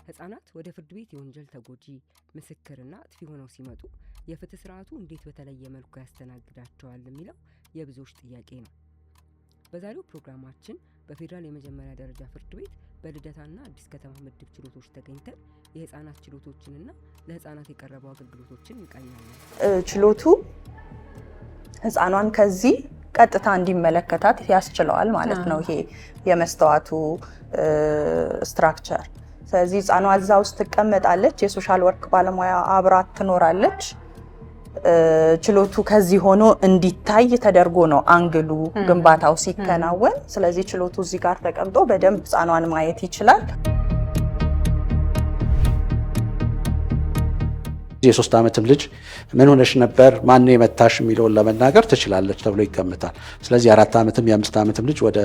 ህፃናት ወደ ፍርድ ቤት የወንጀል ተጎጂ ምስክርና አጥፊ ሆነው ሲመጡ የፍትህ ስርዓቱ እንዴት በተለየ መልኩ ያስተናግዳቸዋል የሚለው የብዙዎች ጥያቄ ነው። በዛሬው ፕሮግራማችን በፌዴራል የመጀመሪያ ደረጃ ፍርድ ቤት በልደታና አዲስ ከተማ ምድብ ችሎቶች ተገኝተን የህፃናት ችሎቶችንና ለህፃናት የቀረቡ አገልግሎቶችን እንቃኛለን። ችሎቱ ህፃኗን ከዚህ ቀጥታ እንዲመለከታት ያስችለዋል ማለት ነው። ይሄ የመስተዋቱ ስትራክቸር። ስለዚህ ህፃኗ እዛ ውስጥ ትቀመጣለች፣ የሶሻል ወርክ ባለሙያ አብራት ትኖራለች። ችሎቱ ከዚህ ሆኖ እንዲታይ ተደርጎ ነው አንግሉ ግንባታው ሲከናወን። ስለዚህ ችሎቱ እዚህ ጋር ተቀምጦ በደንብ ህፃኗን ማየት ይችላል። የ3 ዓመትም ልጅ ምን ሆነሽ ነበር ማን የመታሽ የሚለውን ለመናገር ትችላለች ተብሎ ይገምታል። ስለዚህ የ4 ዓመትም የ5 ዓመትም ልጅ ወደ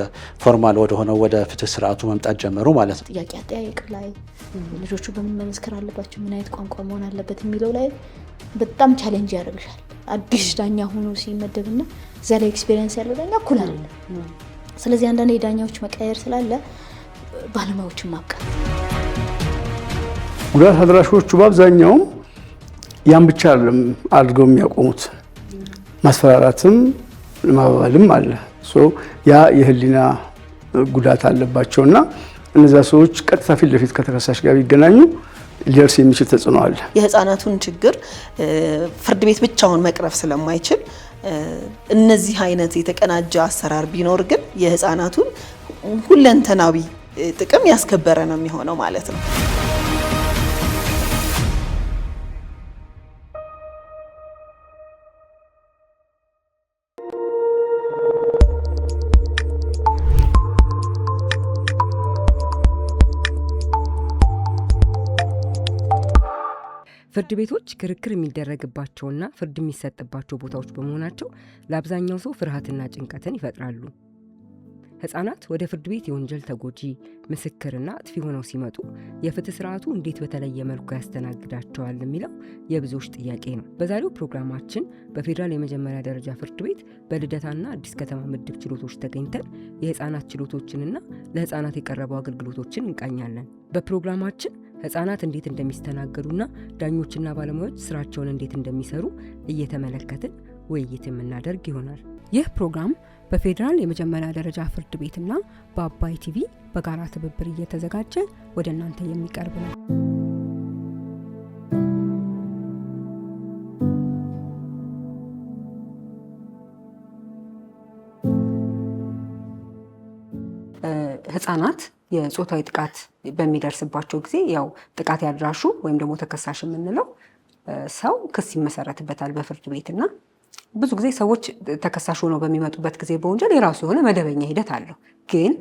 ፎርማል ወደ ሆነው ወደ ፍትህ ስርዓቱ መምጣት ጀመሩ ማለት ነው። ጥያቄ አጠያየቅ ላይ ልጆቹ በምን መመስከር አለባቸው፣ ምን አይነት ቋንቋ መሆን አለበት የሚለው ላይ በጣም ቻሌንጅ ያደርግሻል። አዲስ ዳኛ ሆኖ ሲመደብና እዛ ላይ ኤክስፒሪየንስ ያለው ዳኛ እኩል አይደለም። ስለዚህ አንዳንድ የዳኛዎች መቀየር ስላለ ባለሙያዎችን ማብቃት። ጉዳት አድራሾቹ በአብዛኛው ያን ብቻ አይደለም አድርገው የሚያቆሙት፣ ማስፈራራትም ማባባልም አለ። ያ የህሊና ጉዳት አለባቸውና እነዛ ሰዎች ቀጥታ ፊት ለፊት ከተከሳሽ ጋር ቢገናኙ ሊደርስ የሚችል ተጽዕኖ አለ። የህፃናቱን ችግር ፍርድ ቤት ብቻውን መቅረፍ ስለማይችል እነዚህ አይነት የተቀናጀ አሰራር ቢኖር ግን የህፃናቱን ሁለንተናዊ ጥቅም ያስከበረ ነው የሚሆነው ማለት ነው። ፍርድ ቤቶች ክርክር የሚደረግባቸውና ፍርድ የሚሰጥባቸው ቦታዎች በመሆናቸው ለአብዛኛው ሰው ፍርሃትና ጭንቀትን ይፈጥራሉ። ህፃናት ወደ ፍርድ ቤት የወንጀል ተጎጂ ምስክርና አጥፊ ሆነው ሲመጡ የፍትህ ስርዓቱ እንዴት በተለየ መልኩ ያስተናግዳቸዋል የሚለው የብዙዎች ጥያቄ ነው። በዛሬው ፕሮግራማችን በፌዴራል የመጀመሪያ ደረጃ ፍርድ ቤት በልደታና አዲስ ከተማ ምድብ ችሎቶች ተገኝተን የህፃናት ችሎቶችንና ለህፃናት የቀረቡ አገልግሎቶችን እንቃኛለን። በፕሮግራማችን ህፃናት እንዴት እንደሚስተናገዱና ዳኞችና ባለሙያዎች ስራቸውን እንዴት እንደሚሰሩ እየተመለከትን ውይይት የምናደርግ ይሆናል። ይህ ፕሮግራም በፌዴራል የመጀመሪያ ደረጃ ፍርድ ቤትና በአባይ ቲቪ በጋራ ትብብር እየተዘጋጀ ወደ እናንተ የሚቀርብ ነው። ህፃናት የጾታዊ ጥቃት በሚደርስባቸው ጊዜ ያው ጥቃት ያድራሹ ወይም ደግሞ ተከሳሽ የምንለው ሰው ክስ ይመሰረትበታል በፍርድ ቤትና ብዙ ጊዜ ሰዎች ተከሳሽ ሆነው በሚመጡበት ጊዜ በወንጀል የራሱ የሆነ መደበኛ ሂደት አለው። ግን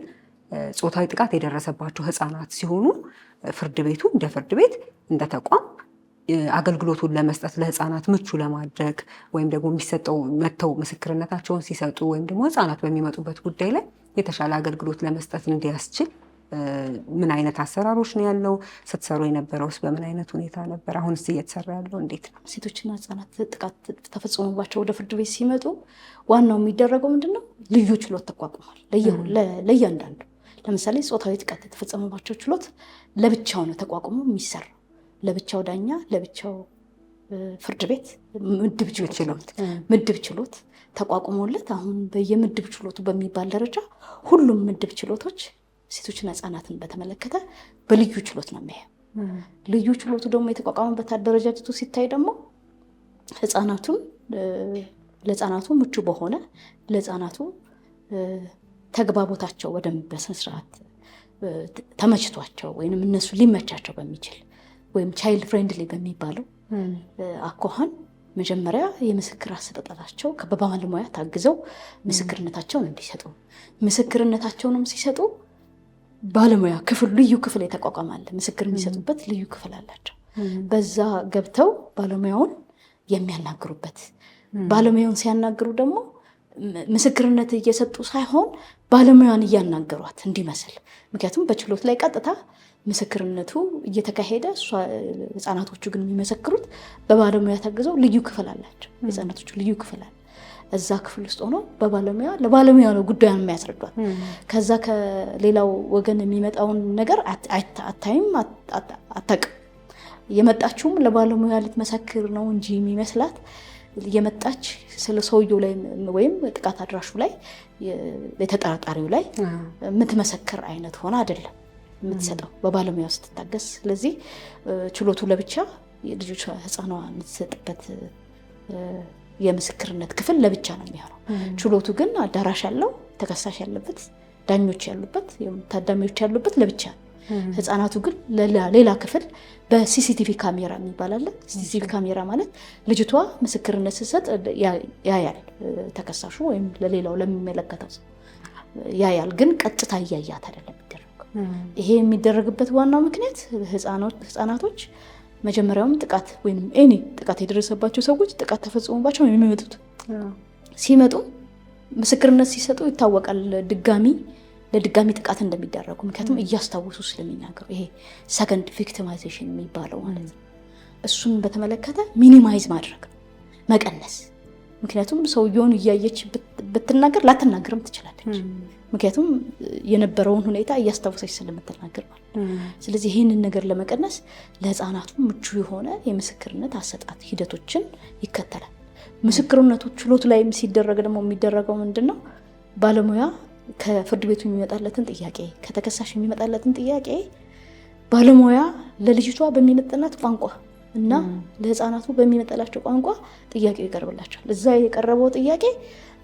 ጾታዊ ጥቃት የደረሰባቸው ህፃናት ሲሆኑ ፍርድ ቤቱ እንደ ፍርድ ቤት እንደ ተቋም አገልግሎቱን ለመስጠት ለህፃናት ምቹ ለማድረግ ወይም ደግሞ የሚሰጠው መተው ምስክርነታቸውን ሲሰጡ ወይም ደግሞ ህፃናት በሚመጡበት ጉዳይ ላይ የተሻለ አገልግሎት ለመስጠት እንዲያስችል ምን አይነት አሰራሮች ነው ያለው? ስትሰሩ የነበረውስ በምን አይነት ሁኔታ ነበር? አሁንስ እየተሰራ ያለው እንዴት ነው? ሴቶችና ህፃናት ጥቃት ተፈጽሞባቸው ወደ ፍርድ ቤት ሲመጡ ዋናው የሚደረገው ምንድነው? ልዩ ችሎት ተቋቁሟል። ለእያንዳንዱ ለምሳሌ ጾታዊ ጥቃት የተፈጸመባቸው ችሎት ለብቻው ነው ተቋቁሞ የሚሰራ። ለብቻው ዳኛ፣ ለብቻው ፍርድ ቤት ምድብ ችሎት ተቋቁሞለት አሁን በየምድብ ችሎቱ በሚባል ደረጃ ሁሉም ምድብ ችሎቶች ሴቶችና ህፃናትን በተመለከተ በልዩ ችሎት ነው የሚያየው። ልዩ ችሎቱ ደግሞ የተቋቋመበት አደረጃጀቱ ሲታይ ደግሞ ለህፃናቱ ምቹ በሆነ ለህፃናቱ ተግባቦታቸው በደንብ በስነ ስርዓት ተመችቷቸው ወይም እነሱ ሊመቻቸው በሚችል ወይም ቻይልድ ፍሬንድሊ በሚባለው አኳኋን መጀመሪያ የምስክር አሰጣጣቸው በባለሙያ ታግዘው ምስክርነታቸውን እንዲሰጡ ምስክርነታቸውንም ሲሰጡ ባለሙያ ክፍል ልዩ ክፍል የተቋቋማል። ምስክር የሚሰጡበት ልዩ ክፍል አላቸው። በዛ ገብተው ባለሙያውን የሚያናግሩበት ባለሙያውን ሲያናግሩ ደግሞ ምስክርነት እየሰጡ ሳይሆን ባለሙያን እያናገሯት እንዲመስል። ምክንያቱም በችሎት ላይ ቀጥታ ምስክርነቱ እየተካሄደ ህፃናቶቹ ግን የሚመሰክሩት በባለሙያ ታግዘው ልዩ ክፍል አላቸው። ህፃናቶቹ ልዩ ክፍል አለ። እዛ ክፍል ውስጥ ሆኖ ለባለሙያ ነው ጉዳዩን የሚያስረዷት። ከዛ ከሌላው ወገን የሚመጣውን ነገር አታይም አታውቅም። የመጣችውም ለባለሙያ ልትመሰክር ነው እንጂ የሚመስላት የመጣች ስለ ሰውየው ላይ ወይም ጥቃት አድራሹ ላይ የተጠራጣሪው ላይ የምትመሰክር አይነት ሆነ አይደለም የምትሰጠው በባለሙያ ስትታገስ። ስለዚህ ችሎቱ ለብቻ ልጆች ህፃኗ የምትሰጥበት የምስክርነት ክፍል ለብቻ ነው የሚሆነው። ችሎቱ ግን አዳራሽ ያለው ተከሳሽ ያለበት ዳኞች ያሉበት ታዳሚዎች ያሉበት ለብቻ ነው። ህፃናቱ ግን ሌላ ክፍል በሲሲቲቪ ካሜራ የሚባል አለ። ሲሲቲቪ ካሜራ ማለት ልጅቷ ምስክርነት ስትሰጥ ያያል ተከሳሹ ወይም ለሌላው ለሚመለከተው ሰው ያያል፣ ግን ቀጥታ እያያት አይደለም የሚደረገው። ይሄ የሚደረግበት ዋናው ምክንያት ህፃናቶች መጀመሪያውም ጥቃት ወይም ጥቃት የደረሰባቸው ሰዎች ጥቃት ተፈጽሞባቸው ነው የሚመጡት። ሲመጡ ምስክርነት ሲሰጡ ይታወቃል ለድጋሚ ጥቃት እንደሚደረጉ፣ ምክንያቱም እያስታወሱ ስለሚናገሩ። ይሄ ሰከንድ ቪክቲማይዜሽን የሚባለው ማለት ነው። እሱን በተመለከተ ሚኒማይዝ ማድረግ መቀነስ። ምክንያቱም ሰውየውን እያየች ብትናገር ላትናገርም ትችላለች፣ ምክንያቱም የነበረውን ሁኔታ እያስታወሰች ስለምትናገር ማለት። ስለዚህ ይህንን ነገር ለመቀነስ ለህፃናቱ ምቹ የሆነ የምስክርነት አሰጣጥ ሂደቶችን ይከተላል። ምስክርነቱ ችሎቱ ላይም ሲደረግ ደግሞ የሚደረገው ምንድነው? ባለሙያ ከፍርድ ቤቱ የሚመጣለትን ጥያቄ ከተከሳሽ የሚመጣለትን ጥያቄ ባለሙያ ለልጅቷ በሚመጥናት ቋንቋ እና ለህፃናቱ በሚመጣላቸው ቋንቋ ጥያቄው ይቀርብላቸዋል። እዛ የቀረበው ጥያቄ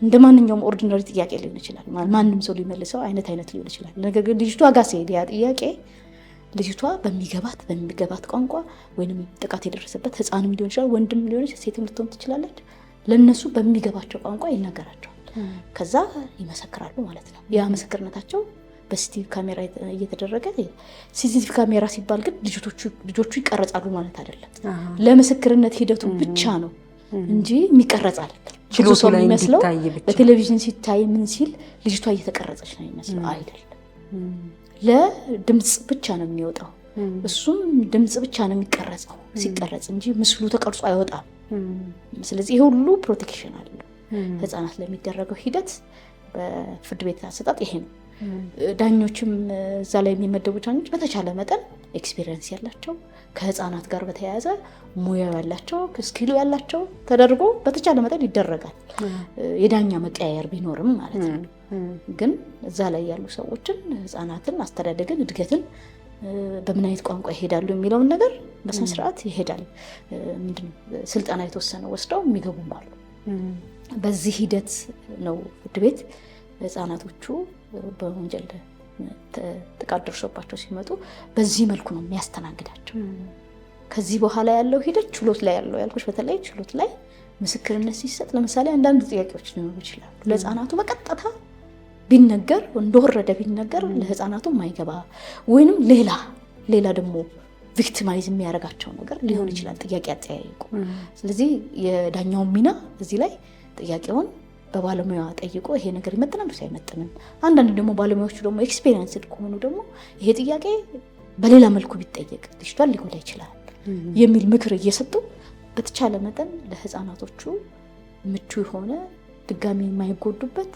እንደ ማንኛውም ኦርዲናሪ ጥያቄ ሊሆን ይችላል፣ ማንም ሰው ሊመልሰው አይነት ሊሆን ይችላል። ነገር ግን ልጅቷ ጋር ሲሄድ ያ ጥያቄ ልጅቷ በሚገባት ቋንቋ ወይንም ጥቃት የደረሰበት ህፃንም ሊሆን ይችላል፣ ወንድም ሊሆን ይችላል፣ ሴትም ልትሆን ትችላለች፣ ለነሱ በሚገባቸው ቋንቋ ይናገራቸዋል። ከዛ ይመሰክራሉ ማለት ነው። ያ ምስክርነታቸው በሲሲቲቪ ካሜራ እየተደረገ። ሲሲቲቪ ካሜራ ሲባል ግን ልጆቹ ይቀረጻሉ ማለት አይደለም። ለምስክርነት ሂደቱ ብቻ ነው እንጂ የሚቀረጽ አይደለም። ችሎቱ ላይ የሚመስለው በቴሌቪዥን ሲታይ ምን ሲል ልጅቷ እየተቀረጸች ነው የሚመስለው አይደለም። ለድምጽ ብቻ ነው የሚወጣው። እሱም ድምጽ ብቻ ነው የሚቀረጸው ሲቀረጽ እንጂ ምስሉ ተቀርጾ አይወጣም። ስለዚህ ይሄ ሁሉ ፕሮቴክሽን አለ ህፃናት ለሚደረገው ሂደት። በፍርድ ቤት አሰጣጥ ይሄ ነው። ዳኞችም እዛ ላይ የሚመደቡ ዳኞች በተቻለ መጠን ኤክስፒሪየንስ ያላቸው ከህፃናት ጋር በተያያዘ ሙያ ያላቸው ስኪሉ ያላቸው ተደርጎ በተቻለ መጠን ይደረጋል። የዳኛ መቀያየር ቢኖርም ማለት ነው። ግን እዛ ላይ ያሉ ሰዎችን ህፃናትን አስተዳደግን እድገትን በምን አይነት ቋንቋ ይሄዳሉ የሚለውን ነገር በስነ ስርዓት ይሄዳል። ምንድነው ስልጠና የተወሰነ ወስደው የሚገቡም አሉ። በዚህ ሂደት ነው ፍርድ ቤት ህፃናቶቹ በወንጀል ጥቃት ደርሶባቸው ሲመጡ በዚህ መልኩ ነው የሚያስተናግዳቸው። ከዚህ በኋላ ያለው ሂደት ችሎት ላይ ያለው ያልኩሽ፣ በተለይ ችሎት ላይ ምስክርነት ሲሰጥ ለምሳሌ አንዳንድ ጥያቄዎች ሊኖሩ ይችላሉ። ለህፃናቱ በቀጥታ ቢነገር እንደወረደ ቢነገር ለህፃናቱ ማይገባ ወይንም ሌላ ደግሞ ቪክቲማይዝ የሚያደርጋቸው ነገር ሊሆን ይችላል ጥያቄ አጠያየቁ። ስለዚህ የዳኛው ሚና እዚህ ላይ ጥያቄውን በባለሙያ ጠይቆ ይሄ ነገር ይመጥናል ወይስ አይመጥንም። አንዳንድ ደግሞ ባለሙያዎቹ ደግሞ ኤክስፒሪየንስድ ከሆኑ ደግሞ ይሄ ጥያቄ በሌላ መልኩ ቢጠየቅ ልጅቷን ሊጎዳ ይችላል የሚል ምክር እየሰጡ በተቻለ መጠን ለህፃናቶቹ ምቹ የሆነ ድጋሚ የማይጎዱበት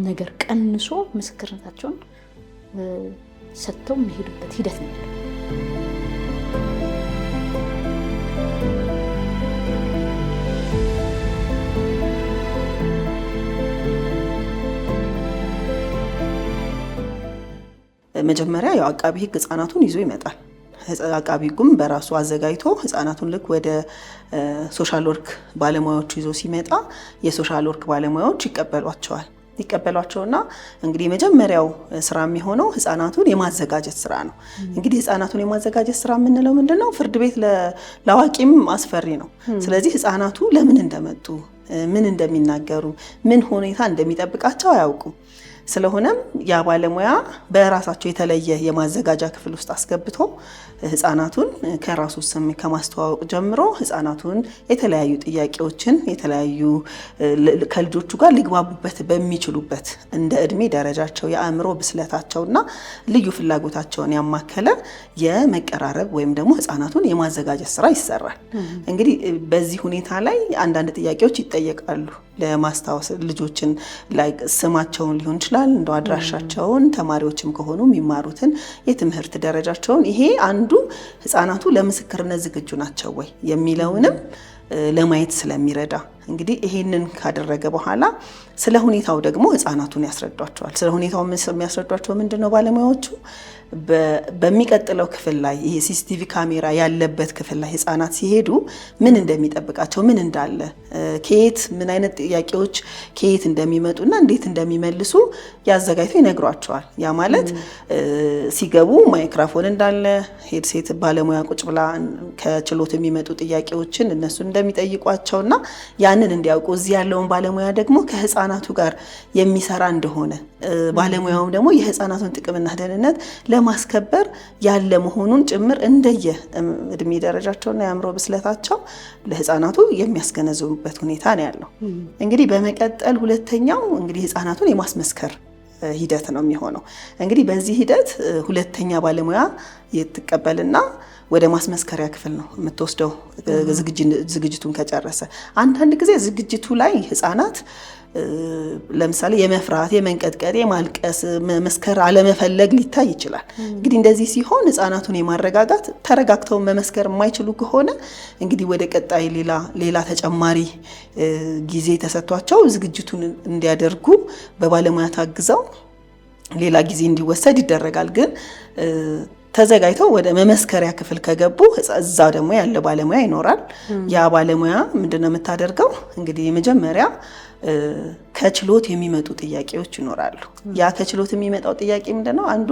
ነገር ቀንሶ ምስክርነታቸውን ሰጥተው የሚሄዱበት ሂደት ነው ያለው። መጀመሪያ ያው አቃቢ ህግ ህፃናቱን ይዞ ይመጣል። አቃቢ ህጉም በራሱ አዘጋጅቶ ህፃናቱን ልክ ወደ ሶሻል ወርክ ባለሙያዎቹ ይዞ ሲመጣ የሶሻል ወርክ ባለሙያዎች ይቀበሏቸውና እንግዲህ የመጀመሪያው ስራ የሚሆነው ህፃናቱን የማዘጋጀት ስራ ነው። እንግዲህ ህፃናቱን የማዘጋጀት ስራ የምንለው ምንድነው? ፍርድ ቤት ለአዋቂም አስፈሪ ነው። ስለዚህ ህፃናቱ ለምን እንደመጡ፣ ምን እንደሚናገሩ፣ ምን ሁኔታ እንደሚጠብቃቸው አያውቁም። ስለሆነም ያ ባለሙያ በራሳቸው የተለየ የማዘጋጃ ክፍል ውስጥ አስገብቶ ህፃናቱን ከራሱ ስም ከማስተዋወቅ ጀምሮ ህፃናቱን የተለያዩ ጥያቄዎችን ከልጆቹ ጋር ሊግባቡበት በሚችሉበት እንደ እድሜ ደረጃቸው የአእምሮ ብስለታቸውና ልዩ ፍላጎታቸውን ያማከለ የመቀራረብ ወይም ደግሞ ህፃናቱን የማዘጋጀት ስራ ይሰራል። እንግዲህ በዚህ ሁኔታ ላይ አንዳንድ ጥያቄዎች ይጠየቃሉ። ለማስታወስ ልጆችን ላይ ስማቸውን ሊሆን ይችላል እንደ አድራሻቸውን ተማሪዎችም ከሆኑ የሚማሩትን የትምህርት ደረጃቸውን ይሄ አንዱ ህፃናቱ ለምስክርነት ዝግጁ ናቸው ወይ የሚለውንም ለማየት ስለሚረዳ እንግዲህ ይሄንን ካደረገ በኋላ ስለ ሁኔታው ደግሞ ህፃናቱን ያስረዷቸዋል። ስለ ሁኔታው የሚያስረዷቸው ምንድነው ባለሙያዎቹ በሚቀጥለው ክፍል ላይ ይሄ ሲሲቲቪ ካሜራ ያለበት ክፍል ላይ ህፃናት ሲሄዱ ምን እንደሚጠብቃቸው ምን እንዳለ ከየት ምን አይነት ጥያቄዎች ከየት እንደሚመጡና እንዴት እንደሚመልሱ ያዘጋጅተው ይነግሯቸዋል። ያ ማለት ሲገቡ ማይክሮፎን እንዳለ ሄድሴት ባለሙያ ቁጭ ብላ ከችሎት የሚመጡ ጥያቄዎችን እነሱ እንደሚጠይቋቸውና ያንን እንዲያውቁ እዚህ ያለውን ባለሙያ ደግሞ ከህፃናቱ ጋር የሚሰራ እንደሆነ ባለሙያውም ደግሞ የህፃናቱን ጥቅምና ደህንነት ለማስከበር ያለ መሆኑን ጭምር እንደየ እድሜ ደረጃቸውና የአእምሮ ብስለታቸው ለህፃናቱ የሚያስገነዝቡበት ሁኔታ ነው ያለው። እንግዲህ በመቀጠል ሁለተኛው እንግዲህ ህፃናቱን የማስመስከር ሂደት ነው የሚሆነው። እንግዲህ በዚህ ሂደት ሁለተኛ ባለሙያ የትቀበልና ወደ ማስመስከሪያ ክፍል ነው የምትወስደው ዝግጅቱን ከጨረሰ። አንዳንድ ጊዜ ዝግጅቱ ላይ ህፃናት ለምሳሌ የመፍራት የመንቀጥቀጥ የማልቀስ መመስከር አለመፈለግ ሊታይ ይችላል። እንግዲህ እንደዚህ ሲሆን ህፃናቱን የማረጋጋት ተረጋግተው መመስከር የማይችሉ ከሆነ እንግዲህ ወደ ቀጣይ ሌላ ተጨማሪ ጊዜ ተሰጥቷቸው ዝግጅቱን እንዲያደርጉ በባለሙያ ታግዘው ሌላ ጊዜ እንዲወሰድ ይደረጋል። ግን ተዘጋጅተው ወደ መመስከሪያ ክፍል ከገቡ እዛ ደግሞ ያለ ባለሙያ ይኖራል። ያ ባለሙያ ምንድነው የምታደርገው እንግዲህ የመጀመሪያ ከችሎት የሚመጡ ጥያቄዎች ይኖራሉ። ያ ከችሎት የሚመጣው ጥያቄ ምንድነው? አንዱ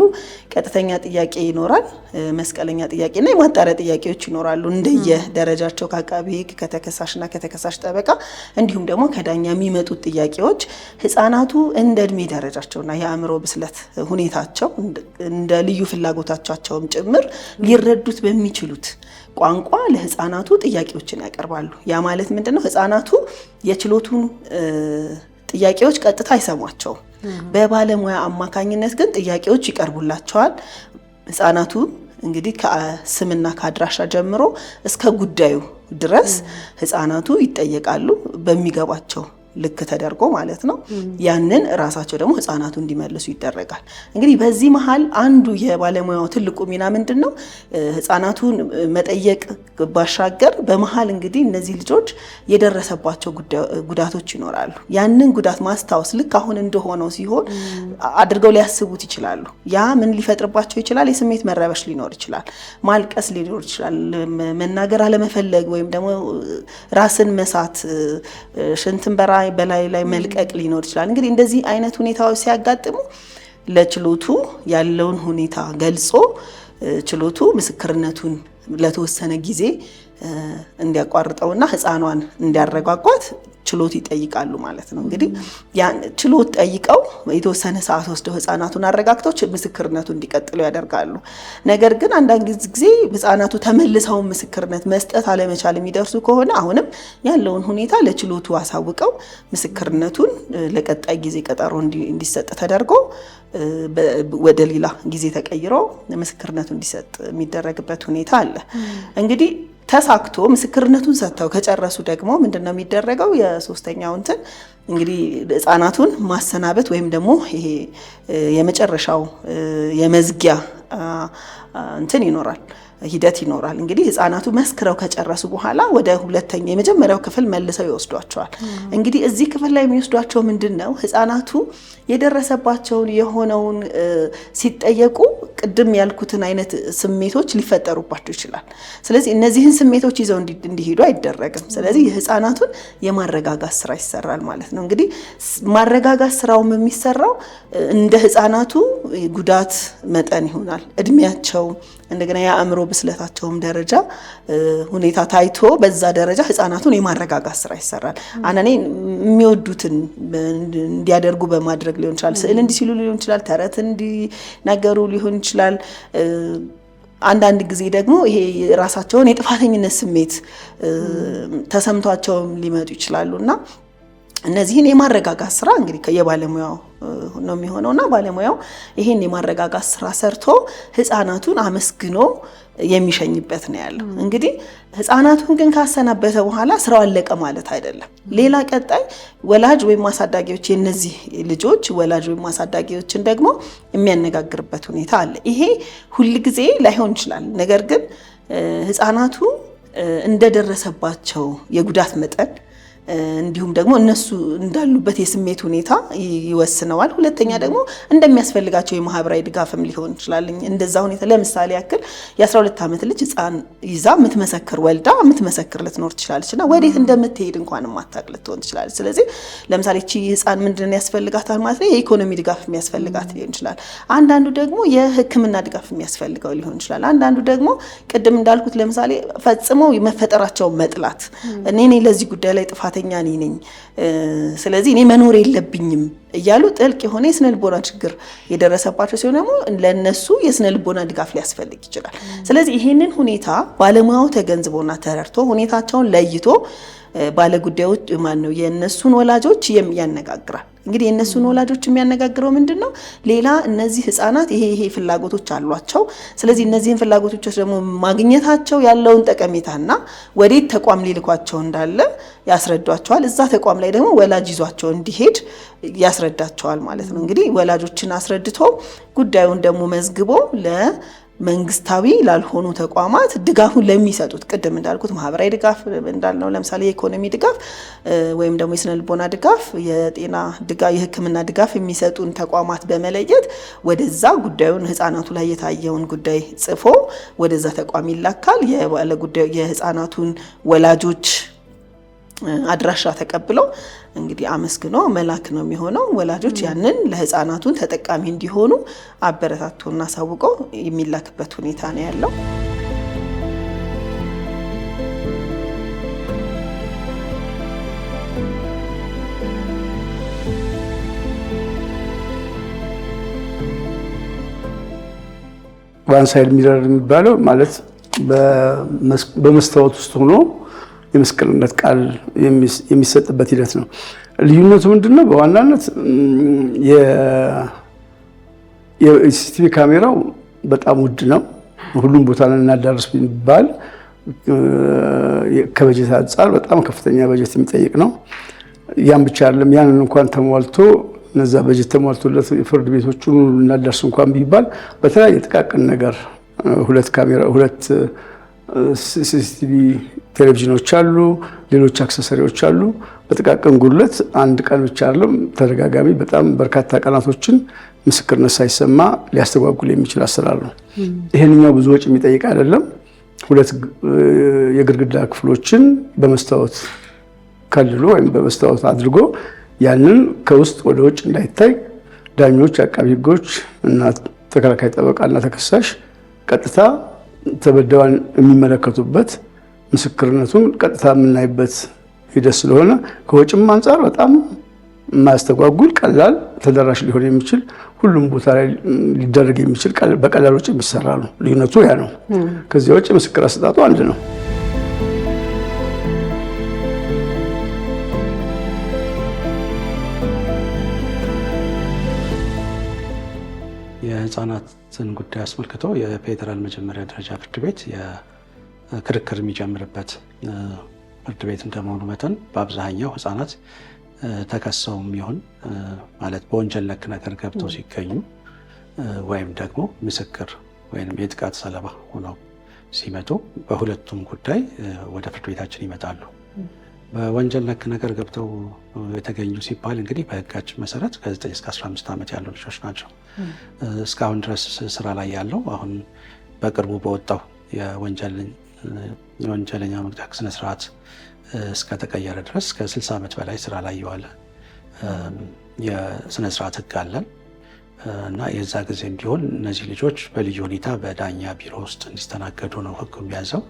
ቀጥተኛ ጥያቄ ይኖራል፣ መስቀለኛ ጥያቄና የማጣሪያ ጥያቄዎች ይኖራሉ። እንደየ ደረጃቸው ከአቃቤ ሕግ ከተከሳሽና ከተከሳሽ ጠበቃ እንዲሁም ደግሞ ከዳኛ የሚመጡት ጥያቄዎች ህፃናቱ እንደ እድሜ ደረጃቸውና የአእምሮ ብስለት ሁኔታቸው እንደ ልዩ ፍላጎታቸውም ጭምር ሊረዱት በሚችሉት ቋንቋ ለህፃናቱ ጥያቄዎችን ያቀርባሉ። ያ ማለት ምንድነው? ህፃናቱ የችሎቱን ጥያቄዎች ቀጥታ አይሰሟቸውም። በባለሙያ አማካኝነት ግን ጥያቄዎች ይቀርቡላቸዋል። ህፃናቱ እንግዲህ ከስምና ከአድራሻ ጀምሮ እስከ ጉዳዩ ድረስ ህፃናቱ ይጠየቃሉ በሚገባቸው ልክ ተደርጎ ማለት ነው። ያንን ራሳቸው ደግሞ ህፃናቱ እንዲመልሱ ይደረጋል። እንግዲህ በዚህ መሃል አንዱ የባለሙያው ትልቁ ሚና ምንድነው? ህፃናቱን መጠየቅ ባሻገር በመሃል እንግዲህ እነዚህ ልጆች የደረሰባቸው ጉዳቶች ይኖራሉ። ያንን ጉዳት ማስታወስ ልክ አሁን እንደሆነው ሲሆን አድርገው ሊያስቡት ይችላሉ። ያ ምን ሊፈጥርባቸው ይችላል? የስሜት መረበሽ ሊኖር ይችላል፣ ማልቀስ ሊኖር ይችላል፣ መናገር አለመፈለግ ወይም ደግሞ ራስን መሳት፣ ሽንትን በላይ ላይ መልቀቅ ሊኖር ይችላል። እንግዲህ እንደዚህ አይነት ሁኔታዎች ሲያጋጥሙ ለችሎቱ ያለውን ሁኔታ ገልጾ ችሎቱ ምስክርነቱን ለተወሰነ ጊዜ እንዲያቋርጠውና ህፃኗን እንዲያረጋጓት ችሎት ይጠይቃሉ ማለት ነው። እንግዲህ ያን ችሎት ጠይቀው የተወሰነ ሰዓት ወስደው ህፃናቱን አረጋግተው ምስክርነቱን እንዲቀጥሉ ያደርጋሉ። ነገር ግን አንዳንድ ጊዜ ህፃናቱ ተመልሰው ምስክርነት መስጠት አለመቻል የሚደርሱ ከሆነ አሁንም ያለውን ሁኔታ ለችሎቱ አሳውቀው ምስክርነቱን ለቀጣይ ጊዜ ቀጠሮ እንዲሰጥ ተደርጎ ወደ ሌላ ጊዜ ተቀይሮ ምስክርነቱ እንዲሰጥ የሚደረግበት ሁኔታ አለ። እንግዲህ ተሳክቶ ምስክርነቱን ሰጥተው ከጨረሱ ደግሞ ምንድነው የሚደረገው? የሶስተኛው እንግዲህ ህፃናቱን ማሰናበት ወይም ደግሞ ይሄ የመጨረሻው የመዝጊያ ይኖራል ሂደት ይኖራል። እንግዲህ ህፃናቱ መስክረው ከጨረሱ በኋላ ወደ ሁለተኛ የመጀመሪያው ክፍል መልሰው ይወስዷቸዋል። እንግዲህ እዚህ ክፍል ላይ የሚወስዷቸው ምንድነው? ህፃናቱ የደረሰባቸውን የሆነውን ሲጠየቁ ቅድም ያልኩትን አይነት ስሜቶች ሊፈጠሩባቸው ይችላል። ስለዚህ እነዚህን ስሜቶች ይዘው እንዲሄዱ አይደረግም። ስለዚህ የህፃናቱን የማረጋጋት ስራ ይሰራል ማለት ነው። እንግዲህ ማረጋጋት ስራውም የሚሰራው እንደ ህፃናቱ ጉዳት መጠን ይሆናል። እድሜያቸው እንደገና የአእምሮ ብስለታቸውም ደረጃ ሁኔታ ታይቶ በዛ ደረጃ ህፃናቱን የማረጋጋት ስራ ይሰራል። አንዳንዴ የሚወዱትን እንዲያደርጉ በማድረግ ሊሆን ይችላል፣ ስዕል እንዲስሉ ሊሆን ይችላል፣ ተረት እንዲናገሩ ሊሆን ይችላል። አንዳንድ ጊዜ ደግሞ ይሄ ራሳቸውን የጥፋተኝነት ስሜት ተሰምቷቸውም ሊመጡ ይችላሉና እነዚህን የማረጋጋት ስራ እንግዲህ የባለሙያው ነው የሚሆነውና ባለሙያው ይሄን የማረጋጋት ስራ ሰርቶ ህፃናቱን አመስግኖ የሚሸኝበት ነው ያለው። እንግዲህ ህፃናቱን ግን ካሰናበተ በኋላ ስራው አለቀ ማለት አይደለም። ሌላ ቀጣይ ወላጅ ወይም አሳዳጊዎች የነዚህ ልጆች ወላጅ ወይም አሳዳጊዎችን ደግሞ የሚያነጋግርበት ሁኔታ አለ። ይሄ ሁልጊዜ ላይሆን ይችላል። ነገር ግን ህፃናቱ እንደደረሰባቸው የጉዳት መጠን እንዲሁም ደግሞ እነሱ እንዳሉበት የስሜት ሁኔታ ይወስነዋል። ሁለተኛ ደግሞ እንደሚያስፈልጋቸው የማህበራዊ ድጋፍም ሊሆን ይችላል። እንደዛ ሁኔታ ለምሳሌ ያክል የ12 ዓመት ልጅ ህፃን ይዛ የምትመሰክር ወልዳ የምትመሰክር ልትኖር ትችላለችና ወዴት እንደምትሄድ እንኳን ማታቅ ልትሆን ትችላለች። ስለዚህ ለምሳሌ እቺ ህፃን ምንድን ያስፈልጋታል ማለት ነው? የኢኮኖሚ ድጋፍ የሚያስፈልጋት ሊሆን ይችላል። አንዳንዱ ደግሞ የህክምና ድጋፍ የሚያስፈልገው ሊሆን ይችላል። አንዳንዱ ደግሞ ቅድም እንዳልኩት ለምሳሌ ፈጽመው መፈጠራቸውን መጥላት እኔ ለዚህ ጉዳይ ላይ ጥፋት እኔ ነኝ ስለዚህ እኔ መኖር የለብኝም እያሉ ጥልቅ የሆነ የስነ ልቦና ችግር የደረሰባቸው ሲሆን ደግሞ ለነሱ የስነ ልቦና ድጋፍ ሊያስፈልግ ይችላል። ስለዚህ ይሄንን ሁኔታ ባለሙያው ተገንዝቦና ተረድቶ ሁኔታቸውን ለይቶ ባለጉዳዮች ማነው የነሱን ወላጆች ያነጋግራል። እንግዲህ የነሱን ወላጆች የሚያነጋግረው ምንድነው? ሌላ እነዚህ ህፃናት ይሄ ፍላጎቶች አሏቸው። ስለዚህ እነዚህን ፍላጎቶች ደግሞ ማግኘታቸው ያለውን ጠቀሜታና ወዴት ተቋም ሊልኳቸው እንዳለ ያስረዷቸዋል። እዛ ተቋም ላይ ደግሞ ወላጅ ይዟቸው እንዲሄድ ያስረዳቸዋል ማለት ነው። እንግዲህ ወላጆችን አስረድቶ ጉዳዩን ደግሞ መዝግቦ መንግስታዊ ላልሆኑ ተቋማት ድጋፉን ለሚሰጡት ቅድም እንዳልኩት ማህበራዊ ድጋፍ እንዳልነው ለምሳሌ የኢኮኖሚ ድጋፍ ወይም ደግሞ የስነ ልቦና ድጋፍ፣ የጤና ድጋፍ፣ የህክምና ድጋፍ የሚሰጡን ተቋማት በመለየት ወደዛ ጉዳዩን ህፃናቱ ላይ የታየውን ጉዳይ ጽፎ ወደዛ ተቋም ይላካል። የህፃናቱን ወላጆች አድራሻ ተቀብለው እንግዲህ አመስግኖ መላክ ነው የሚሆነው። ወላጆች ያንን ለህፃናቱን ተጠቃሚ እንዲሆኑ አበረታቶና አሳውቀው የሚላክበት ሁኔታ ነው ያለው። ዋን ሳይድ ሚረር የሚባለው ማለት በመስታወት ውስጥ ሆኖ የምስክርነት ቃል የሚሰጥበት ሂደት ነው። ልዩነቱ ምንድነው? በዋናነት የሲሲቲቪ ካሜራው በጣም ውድ ነው። ሁሉም ቦታ ላይ እናዳርስ ቢባል ከበጀት አንጻር በጣም ከፍተኛ በጀት የሚጠይቅ ነው። ያን ብቻ አይደለም። ያንን እንኳን ተሟልቶ እነዛ በጀት ተሟልቶለት ፍርድ ቤቶቹን እናዳርስ እንኳን ቢባል በተለያየ ጥቃቅን ነገር ሁለት ሲሲቲቪ ቴሌቪዥኖች አሉ፣ ሌሎች አክሰሰሪዎች አሉ። በጥቃቅን ጉድለት አንድ ቀን ብቻ አይደለም ተደጋጋሚ በጣም በርካታ ቀናቶችን ምስክርነት ሳይሰማ ሊያስተጓጉል የሚችል አሰራር ነው። ይሄንኛው ብዙ ወጪ የሚጠይቅ አይደለም። ሁለት የግድግዳ ክፍሎችን በመስታወት ከልሎ ወይም በመስታወት አድርጎ ያንን ከውስጥ ወደ ውጭ እንዳይታይ ዳኞች፣ አቃቢ ሕጎች እና ተከላካይ ጠበቃና ተከሳሽ ቀጥታ ተበዳዩን የሚመለከቱበት ምስክርነቱን ቀጥታ የምናይበት ሂደት ስለሆነ ከወጭም አንጻር በጣም የማያስተጓጉል ቀላል ተደራሽ ሊሆን የሚችል ሁሉም ቦታ ላይ ሊደረግ የሚችል በቀላል ወጪ የሚሰራ ነው። ልዩነቱ ያ ነው። ከዚያ ወጪ ምስክር አሰጣጡ አንድ ነው። የህፃናትን ጉዳይ አስመልክቶ የፌዴራል መጀመሪያ ደረጃ ፍርድ ቤት የክርክር የሚጀምርበት ፍርድ ቤት እንደመሆኑ መጠን በአብዛኛው ህፃናት ተከሰውም ይሁን ማለት በወንጀል ነክ ነገር ገብተው ሲገኙ ወይም ደግሞ ምስክር ወይም የጥቃት ሰለባ ሆነው ሲመጡ በሁለቱም ጉዳይ ወደ ፍርድ ቤታችን ይመጣሉ። በወንጀል ነክ ነገር ገብተው የተገኙ ሲባል እንግዲህ በህጋችን መሰረት ከ9 እስከ 15 ዓመት ያሉ ልጆች ናቸው። እስካሁን ድረስ ስራ ላይ ያለው አሁን በቅርቡ በወጣው የወንጀለኛ መቅጫ ስነ ስርዓት እስከተቀየረ ድረስ ከ60 ዓመት በላይ ስራ ላይ የዋለ የስነ ስርዓት ህግ አለን እና የዛ ጊዜም ቢሆን እነዚህ ልጆች በልዩ ሁኔታ በዳኛ ቢሮ ውስጥ እንዲስተናገዱ ነው ህጉ የሚያዘው።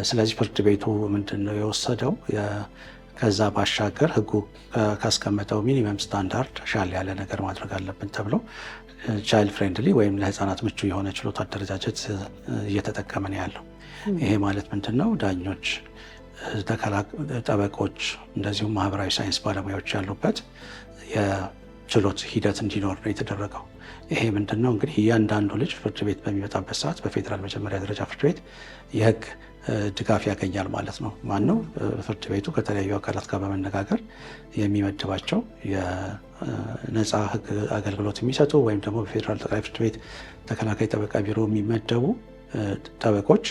ስለዚህ ፍርድ ቤቱ ምንድነው የወሰደው? ከዛ ባሻገር ህጉ ካስቀመጠው ሚኒመም ስታንዳርድ ሻል ያለ ነገር ማድረግ አለብን ተብሎ ቻይልድ ፍሬንድሊ ወይም ለህፃናት ምቹ የሆነ ችሎት አደረጃጀት እየተጠቀመ ነው ያለው። ይሄ ማለት ምንድነው? ዳኞች፣ ጠበቆች እንደዚሁም ማህበራዊ ሳይንስ ባለሙያዎች ያሉበት ችሎት ሂደት እንዲኖር ነው የተደረገው። ይሄ ምንድነው እንግዲህ እያንዳንዱ ልጅ ፍርድ ቤት በሚመጣበት ሰዓት በፌዴራል መጀመሪያ ደረጃ ፍርድ ቤት የህግ ድጋፍ ያገኛል ማለት ነው። ማነው? ፍርድ ቤቱ ከተለያዩ አካላት ጋር በመነጋገር የሚመድባቸው የነፃ ህግ አገልግሎት የሚሰጡ ወይም ደግሞ በፌዴራል ጠቅላይ ፍርድ ቤት ተከላካይ ጠበቃ ቢሮ የሚመደቡ ጠበቆች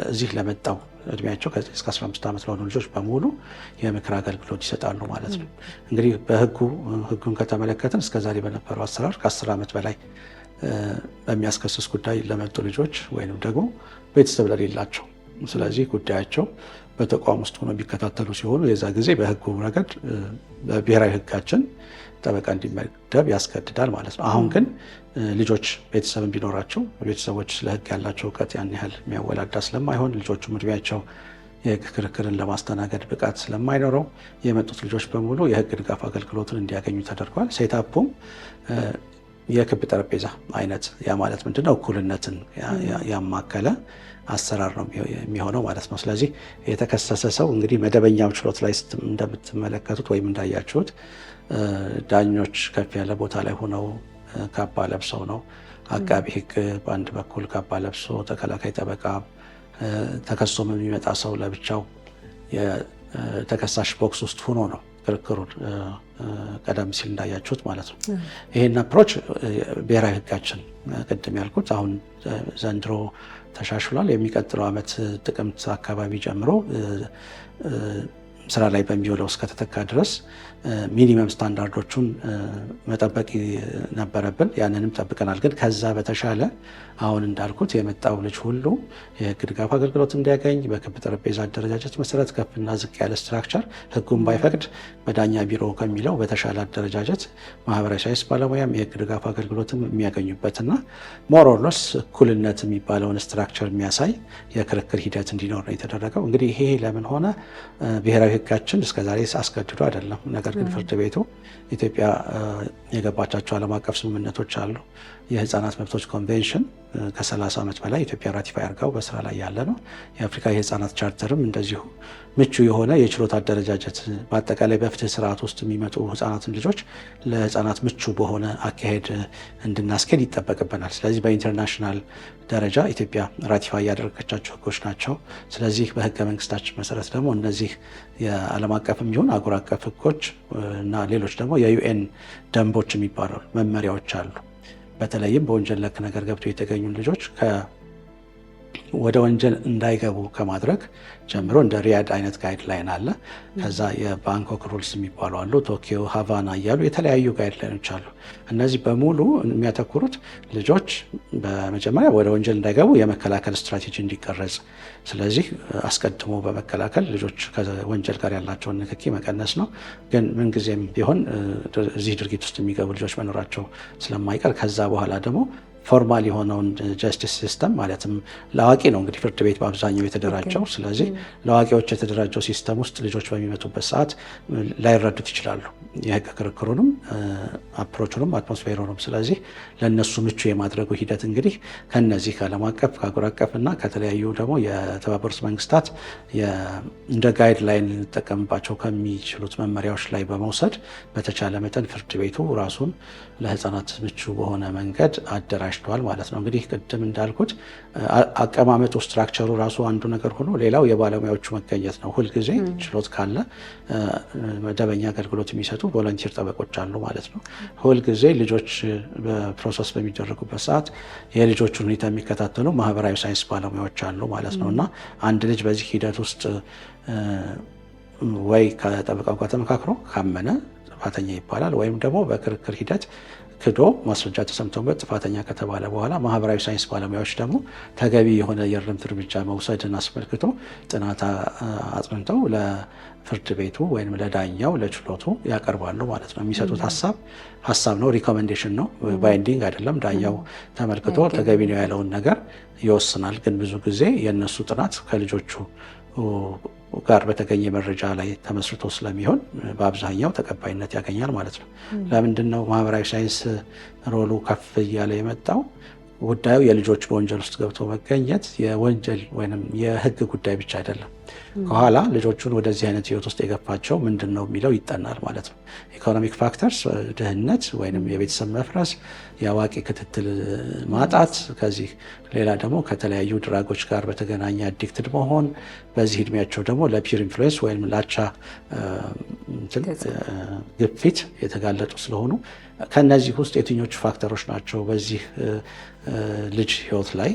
እዚህ ለመጣው እድሜያቸው እስከ 15 ዓመት ለሆኑ ልጆች በሙሉ የምክር አገልግሎት ይሰጣሉ ማለት ነው። እንግዲህ ህጉን ከተመለከትን እስከዛሬ በነበረው አሰራር ከ10 ዓመት በላይ በሚያስከስስ ጉዳይ ለመጡ ልጆች ወይንም ደግሞ ቤተሰብ ለሌላቸው፣ ስለዚህ ጉዳያቸው በተቋም ውስጥ ሆኖ የሚከታተሉ ሲሆኑ የዛ ጊዜ በህጉ ረገድ በብሔራዊ ህጋችን ጠበቃ እንዲመደብ ያስገድዳል ማለት ነው። አሁን ግን ልጆች ቤተሰብ ቢኖራቸው ቤተሰቦች ስለ ህግ ያላቸው እውቀት ያን ያህል የሚያወላዳ ስለማይሆን ልጆቹም እድሜያቸው የህግ ክርክርን ለማስተናገድ ብቃት ስለማይኖረው የመጡት ልጆች በሙሉ የህግ ድጋፍ አገልግሎትን እንዲያገኙ ተደርጓል። ሴታፑም የክብ ጠረጴዛ አይነት ያ ማለት ምንድነው? እኩልነትን ያማከለ አሰራር ነው የሚሆነው ማለት ነው። ስለዚህ የተከሰሰ ሰው እንግዲህ መደበኛው ችሎት ላይ እንደምትመለከቱት ወይም እንዳያችሁት ዳኞች ከፍ ያለ ቦታ ላይ ሆነው ካባ ለብሰው ነው። አቃቢ ህግ በአንድ በኩል ካባ ለብሶ፣ ተከላካይ ጠበቃ፣ ተከሶም የሚመጣ ሰው ለብቻው የተከሳሽ ቦክስ ውስጥ ሆኖ ነው ክርክሩን ቀደም ሲል እንዳያችሁት ማለት ነው። ይሄን አፕሮች ብሔራዊ ህጋችን ቅድም ያልኩት አሁን ዘንድሮ ተሻሽሏል። የሚቀጥለው ዓመት ጥቅምት አካባቢ ጀምሮ ስራ ላይ በሚውለው እስከተተካ ድረስ ሚኒመም ስታንዳርዶቹን መጠበቅ ነበረብን። ያንንም ጠብቀናል። ግን ከዛ በተሻለ አሁን እንዳልኩት የመጣው ልጅ ሁሉ የህግ ድጋፍ አገልግሎት እንዲያገኝ በክብ ጠረጴዛ አደረጃጀት መሰረት ከፍና ዝቅ ያለ ስትራክቸር ህጉን ባይፈቅድ በዳኛ ቢሮ ከሚለው በተሻለ አደረጃጀት ማህበራዊ ሳይንስ ባለሙያም የህግ ድጋፍ አገልግሎትም የሚያገኙበትና ሞሮሎስ እኩልነት የሚባለውን ስትራክቸር የሚያሳይ የክርክር ሂደት እንዲኖር ነው የተደረገው። እንግዲህ ይሄ ለምን ሆነ? ብሔራዊ ህጋችን እስከዛሬ አስገድዶ አይደለም። ነገር ግን ፍርድ ቤቱ ኢትዮጵያ የገባቻቸው ዓለም አቀፍ ስምምነቶች አሉ። የህፃናት መብቶች ኮንቬንሽን ከ30 ዓመት በላይ ኢትዮጵያ ራቲፋይ አድርጋው በስራ ላይ ያለ ነው። የአፍሪካ የህፃናት ቻርተርም እንደዚሁ ምቹ የሆነ የችሎት አደረጃጀት በአጠቃላይ በፍትህ ስርዓት ውስጥ የሚመጡ ህፃናትን ልጆች ለህፃናት ምቹ በሆነ አካሄድ እንድናስኬድ ይጠበቅብናል። ስለዚህ በኢንተርናሽናል ደረጃ ኢትዮጵያ ራቲፋይ ያደረገቻቸው ህጎች ናቸው። ስለዚህ በህገ መንግስታችን መሰረት ደግሞ እነዚህ የዓለም አቀፍም ይሁን አህጉር አቀፍ ህጎች እና ሌሎች ደግሞ የዩኤን ደንቦች የሚባሉ መመሪያዎች አሉ። በተለይም በወንጀል ነክ ነገር ገብቶ የተገኙ ልጆች ወደ ወንጀል እንዳይገቡ ከማድረግ ጀምሮ እንደ ሪያድ አይነት ጋይድላይን አለ። ከዛ የባንኮክ ሩልስ የሚባሉ አሉ፣ ቶኪዮ፣ ሃቫና እያሉ የተለያዩ ጋይድላይኖች አሉ። እነዚህ በሙሉ የሚያተኩሩት ልጆች በመጀመሪያ ወደ ወንጀል እንዳይገቡ የመከላከል ስትራቴጂ እንዲቀረጽ፣ ስለዚህ አስቀድሞ በመከላከል ልጆች ከወንጀል ጋር ያላቸውን ንክኪ መቀነስ ነው። ግን ምንጊዜም ቢሆን እዚህ ድርጊት ውስጥ የሚገቡ ልጆች መኖራቸው ስለማይቀር ከዛ በኋላ ደግሞ ፎርማል የሆነውን ጀስቲስ ሲስተም ማለትም ለአዋቂ ነው እንግዲህ ፍርድ ቤት በአብዛኛው የተደራጀው። ስለዚህ ለአዋቂዎች የተደራጀው ሲስተም ውስጥ ልጆች በሚመጡበት ሰዓት ላይረዱት ይችላሉ፣ የህግ ክርክሩንም አፕሮቹንም አትሞስፌሩንም። ስለዚህ ለእነሱ ምቹ የማድረጉ ሂደት እንግዲህ ከነዚህ ከዓለም አቀፍ ከአህጉር አቀፍ እና ከተለያዩ ደግሞ የተባበሩት መንግስታት እንደ ጋይድ ላይን ልንጠቀምባቸው ከሚችሉት መመሪያዎች ላይ በመውሰድ በተቻለ መጠን ፍርድ ቤቱ ራሱን ለህፃናት ምቹ በሆነ መንገድ አደራጅተዋል ማለት ነው። እንግዲህ ቅድም እንዳልኩት አቀማመጡ ስትራክቸሩ ራሱ አንዱ ነገር ሆኖ ሌላው የባለሙያዎቹ መገኘት ነው። ሁልጊዜ ችሎት ካለ መደበኛ አገልግሎት የሚሰጡ ቮለንቲር ጠበቆች አሉ ማለት ነው። ሁልጊዜ ልጆች በፕሮሰስ በሚደረጉበት ሰዓት የልጆቹን ሁኔታ የሚከታተሉ ማህበራዊ ሳይንስ ባለሙያዎች አሉ ማለት ነው እና አንድ ልጅ በዚህ ሂደት ውስጥ ወይ ከጠበቃው ጋር ተመካክሮ ካመነ ጥፋተኛ ይባላል፣ ወይም ደግሞ በክርክር ሂደት ክዶ ማስረጃ ተሰምቶበት ጥፋተኛ ከተባለ በኋላ ማህበራዊ ሳይንስ ባለሙያዎች ደግሞ ተገቢ የሆነ የእርምት እርምጃ መውሰድን አስመልክቶ ጥናት አጥንተው ለፍርድ ቤቱ ወይም ለዳኛው ለችሎቱ ያቀርባሉ ማለት ነው። የሚሰጡት ሀሳብ ነው፣ ሪኮሜንዴሽን ነው፣ ባይንዲንግ አይደለም። ዳኛው ተመልክቶ ተገቢ ነው ያለውን ነገር ይወስናል። ግን ብዙ ጊዜ የእነሱ ጥናት ከልጆቹ ጋር በተገኘ መረጃ ላይ ተመስርቶ ስለሚሆን በአብዛኛው ተቀባይነት ያገኛል ማለት ነው። ለምንድን ነው ማህበራዊ ሳይንስ ሮሉ ከፍ እያለ የመጣው? ጉዳዩ የልጆች በወንጀል ውስጥ ገብቶ መገኘት የወንጀል ወይም የህግ ጉዳይ ብቻ አይደለም። ከኋላ ልጆቹን ወደዚህ አይነት ህይወት ውስጥ የገፋቸው ምንድን ነው የሚለው ይጠናል ማለት ነው። ኢኮኖሚክ ፋክተርስ፣ ድህነት ወይም የቤተሰብ መፍረስ፣ የአዋቂ ክትትል ማጣት፣ ከዚህ ሌላ ደግሞ ከተለያዩ ድራጎች ጋር በተገናኘ አዲክትድ መሆን፣ በዚህ እድሜያቸው ደግሞ ለፒር ኢንፍሉዌንስ ወይም ላቻ ግፊት የተጋለጡ ስለሆኑ ከነዚህ ውስጥ የትኞቹ ፋክተሮች ናቸው በዚህ ልጅ ህይወት ላይ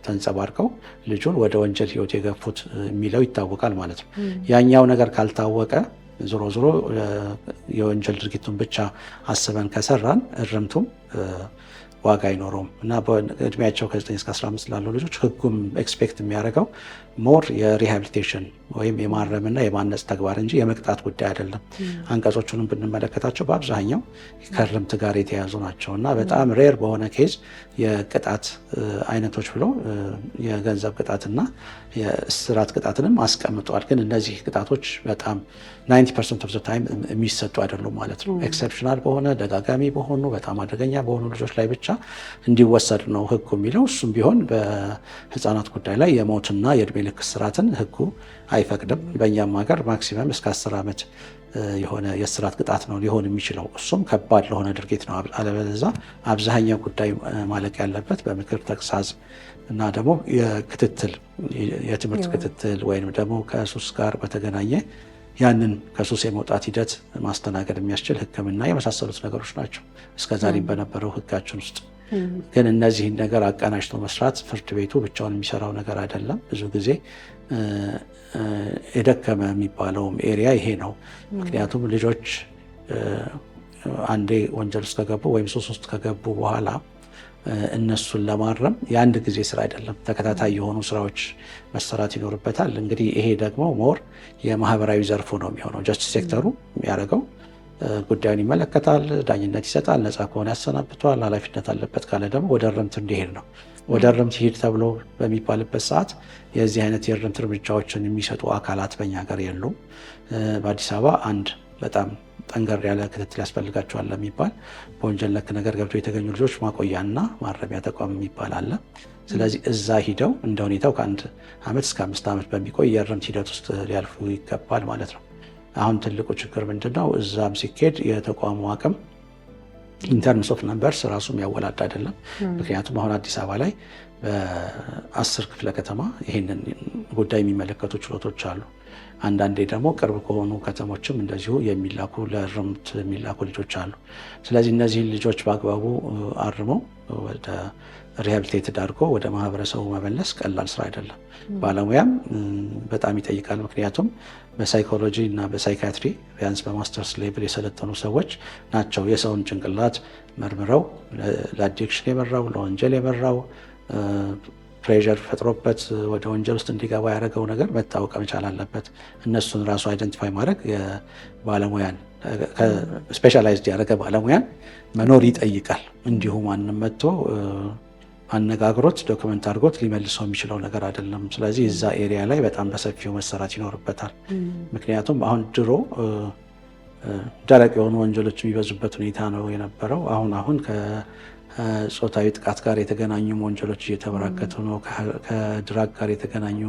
ተንጸባርቀው ልጁን ወደ ወንጀል ህይወት የገፉት የሚለው ይታወቃል ማለት ነው። ያኛው ነገር ካልታወቀ ዞሮ ዞሮ የወንጀል ድርጊቱን ብቻ አስበን ከሰራን እርምቱም ዋጋ አይኖረውም እና በእድሜያቸው ከ9 እስከ 15 ላሉ ልጆች ህጉም ኤክስፔክት የሚያደርገው ሞር የሪሃቢሊቴሽን ወይም የማረምና የማነጽ ተግባር እንጂ የመቅጣት ጉዳይ አይደለም። አንቀጾቹንም ብንመለከታቸው በአብዛኛው ከእርምት ጋር የተያዙ ናቸው እና በጣም ሬር በሆነ ኬዝ የቅጣት አይነቶች ብሎ የገንዘብ ቅጣትና የእስራት ቅጣትንም አስቀምጠዋል። ግን እነዚህ ቅጣቶች በጣም 90% ኦፍ ዘ ታይም የሚሰጡ አይደሉም ማለት ነው። ኤክሰፕሽናል በሆነ ደጋጋሚ በሆኑ በጣም አደገኛ በሆኑ ልጆች ላይ ብቻ እንዲወሰድ ነው ህጉ የሚለው። እሱም ቢሆን በህፃናት ጉዳይ ላይ የሞትና የእድሜ ልክ እስራትን ህጉ አይፈቅድም። በእኛም ሀገር ማክሲመም እስከ 10 ዓመት የሆነ የእስራት ቅጣት ነው ሊሆን የሚችለው። እሱም ከባድ ለሆነ ድርጊት ነው። አለበለዚያ አብዛኛው ጉዳይ ማለቅ ያለበት በምክር ተግሳጽ እና ደግሞ የክትትል የትምህርት ክትትል ወይም ደግሞ ከሱስ ጋር በተገናኘ ያንን ከሱስ የመውጣት ሂደት ማስተናገድ የሚያስችል ሕክምና የመሳሰሉት ነገሮች ናቸው እስከዛሬም በነበረው ህጋችን ውስጥ። ግን እነዚህን ነገር አቀናጅቶ መስራት ፍርድ ቤቱ ብቻውን የሚሰራው ነገር አይደለም። ብዙ ጊዜ የደከመ የሚባለውም ኤሪያ ይሄ ነው። ምክንያቱም ልጆች አንዴ ወንጀል ውስጥ ከገቡ ወይም ሱስ ውስጥ ከገቡ በኋላ እነሱን ለማረም የአንድ ጊዜ ስራ አይደለም፣ ተከታታይ የሆኑ ስራዎች መሰራት ይኖርበታል። እንግዲህ ይሄ ደግሞ ሞር የማህበራዊ ዘርፉ ነው የሚሆነው። ጀስቲስ ሴክተሩ የሚያደርገው ጉዳዩን ይመለከታል፣ ዳኝነት ይሰጣል፣ ነፃ ከሆነ ያሰናብተዋል፣ ኃላፊነት አለበት ካለ ደግሞ ወደ እርምት እንዲሄድ ነው። ወደ እርምት ይሄድ ተብሎ በሚባልበት ሰዓት የዚህ አይነት የእርምት እርምጃዎችን የሚሰጡ አካላት በእኛ ሀገር የሉም። በአዲስ አበባ አንድ በጣም ጠንከር ያለ ክትትል ያስፈልጋቸዋል ለሚባል በወንጀል ነክ ነገር ገብተው የተገኙ ልጆች ማቆያና ማረሚያ ተቋም የሚባል አለ። ስለዚህ እዛ ሂደው እንደ ሁኔታው ከ1 ዓመት እስከ 5 ዓመት በሚቆይ የእርምት ሂደት ውስጥ ሊያልፉ ይገባል ማለት ነው። አሁን ትልቁ ችግር ምንድነው? እዛም ሲኬድ የተቋሙ አቅም ኢንተርምስ ኦፍ ነምበርስ ራሱም ያወላድ አይደለም። ምክንያቱም አሁን አዲስ አበባ ላይ በ10 ክፍለ ከተማ ይህንን ጉዳይ የሚመለከቱ ችሎቶች አሉ። አንዳንዴ ደግሞ ቅርብ ከሆኑ ከተሞችም እንደዚሁ የሚላኩ ለእርምት የሚላኩ ልጆች አሉ። ስለዚህ እነዚህን ልጆች በአግባቡ አርመው ወደ ሪሃቢሊቴት አድርጎ ወደ ማህበረሰቡ መመለስ ቀላል ስራ አይደለም። ባለሙያም በጣም ይጠይቃል። ምክንያቱም በሳይኮሎጂ እና በሳይካትሪ ቢያንስ በማስተርስ ሌቭል የሰለጠኑ ሰዎች ናቸው የሰውን ጭንቅላት መርምረው ለአዲክሽን የመራው ለወንጀል የመራው ፕሬዠር ፈጥሮበት ወደ ወንጀል ውስጥ እንዲገባ ያደረገው ነገር መታወቅ መቻል አለበት። እነሱን ራሱ አይደንቲፋይ ማድረግ የባለሙያን ስፔሻላይዝድ ያደረገ ባለሙያን መኖር ይጠይቃል። እንዲሁ ማንም መጥቶ አነጋግሮት ዶክመንት አድርጎት ሊመልሰው የሚችለው ነገር አይደለም። ስለዚህ እዛ ኤሪያ ላይ በጣም በሰፊው መሰራት ይኖርበታል። ምክንያቱም አሁን ድሮ ደረቅ የሆኑ ወንጀሎች የሚበዙበት ሁኔታ ነው የነበረው። አሁን ከጾታዊ ጥቃት ጋር የተገናኙ ወንጀሎች እየተበራከቱ ነው። ከድራግ ጋር የተገናኙ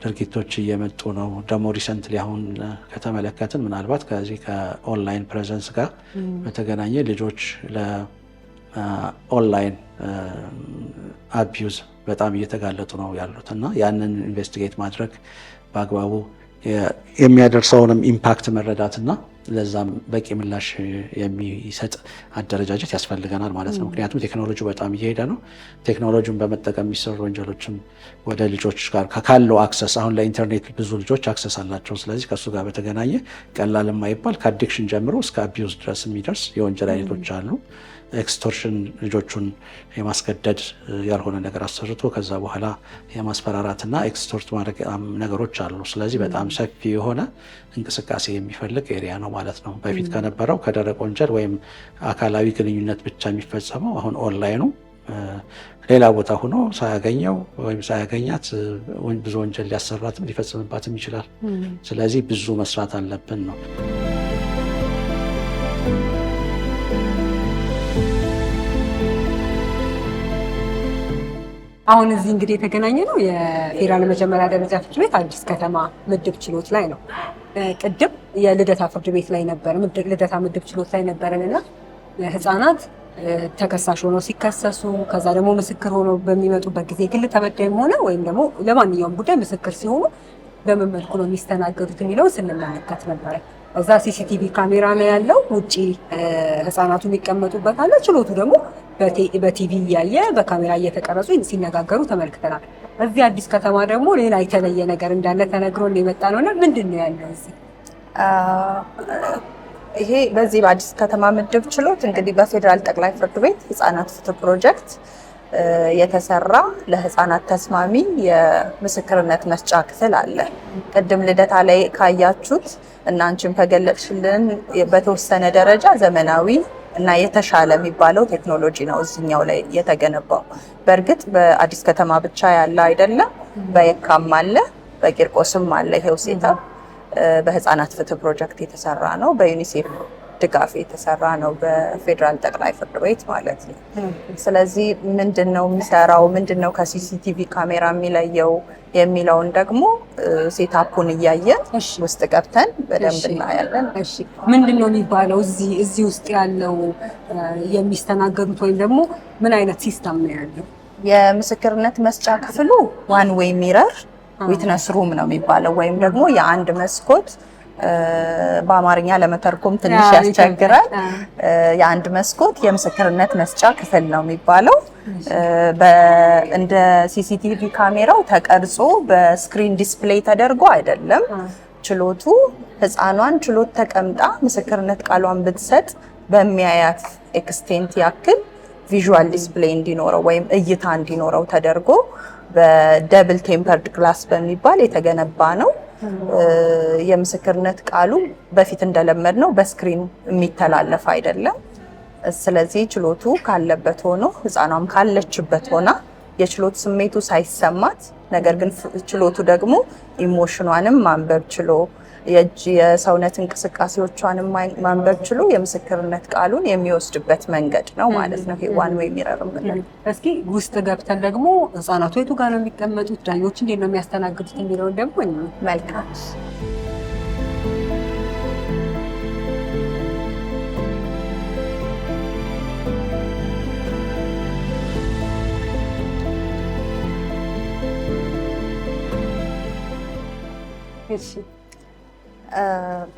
ድርጊቶች እየመጡ ነው። ደግሞ ሪሰንትሊ አሁን ከተመለከትን ምናልባት ከዚህ ከኦንላይን ፕሬዘንስ ጋር በተገናኘ ልጆች ለኦንላይን አቢዩዝ በጣም እየተጋለጡ ነው ያሉት እና ያንን ኢንቨስቲጌት ማድረግ በአግባቡ የሚያደርሰውንም ኢምፓክት መረዳትና ለዛም በቂ ምላሽ የሚሰጥ አደረጃጀት ያስፈልገናል ማለት ነው። ምክንያቱም ቴክኖሎጂው በጣም እየሄደ ነው። ቴክኖሎጂውን በመጠቀም የሚሰሩ ወንጀሎችም ወደ ልጆች ጋር ካለው አክሰስ አሁን ለኢንተርኔት ብዙ ልጆች አክሰስ አላቸው። ስለዚህ ከእሱ ጋር በተገናኘ ቀላል የማይባል ከአዲክሽን ጀምሮ እስከ አቢዩዝ ድረስ የሚደርስ የወንጀል አይነቶች አሉ። ኤክስቶርሽን ልጆቹን የማስገደድ ያልሆነ ነገር አሰርቶ ከዛ በኋላ የማስፈራራትና ኤክስቶርት ማድረግ ነገሮች አሉ። ስለዚህ በጣም ሰፊ የሆነ እንቅስቃሴ የሚፈልግ ኤሪያ ነው ማለት ነው። በፊት ከነበረው ከደረቅ ወንጀል ወይም አካላዊ ግንኙነት ብቻ የሚፈጸመው አሁን ኦንላይኑ ሌላ ቦታ ሆኖ ሳያገኘው ወይም ሳያገኛት ብዙ ወንጀል ሊያሰራትም ሊፈጽምባትም ይችላል። ስለዚህ ብዙ መስራት አለብን ነው። አሁን እዚህ እንግዲህ የተገናኘ ነው የፌዴራል መጀመሪያ ደረጃ ፍርድ ቤት አዲስ ከተማ ምድብ ችሎት ላይ ነው። ቅድም የልደታ ፍርድ ቤት ላይ ነበር፣ ልደታ ምድብ ችሎት ላይ ነበረንና ህፃናት ተከሳሽ ሆነው ሲከሰሱ ከዛ ደግሞ ምስክር ሆነው በሚመጡበት ጊዜ ግል ተበዳይም ሆነ ወይም ደግሞ ለማንኛውም ጉዳይ ምስክር ሲሆኑ በምን መልኩ ነው የሚስተናገዱት የሚለውን ስንመለከት ነበረ። እዛ ሲሲቲቪ ካሜራ ነው ያለው፣ ውጪ ህፃናቱ የሚቀመጡበት አለ። ችሎቱ ደግሞ በቲቪ እያየ በካሜራ እየተቀረጹ ሲነጋገሩ ተመልክተናል። እዚህ አዲስ ከተማ ደግሞ ሌላ የተለየ ነገር እንዳለ ተነግሮ የመጣ ነውና ምንድን ነው ያለው እዚህ? ይሄ በዚህ በአዲስ ከተማ ምድብ ችሎት እንግዲህ በፌዴራል ጠቅላይ ፍርድ ቤት ህፃናት ፍትህ ፕሮጀክት የተሰራ ለህፃናት ተስማሚ የምስክርነት መስጫ ክፍል አለ። ቅድም ልደታ ላይ ካያችሁት እና አንቺም ከገለጽሽልን በተወሰነ ደረጃ ዘመናዊ እና የተሻለ የሚባለው ቴክኖሎጂ ነው እዚህኛው ላይ የተገነባው። በእርግጥ በአዲስ ከተማ ብቻ ያለ አይደለም፣ በየካም አለ፣ በቂርቆስም አለ። ይሄው ሴታፕ በህፃናት ፍትህ ፕሮጀክት የተሰራ ነው። በዩኒሴፍ ድጋፍ የተሰራ ነው፣ በፌዴራል ጠቅላይ ፍርድ ቤት ማለት ነው። ስለዚህ ምንድነው የሚሰራው፣ ምንድነው ከሲሲቲቪ ካሜራ የሚለየው የሚለውን ደግሞ ሴታፑን እያየን ውስጥ ገብተን በደንብ እናያለን። እሺ፣ ምንድነው የሚባለው እዚህ ውስጥ ያለው የሚስተናገዱት ወይም ደግሞ ምን አይነት ሲስተም ነው ያለው? የምስክርነት መስጫ ክፍሉ ዋን ዌይ ሚረር ዊትነስ ሩም ነው የሚባለው፣ ወይም ደግሞ የአንድ መስኮት በአማርኛ ለመተርጎም ትንሽ ያስቸግራል። የአንድ መስኮት የምስክርነት መስጫ ክፍል ነው የሚባለው። እንደ ሲሲቲቪ ካሜራው ተቀርጾ በስክሪን ዲስፕሌይ ተደርጎ አይደለም። ችሎቱ ህፃኗን ችሎት ተቀምጣ ምስክርነት ቃሏን ብትሰጥ በሚያያት ኤክስቴንት ያክል ቪዥዋል ዲስፕሌይ እንዲኖረው ወይም እይታ እንዲኖረው ተደርጎ በደብል ቴምፐርድ ግላስ በሚባል የተገነባ ነው። የምስክርነት ቃሉ በፊት እንደለመድ ነው በስክሪን የሚተላለፍ አይደለም። ስለዚህ ችሎቱ ካለበት ሆኖ ህፃኗም ካለችበት ሆና የችሎት ስሜቱ ሳይሰማት፣ ነገር ግን ችሎቱ ደግሞ ኢሞሽኗንም ማንበብ ችሎ የሰውነት እንቅስቃሴዎቿንም ማንበብ ችሎ የምስክርነት ቃሉን የሚወስድበት መንገድ ነው ማለት ነው። ዋን ዌይ ሚረር የምንለው። እስኪ ውስጥ ገብተን ደግሞ ህፃናቱ የቱ ጋር ነው የሚቀመጡት፣ ዳኞች እንዴት ነው የሚያስተናግዱት የሚለውን ደግሞ መልካም።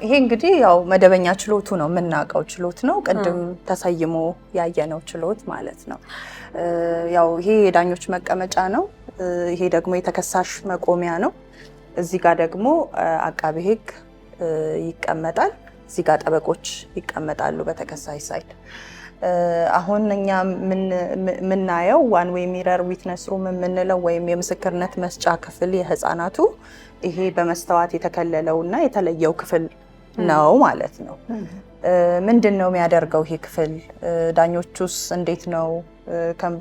ይሄ እንግዲህ ያው መደበኛ ችሎቱ ነው፣ የምናውቀው ችሎት ነው። ቅድም ተሰይሞ ያየነው ችሎት ማለት ነው። ያው ይሄ የዳኞች መቀመጫ ነው። ይሄ ደግሞ የተከሳሽ መቆሚያ ነው። እዚህ ጋር ደግሞ አቃቤ ህግ ይቀመጣል። እዚህ ጋር ጠበቆች ይቀመጣሉ በተከሳሽ ሳይድ። አሁን እኛ የምናየው ዋን ዌይ ሚረር ዊትነስ ሩም የምንለው ወይም የምስክርነት መስጫ ክፍል የህፃናቱ ይሄ በመስተዋት የተከለለው እና የተለየው ክፍል ነው ማለት ነው። ምንድን ነው የሚያደርገው ይሄ ክፍል? ዳኞቹስ እንዴት ነው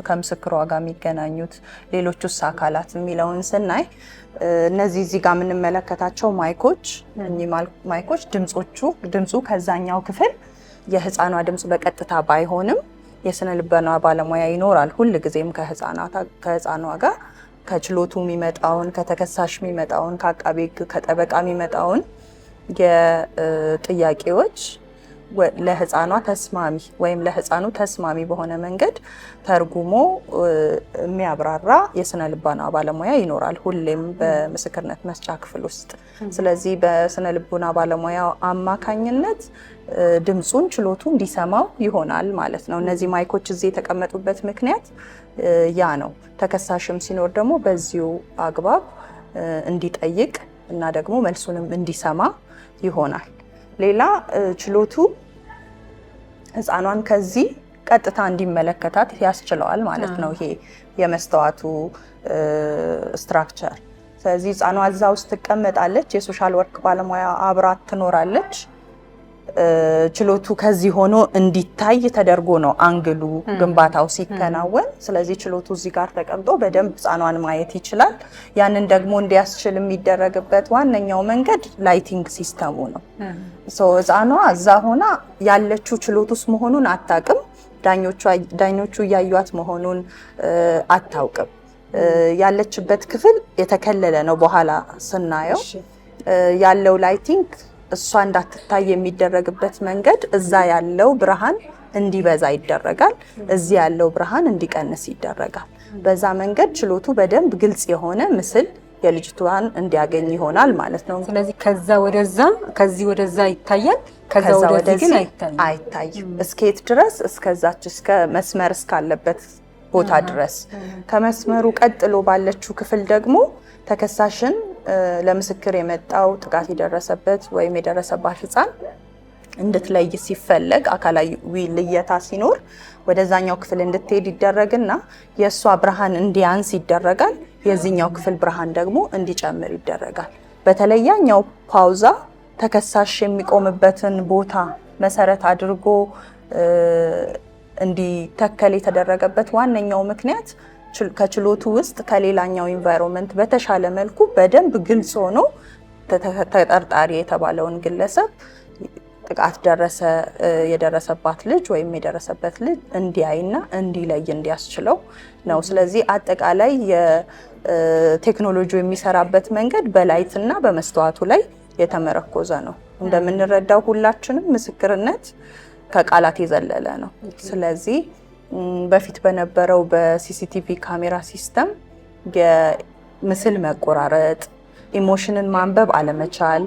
ከምስክሯ ጋር የሚገናኙት? ሌሎቹስ አካላት የሚለውን ስናይ እነዚህ እዚህ ጋር የምንመለከታቸው ማይኮች፣ እኚህ ማይኮች ድምፁ ከዛኛው ክፍል የህፃኗ ድምፅ በቀጥታ ባይሆንም የስነ ልቦና ባለሙያ ይኖራል ሁል ጊዜም ከህፃኗ ጋር ከችሎቱ የሚመጣውን ከተከሳሽ የሚመጣውን ከአቃቤ ህግ ከጠበቃ የሚመጣውን የጥያቄዎች ለህፃኗ ተስማሚ ወይም ለህፃኑ ተስማሚ በሆነ መንገድ ተርጉሞ የሚያብራራ የስነ ልቦና ባለሙያ ይኖራል ሁሌም በምስክርነት መስጫ ክፍል ውስጥ። ስለዚህ በስነ ልቦና ባለሙያ አማካኝነት ድምፁን ችሎቱ እንዲሰማው ይሆናል ማለት ነው። እነዚህ ማይኮች እዚህ የተቀመጡበት ምክንያት ያ ነው። ተከሳሽም ሲኖር ደግሞ በዚሁ አግባብ እንዲጠይቅ እና ደግሞ መልሱንም እንዲሰማ ይሆናል። ሌላ ችሎቱ ህፃኗን ከዚህ ቀጥታ እንዲመለከታት ያስችለዋል ማለት ነው ይሄ የመስተዋቱ ስትራክቸር። ስለዚህ ህፃኗ እዛ ውስጥ ትቀመጣለች፣ የሶሻል ወርክ ባለሙያ አብራት ትኖራለች። ችሎቱ ከዚህ ሆኖ እንዲታይ ተደርጎ ነው አንግሉ ግንባታው ሲከናወን። ስለዚህ ችሎቱ እዚህ ጋር ተቀምጦ በደንብ ህፃኗን ማየት ይችላል። ያንን ደግሞ እንዲያስችል የሚደረግበት ዋነኛው መንገድ ላይቲንግ ሲስተሙ ነው። ህፃኗ እዛ ሆና ያለችው ችሎት ውስጥ መሆኑን አታውቅም። ዳኞቹ እያዩት መሆኑን አታውቅም። ያለችበት ክፍል የተከለለ ነው። በኋላ ስናየው ያለው ላይቲንግ እሷ እንዳትታይ የሚደረግበት መንገድ እዛ ያለው ብርሃን እንዲበዛ ይደረጋል፣ እዚህ ያለው ብርሃን እንዲቀንስ ይደረጋል። በዛ መንገድ ችሎቱ በደንብ ግልጽ የሆነ ምስል የልጅቷን እንዲያገኝ ይሆናል ማለት ነው። ስለዚህ ከዛ ወደዛ ከዚህ ወደዛ ይታያል፣ ከዛ ወደዚህ ግን አይታይም። እስከየት ድረስ? እስከዛች እስከ መስመር እስካለበት ቦታ ድረስ። ከመስመሩ ቀጥሎ ባለችው ክፍል ደግሞ ተከሳሽን ለምስክር የመጣው ጥቃት የደረሰበት ወይም የደረሰባት ህፃን እንድትለይ ሲፈለግ አካላዊ ልየታ ሲኖር ወደዛኛው ክፍል እንድትሄድ ይደረግና የእሷ ብርሃን እንዲያንስ ይደረጋል። የዚህኛው ክፍል ብርሃን ደግሞ እንዲጨምር ይደረጋል። በተለያኛው ፓውዛ ተከሳሽ የሚቆምበትን ቦታ መሰረት አድርጎ እንዲተከል የተደረገበት ዋነኛው ምክንያት ከችሎቱ ውስጥ ከሌላኛው ኢንቫይሮንመንት በተሻለ መልኩ በደንብ ግልጽ ሆኖ ተጠርጣሪ የተባለውን ግለሰብ ጥቃት የደረሰባት ልጅ ወይም የደረሰበት ልጅ እንዲያይና እንዲለይ እንዲያስችለው ነው። ስለዚህ አጠቃላይ የቴክኖሎጂ የሚሰራበት መንገድ በላይትና በመስተዋቱ ላይ የተመረኮዘ ነው። እንደምንረዳው ሁላችንም ምስክርነት ከቃላት የዘለለ ነው። ስለዚህ በፊት በነበረው በሲሲቲቪ ካሜራ ሲስተም የምስል መቆራረጥ፣ ኢሞሽንን ማንበብ አለመቻል፣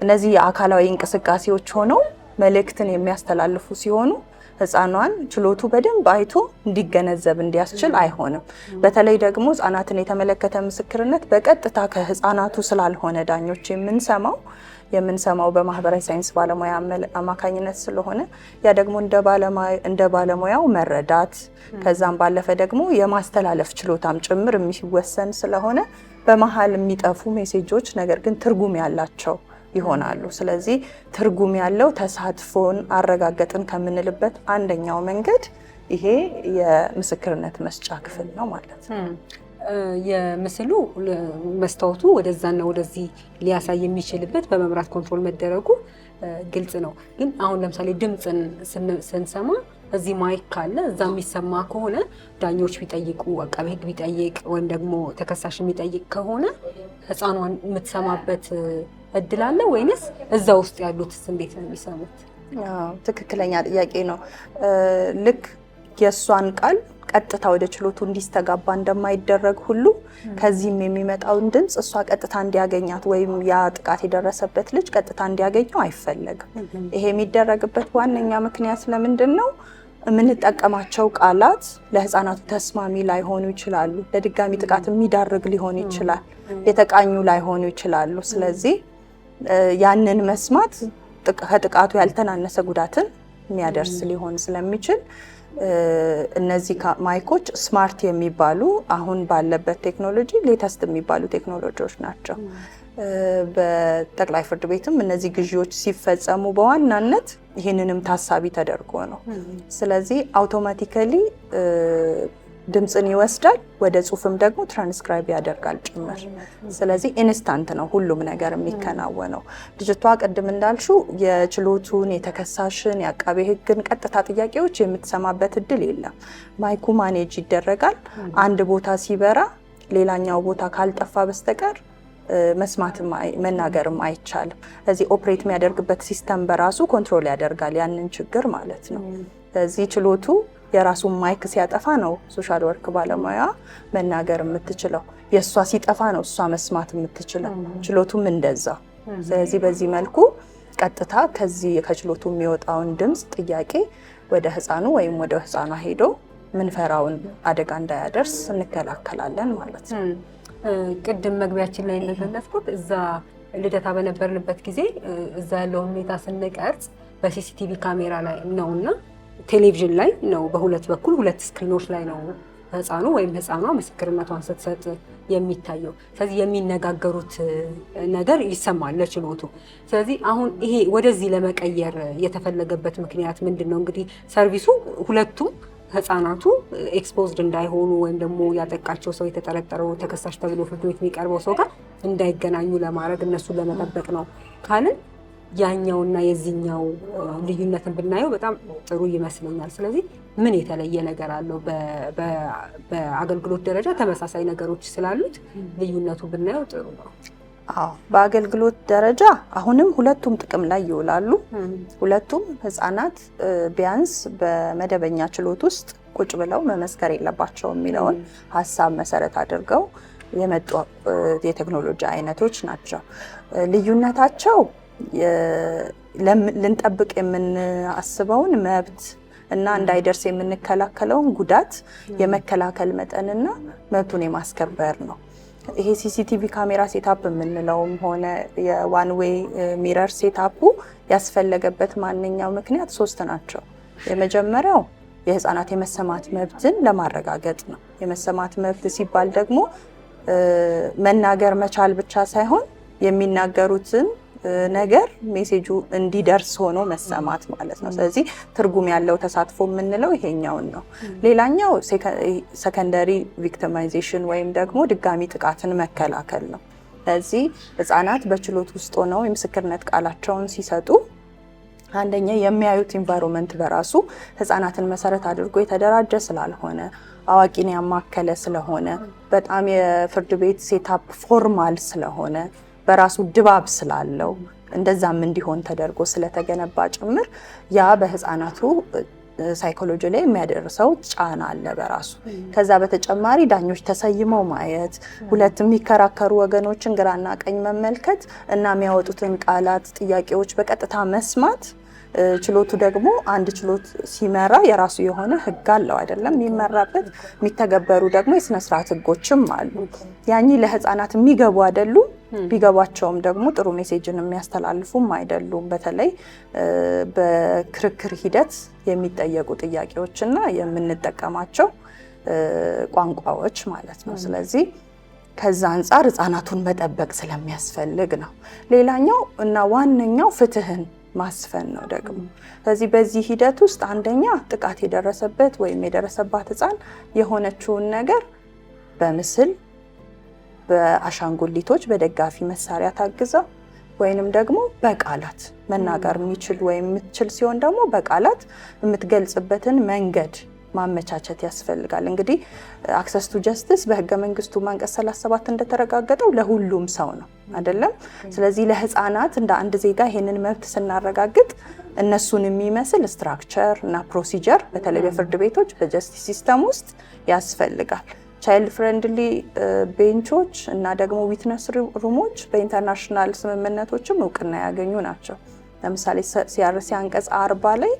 እነዚህ የአካላዊ እንቅስቃሴዎች ሆነው መልእክትን የሚያስተላልፉ ሲሆኑ ህፃኗን ችሎቱ በደንብ አይቶ እንዲገነዘብ እንዲያስችል አይሆንም። በተለይ ደግሞ ህፃናትን የተመለከተ ምስክርነት በቀጥታ ከህፃናቱ ስላልሆነ ዳኞች የምንሰማው በማህበራዊ ሳይንስ ባለሙያ አማካኝነት ስለሆነ ያ ደግሞ እንደ ባለሙያው መረዳት ከዛም ባለፈ ደግሞ የማስተላለፍ ችሎታም ጭምር የሚወሰን ስለሆነ በመሀል የሚጠፉ ሜሴጆች ነገር ግን ትርጉም ያላቸው ይሆናሉ። ስለዚህ ትርጉም ያለው ተሳትፎን አረጋገጥን ከምንልበት አንደኛው መንገድ ይሄ የምስክርነት መስጫ ክፍል ነው ማለት ነው። የምስሉ መስታወቱ ወደዛና ወደዚህ ሊያሳይ የሚችልበት በመብራት ኮንትሮል መደረጉ ግልጽ ነው። ግን አሁን ለምሳሌ ድምፅን ስንሰማ እዚህ ማይክ ካለ እዛ የሚሰማ ከሆነ ዳኞች ቢጠይቁ፣ አቃቤ ሕግ ቢጠይቅ ወይም ደግሞ ተከሳሽ የሚጠይቅ ከሆነ ህፃኗን የምትሰማበት እድል አለ ወይንስ እዛ ውስጥ ያሉትስ እንዴት ነው የሚሰሙት? ትክክለኛ ጥያቄ ነው። ልክ የእሷን ቃል ቀጥታ ወደ ችሎቱ እንዲስተጋባ እንደማይደረግ ሁሉ ከዚህም የሚመጣውን ድምፅ እሷ ቀጥታ እንዲያገኛት ወይም ያ ጥቃት የደረሰበት ልጅ ቀጥታ እንዲያገኘው አይፈለግም። ይሄ የሚደረግበት ዋነኛ ምክንያት ለምንድን ነው? የምንጠቀማቸው ቃላት ለህፃናቱ ተስማሚ ላይሆኑ ይችላሉ። ለድጋሚ ጥቃት የሚዳርግ ሊሆን ይችላል። የተቃኙ ላይሆኑ ይችላሉ። ስለዚህ ያንን መስማት ከጥቃቱ ያልተናነሰ ጉዳትን የሚያደርስ ሊሆን ስለሚችል እነዚህ ማይኮች ስማርት የሚባሉ አሁን ባለበት ቴክኖሎጂ ሌተስት የሚባሉ ቴክኖሎጂዎች ናቸው። በጠቅላይ ፍርድ ቤትም እነዚህ ግዢዎች ሲፈጸሙ በዋናነት ይህንንም ታሳቢ ተደርጎ ነው። ስለዚህ አውቶማቲካሊ ድምፅን ይወስዳል፣ ወደ ጽሁፍም ደግሞ ትራንስክራይብ ያደርጋል ጭምር። ስለዚህ ኢንስታንት ነው ሁሉም ነገር የሚከናወነው። ልጅቷ ቅድም እንዳልሹ የችሎቱን፣ የተከሳሽን፣ የአቃቤ ሕግን ቀጥታ ጥያቄዎች የምትሰማበት እድል የለም። ማይኩ ማኔጅ ይደረጋል። አንድ ቦታ ሲበራ ሌላኛው ቦታ ካልጠፋ በስተቀር መስማትም መናገርም አይቻልም። ስለዚህ ኦፕሬት የሚያደርግበት ሲስተም በራሱ ኮንትሮል ያደርጋል ያንን ችግር ማለት ነው። ስለዚህ ችሎቱ የራሱን ማይክ ሲያጠፋ ነው ሶሻል ወርክ ባለሙያ መናገር የምትችለው። የእሷ ሲጠፋ ነው እሷ መስማት የምትችለው። ችሎቱም እንደዛ። ስለዚህ በዚህ መልኩ ቀጥታ ከዚህ ከችሎቱ የሚወጣውን ድምፅ ጥያቄ ወደ ህፃኑ ወይም ወደ ህፃኗ ሄዶ ምንፈራውን አደጋ እንዳያደርስ እንከላከላለን ማለት ነው። ቅድም መግቢያችን ላይ እንደገለጽኩት እዛ ልደታ በነበርንበት ጊዜ እዛ ያለውን ሁኔታ ስንቀርጽ በሲሲቲቪ ካሜራ ላይ ነውና ቴሌቪዥን ላይ ነው። በሁለት በኩል ሁለት ስክሪኖች ላይ ነው ህፃኑ ወይም ህፃኗ ምስክርነቷን ስትሰጥ የሚታየው። ስለዚህ የሚነጋገሩት ነገር ይሰማል ለችሎቱ። ስለዚህ አሁን ይሄ ወደዚህ ለመቀየር የተፈለገበት ምክንያት ምንድን ነው? እንግዲህ ሰርቪሱ ሁለቱም ህፃናቱ ኤክስፖዝድ እንዳይሆኑ ወይም ደግሞ ያጠቃቸው ሰው የተጠረጠረው ተከሳሽ ተብሎ ፍርድ ቤት የሚቀርበው ሰው ጋር እንዳይገናኙ ለማድረግ እነሱን ለመጠበቅ ነው ካልን ያኛውና የዚህኛው ልዩነትን ብናየው በጣም ጥሩ ይመስለኛል። ስለዚህ ምን የተለየ ነገር አለው? በአገልግሎት ደረጃ ተመሳሳይ ነገሮች ስላሉት ልዩነቱ ብናየው ጥሩ ነው። አዎ በአገልግሎት ደረጃ አሁንም ሁለቱም ጥቅም ላይ ይውላሉ። ሁለቱም ህፃናት ቢያንስ በመደበኛ ችሎት ውስጥ ቁጭ ብለው መመስከር የለባቸውም የሚለውን ሀሳብ መሰረት አድርገው የመጡ የቴክኖሎጂ አይነቶች ናቸው። ልዩነታቸው ልንጠብቅ የምናስበውን መብት እና እንዳይደርስ የምንከላከለውን ጉዳት የመከላከል መጠንና መብቱን የማስከበር ነው። ይሄ ሲሲቲቪ ካሜራ ሴታፕ የምንለውም ሆነ የዋን ዌይ ሚረር ሴታፑ ያስፈለገበት ማንኛው ምክንያት 3 ናቸው። የመጀመሪያው የህፃናት የመሰማት መብትን ለማረጋገጥ ነው። የመሰማት መብት ሲባል ደግሞ መናገር መቻል ብቻ ሳይሆን የሚናገሩትን ነገር ሜሴጁ እንዲደርስ ሆኖ መሰማት ማለት ነው። ስለዚህ ትርጉም ያለው ተሳትፎ የምንለው ይሄኛውን ነው። ሌላኛው ሰከንደሪ ቪክቲማይዜሽን ወይም ደግሞ ድጋሚ ጥቃትን መከላከል ነው። ስለዚህ ህፃናት በችሎት ውስጥ ሆነው የምስክርነት ቃላቸውን ሲሰጡ አንደኛ የሚያዩት ኢንቫይሮንመንት በራሱ ህፃናትን መሰረት አድርጎ የተደራጀ ስላልሆነ አዋቂን ያማከለ ስለሆነ በጣም የፍርድ ቤት ሴታፕ ፎርማል ስለሆነ በራሱ ድባብ ስላለው እንደዛም እንዲሆን ተደርጎ ስለተገነባ ጭምር ያ በህፃናቱ ሳይኮሎጂ ላይ የሚያደርሰው ጫና አለ በራሱ። ከዛ በተጨማሪ ዳኞች ተሰይመው ማየት፣ ሁለት የሚከራከሩ ወገኖችን ግራና ቀኝ መመልከት እና የሚያወጡትን ቃላት፣ ጥያቄዎች በቀጥታ መስማት። ችሎቱ ደግሞ አንድ ችሎት ሲመራ የራሱ የሆነ ህግ አለው አይደለም? የሚመራበት የሚተገበሩ ደግሞ የስነ ስርዓት ህጎችም አሉ። ያኚ ለህፃናት የሚገቡ አይደሉም። ቢገባቸውም ደግሞ ጥሩ ሜሴጅን የሚያስተላልፉም አይደሉም። በተለይ በክርክር ሂደት የሚጠየቁ ጥያቄዎችና የምንጠቀማቸው ቋንቋዎች ማለት ነው። ስለዚህ ከዛ አንጻር ህፃናቱን መጠበቅ ስለሚያስፈልግ ነው። ሌላኛው እና ዋነኛው ፍትህን ማስፈን ነው ደግሞ። ስለዚህ በዚህ ሂደት ውስጥ አንደኛ ጥቃት የደረሰበት ወይም የደረሰባት ህፃን የሆነችውን ነገር በምስል በአሻንጉሊቶች በደጋፊ መሳሪያ ታግዘው ወይንም ደግሞ በቃላት መናገር የሚችል ወይም የምትችል ሲሆን ደግሞ በቃላት የምትገልጽበትን መንገድ ማመቻቸት ያስፈልጋል። እንግዲህ አክሰስ ቱ ጀስቲስ በህገ መንግስቱ አንቀጽ 37 እንደተረጋገጠው ለሁሉም ሰው ነው አይደለም? ስለዚህ ለህፃናት እንደ አንድ ዜጋ ይሄንን መብት ስናረጋግጥ እነሱን የሚመስል ስትራክቸር እና ፕሮሲጀር በተለይ በፍርድ ቤቶች በጀስቲስ ሲስተም ውስጥ ያስፈልጋል። ቻይልድ ፍሬንድሊ ቤንቾች እና ደግሞ ዊትነስ ሩሞች በኢንተርናሽናል ስምምነቶችም እውቅና ያገኙ ናቸው። ለምሳሌ ሲአርሲ አንቀጽ 40 ላይ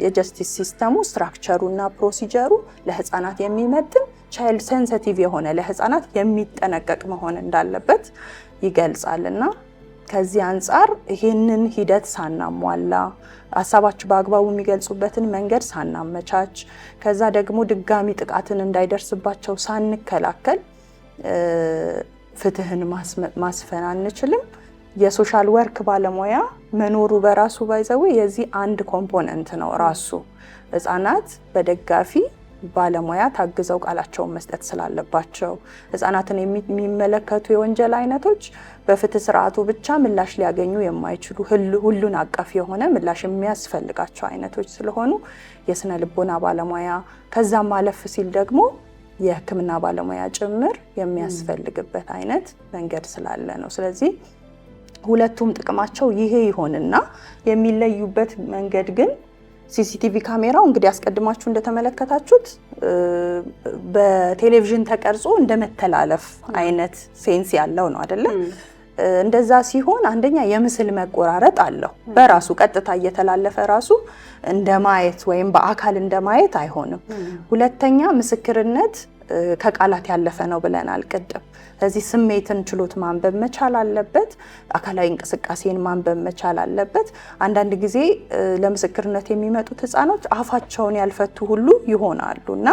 የጀስቲስ ሲስተሙ ስትራክቸሩ እና ፕሮሲጀሩ ለህፃናት የሚመጥን ቻይልድ ሴንሲቲቭ የሆነ ለህፃናት የሚጠነቀቅ መሆን እንዳለበት ይገልጻል። እና ከዚህ አንጻር ይህንን ሂደት ሳናሟላ ሀሳባቸው በአግባቡ የሚገልጹበትን መንገድ ሳናመቻች ከዛ ደግሞ ድጋሚ ጥቃትን እንዳይደርስባቸው ሳንከላከል ፍትህን ማስፈን አንችልም። የሶሻል ወርክ ባለሙያ መኖሩ በራሱ ባይዘው የዚህ አንድ ኮምፖነንት ነው ራሱ። ህፃናት በደጋፊ ባለሙያ ታግዘው ቃላቸውን መስጠት ስላለባቸው ህፃናትን የሚመለከቱ የወንጀል አይነቶች በፍትህ ስርዓቱ ብቻ ምላሽ ሊያገኙ የማይችሉ ሁሉን አቀፍ የሆነ ምላሽ የሚያስፈልጋቸው አይነቶች ስለሆኑ የስነ ልቦና ባለሙያ ከዛም ማለፍ ሲል ደግሞ የህክምና ባለሙያ ጭምር የሚያስፈልግበት አይነት መንገድ ስላለ ነው። ስለዚህ ሁለቱም ጥቅማቸው ይሄ ይሆንና የሚለዩበት መንገድ ግን ሲሲቲቪ ካሜራው እንግዲህ አስቀድማችሁ እንደተመለከታችሁት በቴሌቪዥን ተቀርጾ እንደመተላለፍ አይነት ሴንስ ያለው ነው አይደለም? እንደዛ ሲሆን አንደኛ የምስል መቆራረጥ አለው በራሱ ቀጥታ እየተላለፈ ራሱ እንደማየት ወይም በአካል እንደማየት አይሆንም። ሁለተኛ ምስክርነት ከቃላት ያለፈ ነው ብለናል ቅድም። ስለዚህ ስሜትን ችሎት ማንበብ መቻል አለበት። አካላዊ እንቅስቃሴን ማንበብ መቻል አለበት። አንዳንድ ጊዜ ለምስክርነት የሚመጡት ህፃኖች አፋቸውን ያልፈቱ ሁሉ ይሆናሉ እና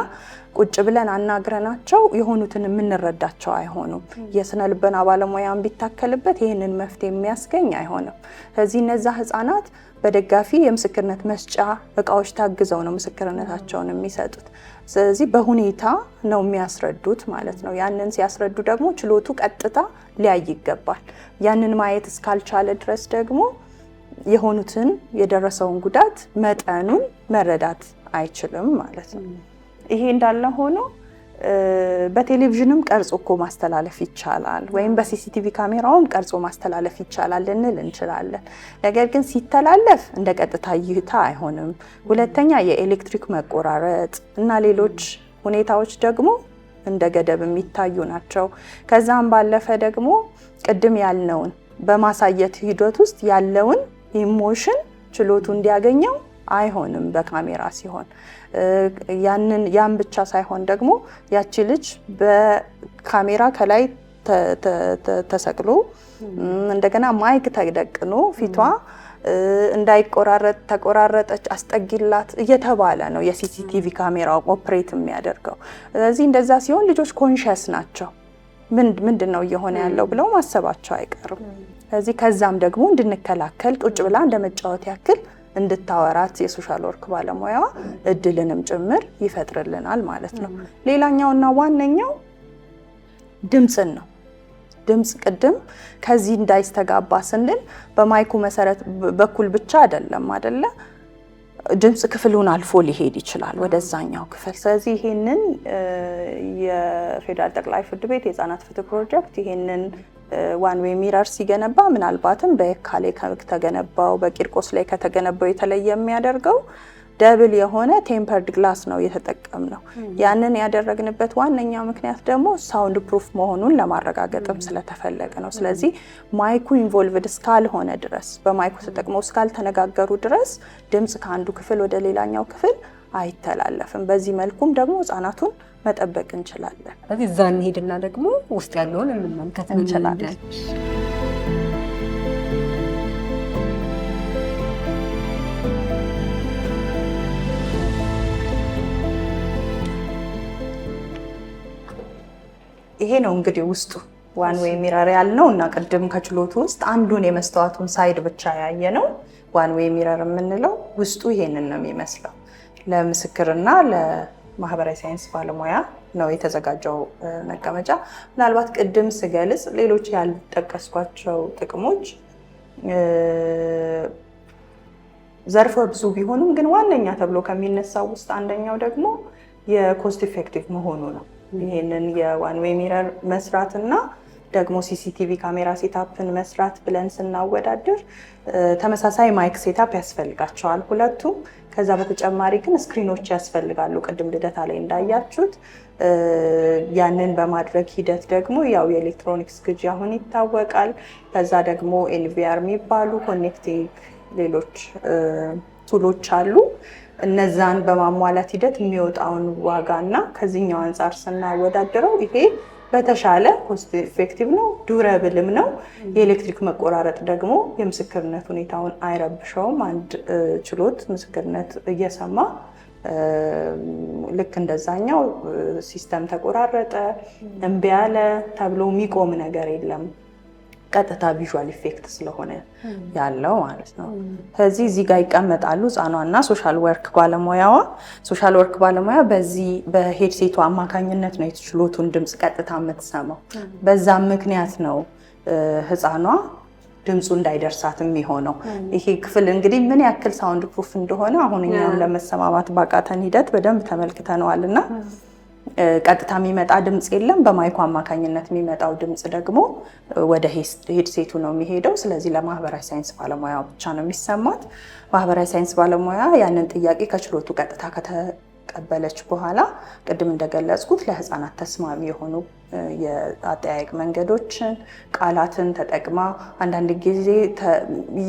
ቁጭ ብለን አናግረናቸው የሆኑትን የምንረዳቸው አይሆኑም። የስነ ልቦና ባለሙያን ቢታከልበት ይህንን መፍትሄ የሚያስገኝ አይሆንም። ስለዚህ እነዛ ህፃናት በደጋፊ የምስክርነት መስጫ እቃዎች ታግዘው ነው ምስክርነታቸውን የሚሰጡት። ስለዚህ በሁኔታ ነው የሚያስረዱት ማለት ነው። ያንን ሲያስረዱ ደግሞ ችሎቱ ቀጥታ ሊያይ ይገባል። ያንን ማየት እስካልቻለ ድረስ ደግሞ የሆኑትን የደረሰውን ጉዳት መጠኑን መረዳት አይችልም ማለት ነው። ይሄ እንዳለ ሆኖ በቴሌቪዥንም ቀርጾ እኮ ማስተላለፍ ይቻላል፣ ወይም በሲሲቲቪ ካሜራውም ቀርጾ ማስተላለፍ ይቻላል ልንል እንችላለን። ነገር ግን ሲተላለፍ እንደ ቀጥታ እይታ አይሆንም። ሁለተኛ የኤሌክትሪክ መቆራረጥ እና ሌሎች ሁኔታዎች ደግሞ እንደ ገደብ የሚታዩ ናቸው። ከዛም ባለፈ ደግሞ ቅድም ያልነውን በማሳየት ሂደት ውስጥ ያለውን ኢሞሽን ችሎቱ እንዲያገኘው አይሆንም በካሜራ ሲሆን። ያን ብቻ ሳይሆን ደግሞ ያቺ ልጅ በካሜራ ከላይ ተሰቅሎ እንደገና ማይክ ተደቅኖ ፊቷ እንዳይቆራረጥ ተቆራረጠች፣ አስጠጊላት እየተባለ ነው የሲሲቲቪ ካሜራው ኦፕሬት የሚያደርገው። ስለዚህ እንደዛ ሲሆን ልጆች ኮንሽስ ናቸው፣ ምንድን ነው እየሆነ ያለው ብለው ማሰባቸው አይቀርም። ስለዚህ ከዛም ደግሞ እንድንከላከል ቁጭ ብላ እንደመጫወት ያክል እንድታወራት የሶሻል ወርክ ባለሙያዋ እድልንም ጭምር ይፈጥርልናል ማለት ነው። ሌላኛውና ዋነኛው ድምፅን ነው። ድምፅ ቅድም ከዚህ እንዳይስተጋባ ስንል በማይኩ መሰረት በኩል ብቻ አይደለም አይደለ? ድምፅ ክፍሉን አልፎ ሊሄድ ይችላል ወደዛኛው ክፍል። ስለዚህ ይሄንን የፌዴራል ጠቅላይ ፍርድ ቤት የህፃናት ፍትህ ፕሮጀክት ይሄንን ዋን ዌይ ሚረር ሲገነባ ምናልባትም በየካ ላይ ከተገነባው በቂርቆስ ላይ ከተገነባው የተለየ የሚያደርገው ደብል የሆነ ቴምፐርድ ግላስ ነው የተጠቀምነው። ያንን ያደረግንበት ዋነኛ ምክንያት ደግሞ ሳውንድ ፕሩፍ መሆኑን ለማረጋገጥም ስለተፈለገ ነው። ስለዚህ ማይኩ ኢንቮልቭድ እስካልሆነ ድረስ በማይኩ ተጠቅመው እስካልተነጋገሩ ድረስ ድምፅ ከአንዱ ክፍል ወደ ሌላኛው ክፍል አይተላለፍም። በዚህ መልኩም ደግሞ ህፃናቱን መጠበቅ እንችላለን። ስለዚህ እዛ እንሄድና ደግሞ ውስጥ ያለውን እንመልከት እንችላለን። ይሄ ነው እንግዲህ ውስጡ ዋን ዌይ ሚረር ያልነው እና ቅድም ከችሎቱ ውስጥ አንዱን የመስተዋቱን ሳይድ ብቻ ያየ ነው ዋን ዌይ ሚረር የምንለው። ውስጡ ይሄንን ነው የሚመስለው። ለምስክርና ለማህበራዊ ሳይንስ ባለሙያ ነው የተዘጋጀው መቀመጫ። ምናልባት ቅድም ስገልጽ ሌሎች ያልጠቀስኳቸው ጥቅሞች ዘርፈ ብዙ ቢሆኑም ግን ዋነኛ ተብሎ ከሚነሳው ውስጥ አንደኛው ደግሞ የኮስት ኢፌክቲቭ መሆኑ ነው። ይሄንን የዋን ዌይ ሚረር መስራትና ደግሞ ሲሲቲቪ ካሜራ ሴታፕን መስራት ብለን ስናወዳድር ተመሳሳይ ማይክ ሴታፕ ያስፈልጋቸዋል ሁለቱም። ከዛ በተጨማሪ ግን ስክሪኖች ያስፈልጋሉ። ቅድም ልደታ ላይ እንዳያችሁት ያንን በማድረግ ሂደት ደግሞ ያው የኤሌክትሮኒክስ ግዢ አሁን ይታወቃል። ከዛ ደግሞ ኤንቪአር የሚባሉ ኮኔክቲንግ ሌሎች ቱሎች አሉ። እነዛን በማሟላት ሂደት የሚወጣውን ዋጋና ከዚህኛው አንጻር ስናወዳድረው ይሄ በተሻለ ኮስት ኢፌክቲቭ ነው፣ ዱረብልም ነው። የኤሌክትሪክ መቆራረጥ ደግሞ የምስክርነት ሁኔታውን አይረብሸውም። አንድ ችሎት ምስክርነት እየሰማ ልክ እንደዛኛው ሲስተም ተቆራረጠ እምቢ ያለ ተብሎ የሚቆም ነገር የለም። ቀጥታ ቪዥዋል ኢፌክት ስለሆነ ያለው ማለት ነው። ስለዚህ እዚህ ጋር ይቀመጣሉ ህፃኗና ሶሻል ወርክ ባለሙያዋ። ሶሻል ወርክ ባለሙያ በዚህ በሄድሴቱ አማካኝነት ነው የችሎቱን ድምፅ ቀጥታ የምትሰማው። በዛም ምክንያት ነው ህፃኗ ድምፁ እንዳይደርሳት የሚሆነው። ይሄ ክፍል እንግዲህ ምን ያክል ሳውንድ ፕሩፍ እንደሆነ አሁን እኛም ለመሰማማት ባቃተን ሂደት በደንብ ተመልክተነዋልና ቀጥታ የሚመጣ ድምፅ የለም። በማይኩ አማካኝነት የሚመጣው ድምፅ ደግሞ ወደ ሄድሴቱ ነው የሚሄደው። ስለዚህ ለማህበራዊ ሳይንስ ባለሙያ ብቻ ነው የሚሰማት። ማህበራዊ ሳይንስ ባለሙያ ያንን ጥያቄ ከችሎቱ ቀጥታ ከተቀበለች በኋላ ቅድም እንደገለጽኩት ለህፃናት ተስማሚ የሆኑ የአጠያየቅ መንገዶችን፣ ቃላትን ተጠቅማ አንዳንድ ጊዜ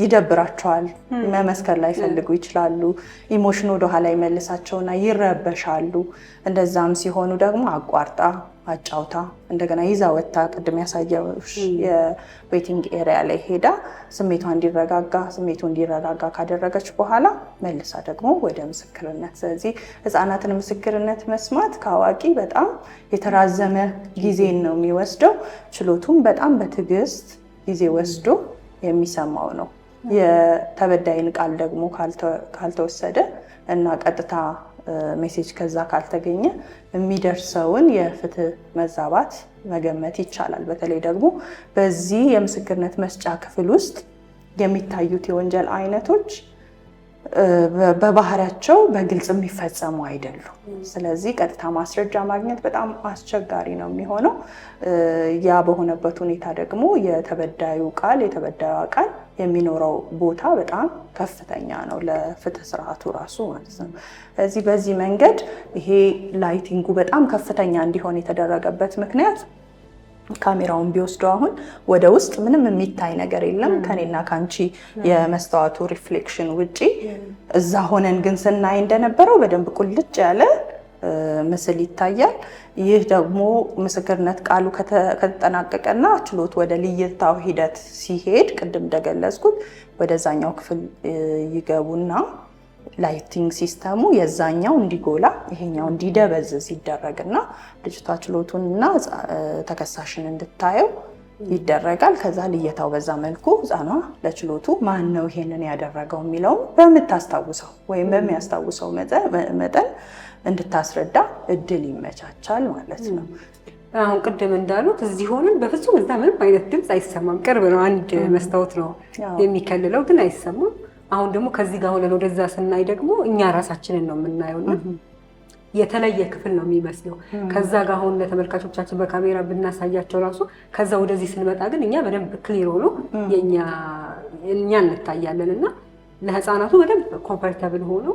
ይደብራቸዋል፣ መመስከር ላይ ፈልጉ ይችላሉ። ኢሞሽን ወደኋላ ይመልሳቸውና ይረበሻሉ። እንደዛም ሲሆኑ ደግሞ አቋርጣ አጫውታ እንደገና ይዛ ወጥታ ቅድም ያሳየሁሽ የዌቲንግ ኤሪያ ላይ ሄዳ ስሜቱ እንዲረጋጋ ካደረገች በኋላ መልሳ ደግሞ ወደ ምስክርነት። ስለዚህ ህፃናትን ምስክርነት መስማት ከአዋቂ በጣም የተራዘመ ጊዜን ነው የሚወስደው። ችሎቱም በጣም በትዕግስት ጊዜ ወስዶ የሚሰማው ነው። የተበዳይን ቃል ደግሞ ካልተወሰደ እና ቀጥታ ሜሴጅ ከዛ ካልተገኘ የሚደርሰውን የፍትህ መዛባት መገመት ይቻላል። በተለይ ደግሞ በዚህ የምስክርነት መስጫ ክፍል ውስጥ የሚታዩት የወንጀል አይነቶች በባህሪያቸው በግልጽ የሚፈጸሙ አይደሉም። ስለዚህ ቀጥታ ማስረጃ ማግኘት በጣም አስቸጋሪ ነው የሚሆነው። ያ በሆነበት ሁኔታ ደግሞ የተበዳዩ ቃል የሚኖረው ቦታ በጣም ከፍተኛ ነው ለፍትህ ስርዓቱ ራሱ ማለት ነው። ስለዚህ በዚህ መንገድ ይሄ ላይቲንጉ በጣም ከፍተኛ እንዲሆን የተደረገበት ምክንያት ካሜራውን ቢወስደው አሁን ወደ ውስጥ ምንም የሚታይ ነገር የለም ከኔና ካንቺ የመስተዋቱ ሪፍሌክሽን ውጪ። እዛ ሆነን ግን ስናይ እንደነበረው በደንብ ቁልጭ ያለ ምስል ይታያል። ይህ ደግሞ ምስክርነት ቃሉ ከተጠናቀቀና ችሎት ወደ ልየታው ሂደት ሲሄድ ቅድም እንደገለጽኩት ወደዛኛው ክፍል ይገቡና ላይቲንግ ሲስተሙ የዛኛው እንዲጎላ ይሄኛው እንዲደበዝዝ ይደረግና ልጅቷ ችሎቱንና ተከሳሽን እንድታየው ይደረጋል። ከዛ ልየታው በዛ መልኩ ህፃኗ ለችሎቱ ማን ነው ይሄንን ያደረገው የሚለውን በምታስታውሰው ወይም በሚያስታውሰው መጠን እንድታስረዳ እድል ይመቻቻል ማለት ነው። አሁን ቅድም እንዳሉት እዚህ ሆነን በፍጹም እዛ ምንም አይነት ድምፅ አይሰማም። ቅርብ ነው፣ አንድ መስታወት ነው የሚከልለው፣ ግን አይሰማም። አሁን ደግሞ ከዚህ ጋር ሆነን ወደዛ ስናይ ደግሞ እኛ ራሳችንን ነው የምናየውና የተለየ ክፍል ነው የሚመስለው። ከዛ ጋር አሁን ለተመልካቾቻችን በካሜራ ብናሳያቸው ራሱ ከዛ ወደዚህ ስንመጣ ግን እኛ በደንብ ክሊር ሆኖ እኛ እንታያለን እና ለህፃናቱ በደንብ ኮምፎርታብል ሆኖ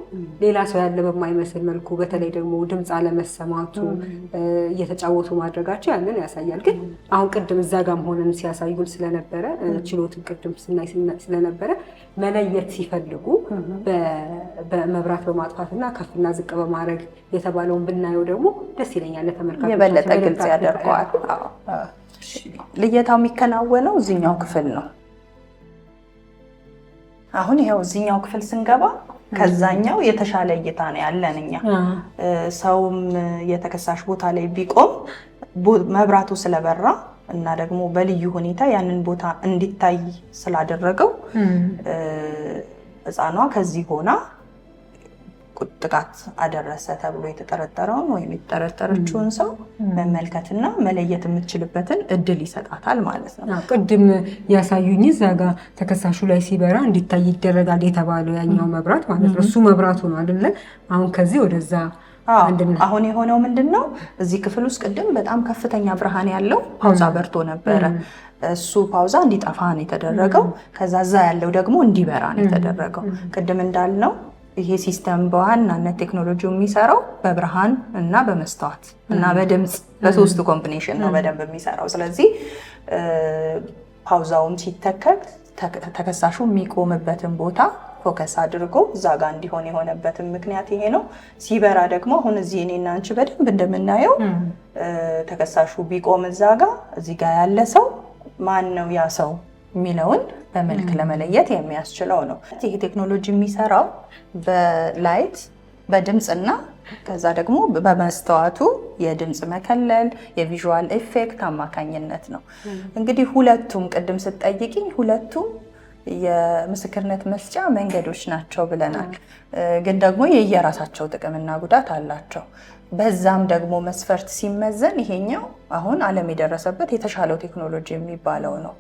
ሌላ ሰው ያለ በማይመስል መልኩ በተለይ ደግሞ ድምፅ አለመሰማቱ እየተጫወቱ ማድረጋቸው ያንን ያሳያል። ግን አሁን ቅድም እዛ ጋርም ሆነን ሲያሳዩን ስለነበረ ችሎትን ቅድም ስናይ ስለነበረ መለየት ሲፈልጉ በመብራት በማጥፋትና ከፍና ዝቅ በማድረግ የተባለውን ብናየው ደግሞ ደስ ይለኛል። ለተመልካቾች የበለጠ ግልጽ ያደርገዋል። ልየታው የሚከናወነው እዚህኛው ክፍል ነው። አሁን ይሄው እዚህኛው ክፍል ስንገባ ከዛኛው የተሻለ እይታ ነው ያለን እኛ። ሰውም የተከሳሽ ቦታ ላይ ቢቆም መብራቱ ስለበራ እና ደግሞ በልዩ ሁኔታ ያንን ቦታ እንዲታይ ስላደረገው ህፃኗ ከዚህ ሆና ጥቃት አደረሰ ተብሎ የተጠረጠረውን ወይም የተጠረጠረችውን ሰው መመልከትና መለየት የምትችልበትን እድል ይሰጣታል ማለት ነው። ቅድም ያሳዩኝ እዛ ጋ ተከሳሹ ላይ ሲበራ እንዲታይ ይደረጋል የተባለው ያኛው መብራት ማለት ነው። እሱ መብራቱ ነው አይደለ? አሁን ከዚህ ወደዛ አሁን የሆነው ምንድነው? እዚህ ክፍል ውስጥ ቅድም በጣም ከፍተኛ ብርሃን ያለው ፓውዛ በርቶ ነበረ። እሱ ፓውዛ እንዲጠፋ ነው የተደረገው። ከዛ እዛ ያለው ደግሞ እንዲበራ ነው የተደረገው። ቅድም እንዳልነው ይሄ ሲስተም በዋናነት ቴክኖሎጂው የሚሰራው በብርሃን እና በመስተዋት እና በድምፅ በሶስቱ ኮምቢኔሽን ነው በደንብ የሚሰራው። ስለዚህ ፓውዛውም ሲተከል ተከሳሹ የሚቆምበትን ቦታ ፎከስ አድርጎ እዛ ጋር እንዲሆን የሆነበትን ምክንያት ይሄ ነው። ሲበራ ደግሞ አሁን እዚህ እኔና አንቺ በደንብ እንደምናየው ተከሳሹ ቢቆም እዛ ጋር እዚህ ጋር ያለ ሰው ማን ነው ያ ሰው የሚለውን በመልክ ለመለየት የሚያስችለው ነው። ይህ ቴክኖሎጂ የሚሰራው በላይት በድምፅና ከዛ ደግሞ በመስተዋቱ የድምፅ መከለል የቪዥዋል ኢፌክት አማካኝነት ነው። እንግዲህ ሁለቱም ቅድም ስትጠይቂኝ ሁለቱም የምስክርነት መስጫ መንገዶች ናቸው ብለናል። ግን ደግሞ የየራሳቸው ጥቅምና ጉዳት አላቸው። በዛም ደግሞ መስፈርት ሲመዘን ይሄኛው አሁን ዓለም የደረሰበት የተሻለው ቴክኖሎጂ የሚባለው ነው።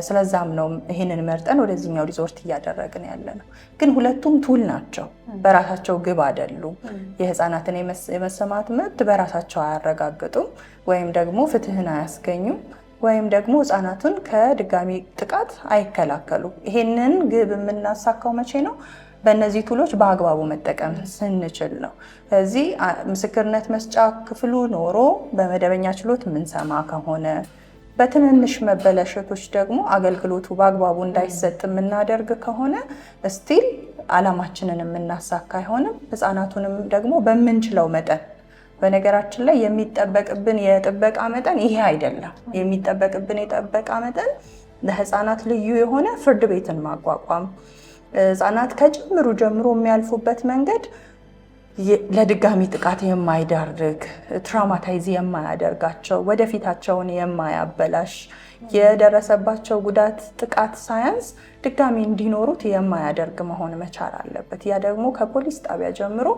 ስለዛም ነው ይህንን መርጠን ወደዚህኛው ሪዞርት እያደረግን ያለ ነው። ግን ሁለቱም ቱል ናቸው፣ በራሳቸው ግብ አይደሉም። የህፃናትን የመሰማት መብት በራሳቸው አያረጋግጡም፣ ወይም ደግሞ ፍትህን አያስገኙም፣ ወይም ደግሞ ህፃናቱን ከድጋሚ ጥቃት አይከላከሉም። ይሄንን ግብ የምናሳካው መቼ ነው? በእነዚህ ቱሎች በአግባቡ መጠቀም ስንችል ነው። እዚህ ምስክርነት መስጫ ክፍሉ ኖሮ በመደበኛ ችሎት የምንሰማ ከሆነ በትንንሽ መበላሸቶች ደግሞ አገልግሎቱ በአግባቡ እንዳይሰጥ የምናደርግ ከሆነ ስቲል ዓላማችንን የምናሳካ አይሆንም። ህፃናቱንም ደግሞ በምንችለው መጠን በነገራችን ላይ የሚጠበቅብን የጥበቃ መጠን ይሄ አይደለም። የሚጠበቅብን የጥበቃ መጠን ለህፃናት ልዩ የሆነ ፍርድ ቤትን ማቋቋም፣ ህፃናት ከጅምሩ ጀምሮ የሚያልፉበት መንገድ ለድጋሚ ጥቃት የማይዳርግ ትራውማታይዝ የማያደርጋቸው ወደፊታቸውን የማያበላሽ የደረሰባቸው ጉዳት ጥቃት ሳያንስ ድጋሚ እንዲኖሩት የማያደርግ መሆን መቻል አለበት። ያ ደግሞ ከፖሊስ ጣቢያ ጀምሮ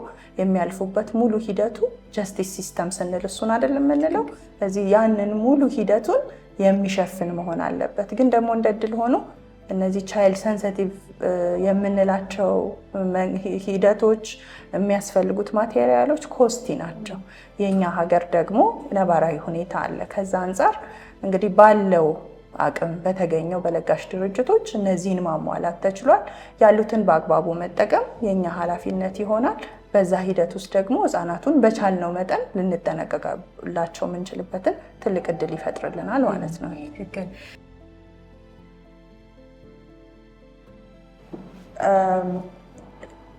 የሚያልፉበት ሙሉ ሂደቱ ጀስቲስ ሲስተም ስንል እሱን አይደለም የምንለው። ስለዚህ ያንን ሙሉ ሂደቱን የሚሸፍን መሆን አለበት። ግን ደግሞ እንደ ዕድል ሆኖ እነዚህ ቻይልድ ሴንሲቲቭ የምንላቸው ሂደቶች የሚያስፈልጉት ማቴሪያሎች ኮስቲ ናቸው። የኛ ሀገር ደግሞ ነባራዊ ሁኔታ አለ። ከዛ አንጻር እንግዲህ ባለው አቅም በተገኘው በለጋሽ ድርጅቶች እነዚህን ማሟላት ተችሏል። ያሉትን በአግባቡ መጠቀም የኛ ኃላፊነት ይሆናል። በዛ ሂደት ውስጥ ደግሞ ህፃናቱን በቻልነው መጠን ልንጠነቀቅላቸው የምንችልበትን ትልቅ እድል ይፈጥርልናል ማለት ነው።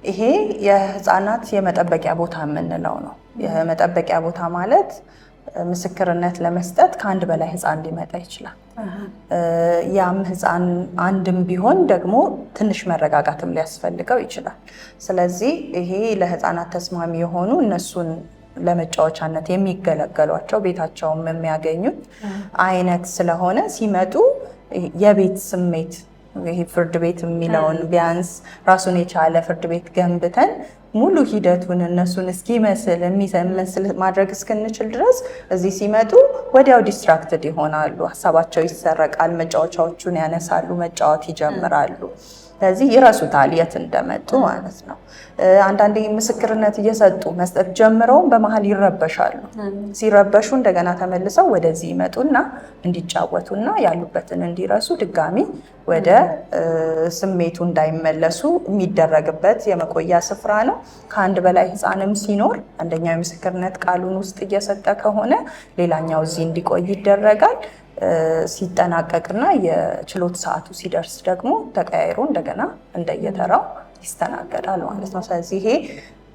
ይሄ የህፃናት የመጠበቂያ ቦታ የምንለው ነው። የመጠበቂያ ቦታ ማለት ምስክርነት ለመስጠት ከአንድ በላይ ህፃን ሊመጣ ይችላል። ያም ህፃን አንድም ቢሆን ደግሞ ትንሽ መረጋጋትም ሊያስፈልገው ይችላል። ስለዚህ ይሄ ለህፃናት ተስማሚ የሆኑ እነሱን ለመጫወቻነት የሚገለገሏቸው ቤታቸውም የሚያገኙት አይነት ስለሆነ ሲመጡ የቤት ስሜት ይሄ ፍርድ ቤት የሚለውን ቢያንስ ራሱን የቻለ ፍርድ ቤት ገንብተን ሙሉ ሂደቱን እነሱን እስኪመስል የሚመስል ማድረግ እስክንችል ድረስ እዚህ ሲመጡ ወዲያው ዲስትራክትድ ይሆናሉ፣ ሀሳባቸው ይሰረቃል፣ መጫወቻዎቹን ያነሳሉ፣ መጫወት ይጀምራሉ። ስለዚህ ይረሱታል የት እንደመጡ ማለት ነው። አንዳንዴ ምስክርነት እየሰጡ መስጠት ጀምረውም በመሀል ይረበሻሉ። ሲረበሹ እንደገና ተመልሰው ወደዚህ ይመጡና እንዲጫወቱና ያሉበትን እንዲረሱ ድጋሚ ወደ ስሜቱ እንዳይመለሱ የሚደረግበት የመቆያ ስፍራ ነው። ከአንድ በላይ ህፃንም ሲኖር አንደኛው የምስክርነት ቃሉን ውስጥ እየሰጠ ከሆነ ሌላኛው እዚህ እንዲቆይ ይደረጋል። ሲጠናቀቅና የችሎት ሰዓቱ ሲደርስ ደግሞ ተቀያይሮ እንደገና እንደየተራው ይስተናገዳል ማለት ነው። ስለዚህ ይሄ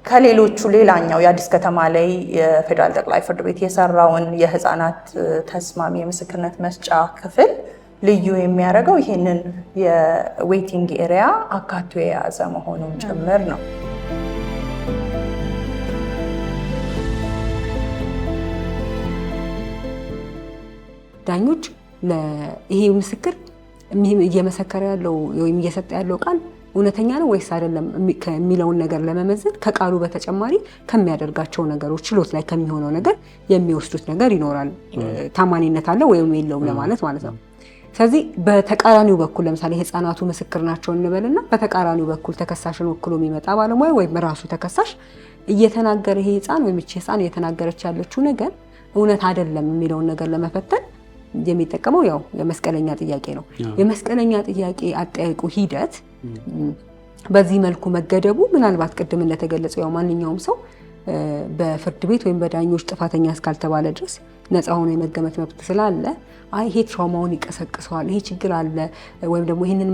ከሌሎቹ ሌላኛው የአዲስ ከተማ ላይ የፌዴራል ጠቅላይ ፍርድ ቤት የሰራውን የህፃናት ተስማሚ የምስክርነት መስጫ ክፍል ልዩ የሚያደርገው ይህንን የዌቲንግ ኤሪያ አካቶ የያዘ መሆኑን ጭምር ነው። ዳኞች ይሄ ምስክር እየመሰከረ ያለው ወይም እየሰጠ ያለው ቃል እውነተኛ ነው ወይስ አይደለም የሚለውን ነገር ለመመዘን ከቃሉ በተጨማሪ ከሚያደርጋቸው ነገሮች ችሎት ላይ ከሚሆነው ነገር የሚወስዱት ነገር ይኖራል። ታማኒነት አለ ወይም የለውም ለማለት ማለት ነው። ስለዚህ በተቃራኒው በኩል ለምሳሌ ህፃናቱ ምስክር ናቸው እንበልና በተቃራኒው በኩል ተከሳሽን ወክሎ የሚመጣ ባለሙያ ወይም ራሱ ተከሳሽ እየተናገረ ይሄ ህፃን ወይም እቺ ህፃን እየተናገረች ያለችው ነገር እውነት አይደለም የሚለውን ነገር ለመፈተን የሚጠቀመው ያው የመስቀለኛ ጥያቄ ነው። የመስቀለኛ ጥያቄ አጠያየቁ ሂደት በዚህ መልኩ መገደቡ ምናልባት ቅድም እንደተገለጸው ያው ማንኛውም ሰው በፍርድ ቤት ወይም በዳኞች ጥፋተኛ እስካልተባለ ድረስ ነፃ ሆኖ የመገመት መብት ስላለ አይ ይሄ ትራውማውን ይቀሰቅሰዋል፣ ይሄ ችግር አለ ወይም ደግሞ ይሄንን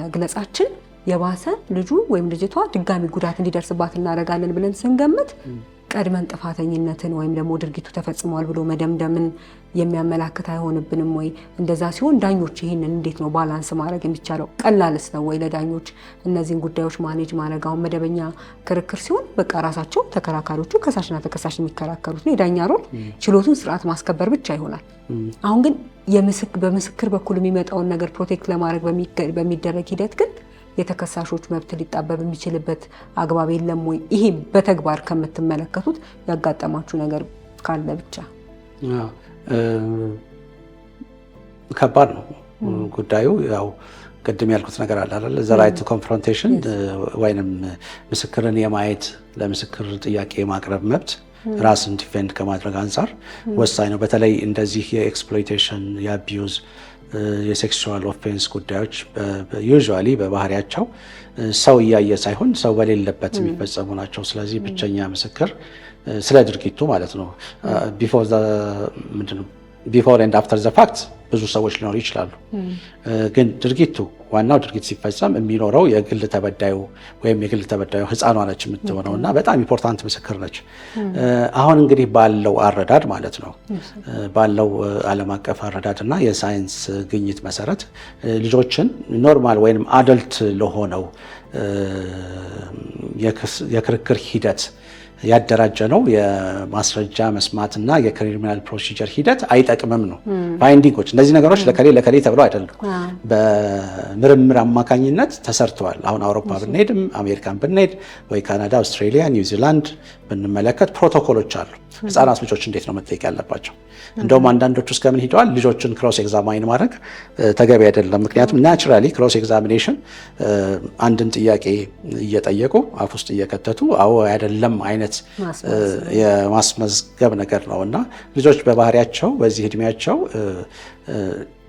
መግለጻችን የባሰ ልጁ ወይም ልጅቷ ድጋሚ ጉዳት እንዲደርስባት እናደርጋለን ብለን ስንገምት ቀድመን ጥፋተኝነትን ወይም ደግሞ ድርጊቱ ተፈጽሟል ብሎ መደምደምን የሚያመላክት አይሆንብንም ወይ? እንደዛ ሲሆን ዳኞች ይሄንን እንዴት ነው ባላንስ ማድረግ የሚቻለው? ቀላልስ ነው ወይ ለዳኞች እነዚህን ጉዳዮች ማኔጅ ማድረግ? አሁን መደበኛ ክርክር ሲሆን በቃ ራሳቸው ተከራካሪዎቹ ከሳሽና ተከሳሽ የሚከራከሩት ነው። የዳኛ ሮል ችሎቱን ስርዓት ማስከበር ብቻ ይሆናል። አሁን ግን በምስክር በኩል የሚመጣውን ነገር ፕሮቴክት ለማድረግ በሚደረግ ሂደት ግን የተከሳሾች መብት ሊጣበብ የሚችልበት አግባብ የለም ወይ? ይሄ በተግባር ከምትመለከቱት ያጋጠማችሁ ነገር ካለ ብቻ። ከባድ ነው ጉዳዩ። ያው ቅድም ያልኩት ነገር አለ አይደል? ዘ ራይት ቱ ኮንፍሮንቴሽን ወይንም ምስክርን የማየት ለምስክር ጥያቄ የማቅረብ መብት ራስን ዲፌንድ ከማድረግ አንጻር ወሳኝ ነው። በተለይ እንደዚህ የኤክስፕሎይቴሽን የአቢዩዝ የሴክሹዋል ኦፌንስ ጉዳዮች ዩዥዋሊ በባህሪያቸው ሰው እያየ ሳይሆን ሰው በሌለበት የሚፈጸሙ ናቸው። ስለዚህ ብቸኛ ምስክር ስለ ድርጊቱ ማለት ነው ቢፎር ኤንድ አፍተር ዘ ፋክት ብዙ ሰዎች ሊኖሩ ይችላሉ። ግን ድርጊቱ ዋናው ድርጊት ሲፈጸም የሚኖረው የግል ተበዳዩ ወይም የግል ተበዳዩ ህፃኗ ነች የምትሆነው እና በጣም ኢምፖርታንት ምስክር ነች። አሁን እንግዲህ ባለው አረዳድ ማለት ነው ባለው ዓለም አቀፍ አረዳድ እና የሳይንስ ግኝት መሰረት ልጆችን ኖርማል ወይም አደልት ለሆነው የክርክር ሂደት ያደራጀ ነው የማስረጃ መስማትና የክሪሚናል ፕሮሲጀር ሂደት አይጠቅምም ነው ፋይንዲንጎች። እነዚህ ነገሮች ለከሌ ተብለው አይደለም፣ በምርምር አማካኝነት ተሰርተዋል። አሁን አውሮፓ ብንሄድም አሜሪካን ብንሄድ ወይ ካናዳ፣ አውስትራሊያ፣ ኒውዚላንድ ብንመለከት ፕሮቶኮሎች አሉ። ህፃናት ልጆች እንዴት ነው መጠየቅ ያለባቸው? እንደውም አንዳንዶቹ እስከምን ሄደዋል፣ ልጆችን ክሮስ ኤግዛማይን ማድረግ ተገቢ አይደለም። ምክንያቱም ናቹራሊ ክሮስ ኤግዛሚኔሽን አንድን ጥያቄ እየጠየቁ አፍ ውስጥ እየከተቱ አዎ አይደለም አይነት የማስመዝገብ ነገር ነው እና ልጆች በባህሪያቸው በዚህ እድሜያቸው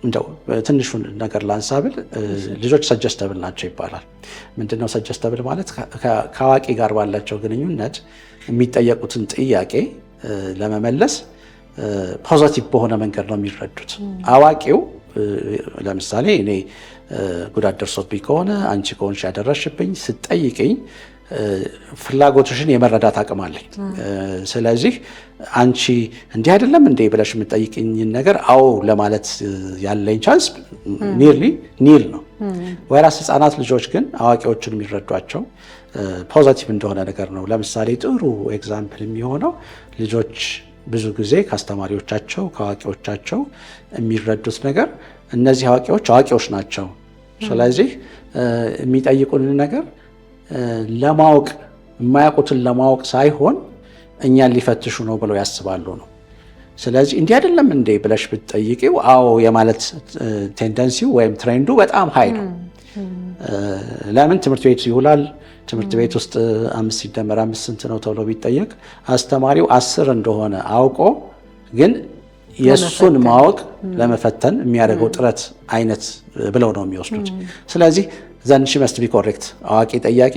እንደው ትንሹን ነገር ላንሳብል፣ ልጆች ሰጀስተብል ናቸው ይባላል። ምንድነው ሰጀስተብል ማለት? ከአዋቂ ጋር ባላቸው ግንኙነት የሚጠየቁትን ጥያቄ ለመመለስ ፖዚቲቭ በሆነ መንገድ ነው የሚረዱት። አዋቂው ለምሳሌ እኔ ጉዳት ደርሶብኝ ከሆነ አንቺ ከሆንሽ ያደረሽብኝ ስትጠይቅኝ ፍላጎትሽን የመረዳት አቅም አለኝ። ስለዚህ አንቺ እንዲህ አይደለም እንዴ ብለሽ የምትጠይቅኝን ነገር አዎ ለማለት ያለኝ ቻንስ ኒል ነው። ወይራስ ህፃናት ልጆች ግን አዋቂዎችን የሚረዷቸው ፖዚቲቭ እንደሆነ ነገር ነው። ለምሳሌ ጥሩ ኤግዛምፕል የሚሆነው ልጆች ብዙ ጊዜ ከአስተማሪዎቻቸው ከአዋቂዎቻቸው የሚረዱት ነገር እነዚህ አዋቂዎች ናቸው። ስለዚህ የሚጠይቁንን ነገር ለማወቅ የማያውቁትን ለማወቅ ሳይሆን እኛን ሊፈትሹ ነው ብለው ያስባሉ ነው። ስለዚህ እንዲህ አይደለም እንዴ ብለሽ ብትጠይቂው አዎ የማለት ቴንደንሲው ወይም ትሬንዱ በጣም ሀይ ነው። ለምን ትምህርት ቤት ይውላል። ትምህርት ቤት ውስጥ 5 ሲደመር 5 ስንት ነው ተብሎ ቢጠየቅ አስተማሪው 10 እንደሆነ አውቆ ግን የእሱን ማወቅ ለመፈተን የሚያደርገው ጥረት አይነት ብለው ነው የሚወስዱት። ስለዚህ ዘን ሺ መስት ቢ ኮሬክት፣ አዋቂ ጠያቂ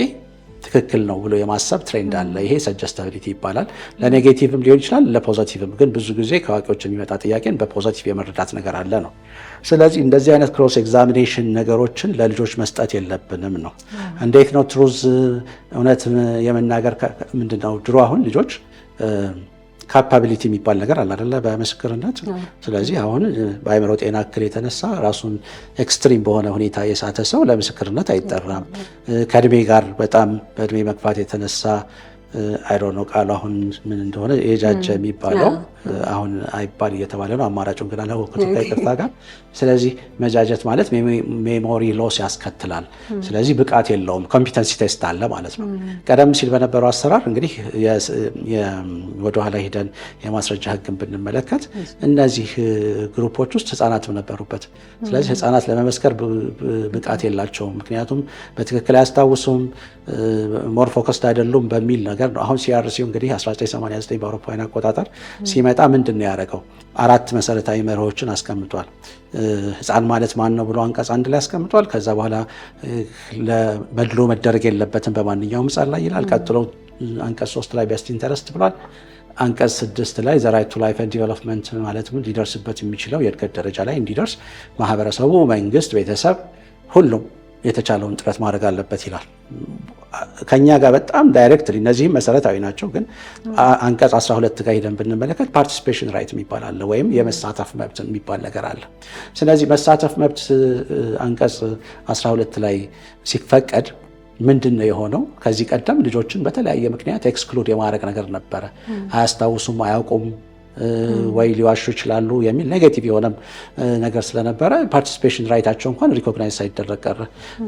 ትክክል ነው ብሎ የማሰብ ትሬንድ አለ። ይሄ ሰጀስታቢሊቲ ይባላል። ለኔጌቲቭም ሊሆን ይችላል ለፖዚቲቭም፣ ግን ብዙ ጊዜ ከአዋቂዎች የሚመጣ ጥያቄን በፖዚቲቭ የመረዳት ነገር አለ ነው። ስለዚህ እንደዚህ አይነት ክሮስ ኤግዛሚኔሽን ነገሮችን ለልጆች መስጠት የለብንም ነው። እንዴት ነው ትሩዝ እውነት የመናገር ምንድነው? ድሮ አሁን ልጆች ካፓቢሊቲ የሚባል ነገር አለ አይደለ? በምስክርነት። ስለዚህ አሁን በአእምሮ ጤና እክል የተነሳ ራሱን ኤክስትሪም በሆነ ሁኔታ የሳተ ሰው ለምስክርነት አይጠራም። ከእድሜ ጋር በጣም በእድሜ መግፋት የተነሳ አይዶን ነው ቃሉ አሁን ምን እንደሆነ የጃጀ የሚባለው አሁን አይባል እየተባለ ነው። አማራጩን ግን አላወቅሁትም ከይቅርታ ጋር። ስለዚህ መጃጀት ማለት ሜሞሪ ሎስ ያስከትላል። ስለዚህ ብቃት የለውም፣ ኮምፒተንሲ ቴስት አለ ማለት ነው። ቀደም ሲል በነበረው አሰራር እንግዲህ ወደኋላ ሂደን የማስረጃ ሕግን ብንመለከት እነዚህ ግሩፖች ውስጥ ህፃናትም ነበሩበት። ስለዚህ ህፃናት ለመመስከር ብቃት የላቸውም፣ ምክንያቱም በትክክል አያስታውሱም፣ ሞር ፎከስድ አይደሉም በሚል ነገር ነው። አሁን ሲአርሲው እንግዲህ 1989 በአውሮፓውያን አቆጣጠር ሲመጣ ምንድን ነው ያደረገው? 4 መሰረታዊ መርሆችን አስቀምጧል። ህፃን ማለት ማን ነው ብሎ አንቀጽ 1 ላይ አስቀምጧል። ከዛ በኋላ መድሎ መደረግ የለበትም በማንኛውም ህፃን ላይ ይላል። ቀጥሎ አንቀጽ 3 ላይ ቤስት ኢንተረስት ብሏል። አንቀጽ 6 ላይ ዘ ራይት ቱ ላይፍ ኤንድ ዲቨሎፕመንት ማለትም ሊደርስበት የሚችለው የእድገት ደረጃ ላይ እንዲደርስ ማህበረሰቡ፣ መንግስት፣ ቤተሰብ ሁሉም የተቻለውን ጥረት ማድረግ አለበት ይላል። ከኛ ጋር በጣም ዳይሬክትሊ እነዚህም መሰረታዊ ናቸው። ግን አንቀጽ 12 ጋር ሄደን ብንመለከት ፓርቲሲፔሽን ራይት የሚባል አለ፣ ወይም የመሳተፍ መብት የሚባል ነገር አለ። ስለዚህ መሳተፍ መብት አንቀጽ 12 ላይ ሲፈቀድ ምንድን ነው የሆነው? ከዚህ ቀደም ልጆችን በተለያየ ምክንያት ኤክስክሉድ የማድረግ ነገር ነበረ። አያስታውሱም፣ አያውቁም ወይ ሊዋሹ ይችላሉ የሚል ኔጌቲቭ የሆነም ነገር ስለነበረ ፓርቲሲፔሽን ራይታቸው እንኳን ሪኮግናይዝ ሳይደረግ ቀረ።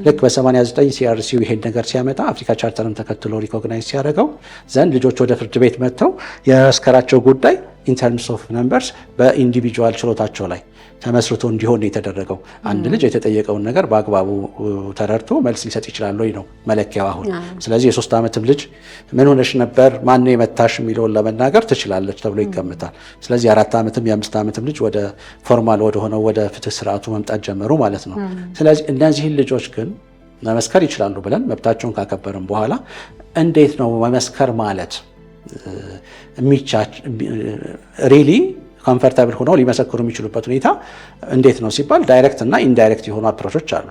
ልክ በ89 ሲአርሲው ይሄን ነገር ሲያመጣ አፍሪካ ቻርተርን ተከትሎ ሪኮግናይዝ ሲያደርገው ዘንድ ልጆች ወደ ፍርድ ቤት መጥተው የመስከራቸው ጉዳይ ኢንተርምስ ኦፍ ነምበርስ በኢንዲቪጁዋል ችሎታቸው ላይ ተመስርቶ እንዲሆን የተደረገው። አንድ ልጅ የተጠየቀውን ነገር በአግባቡ ተረድቶ መልስ ሊሰጥ ይችላል ወይ ነው መለኪያው አሁን። ስለዚህ የ3 ዓመትም ልጅ ምን ሆነሽ ነበር፣ ማን የመታሽ የሚለውን ለመናገር ትችላለች ተብሎ ይገምታል። ስለዚህ የ4 ዓመትም የ5 ዓመትም ልጅ ወደ ፎርማል ወደሆነው ወደ ፍትህ ስርዓቱ መምጣት ጀመሩ ማለት ነው። ስለዚህ እነዚህን ልጆች ግን መመስከር ይችላሉ ብለን መብታቸውን ካከበርን በኋላ እንዴት ነው መመስከር ማለት ሪሊ ኮምፈርታብል ሆነው ሊመሰክሩ የሚችሉበት ሁኔታ እንዴት ነው ሲባል ዳይሬክት እና ኢንዳይሬክት የሆኑ አፕሮቾች አሉ።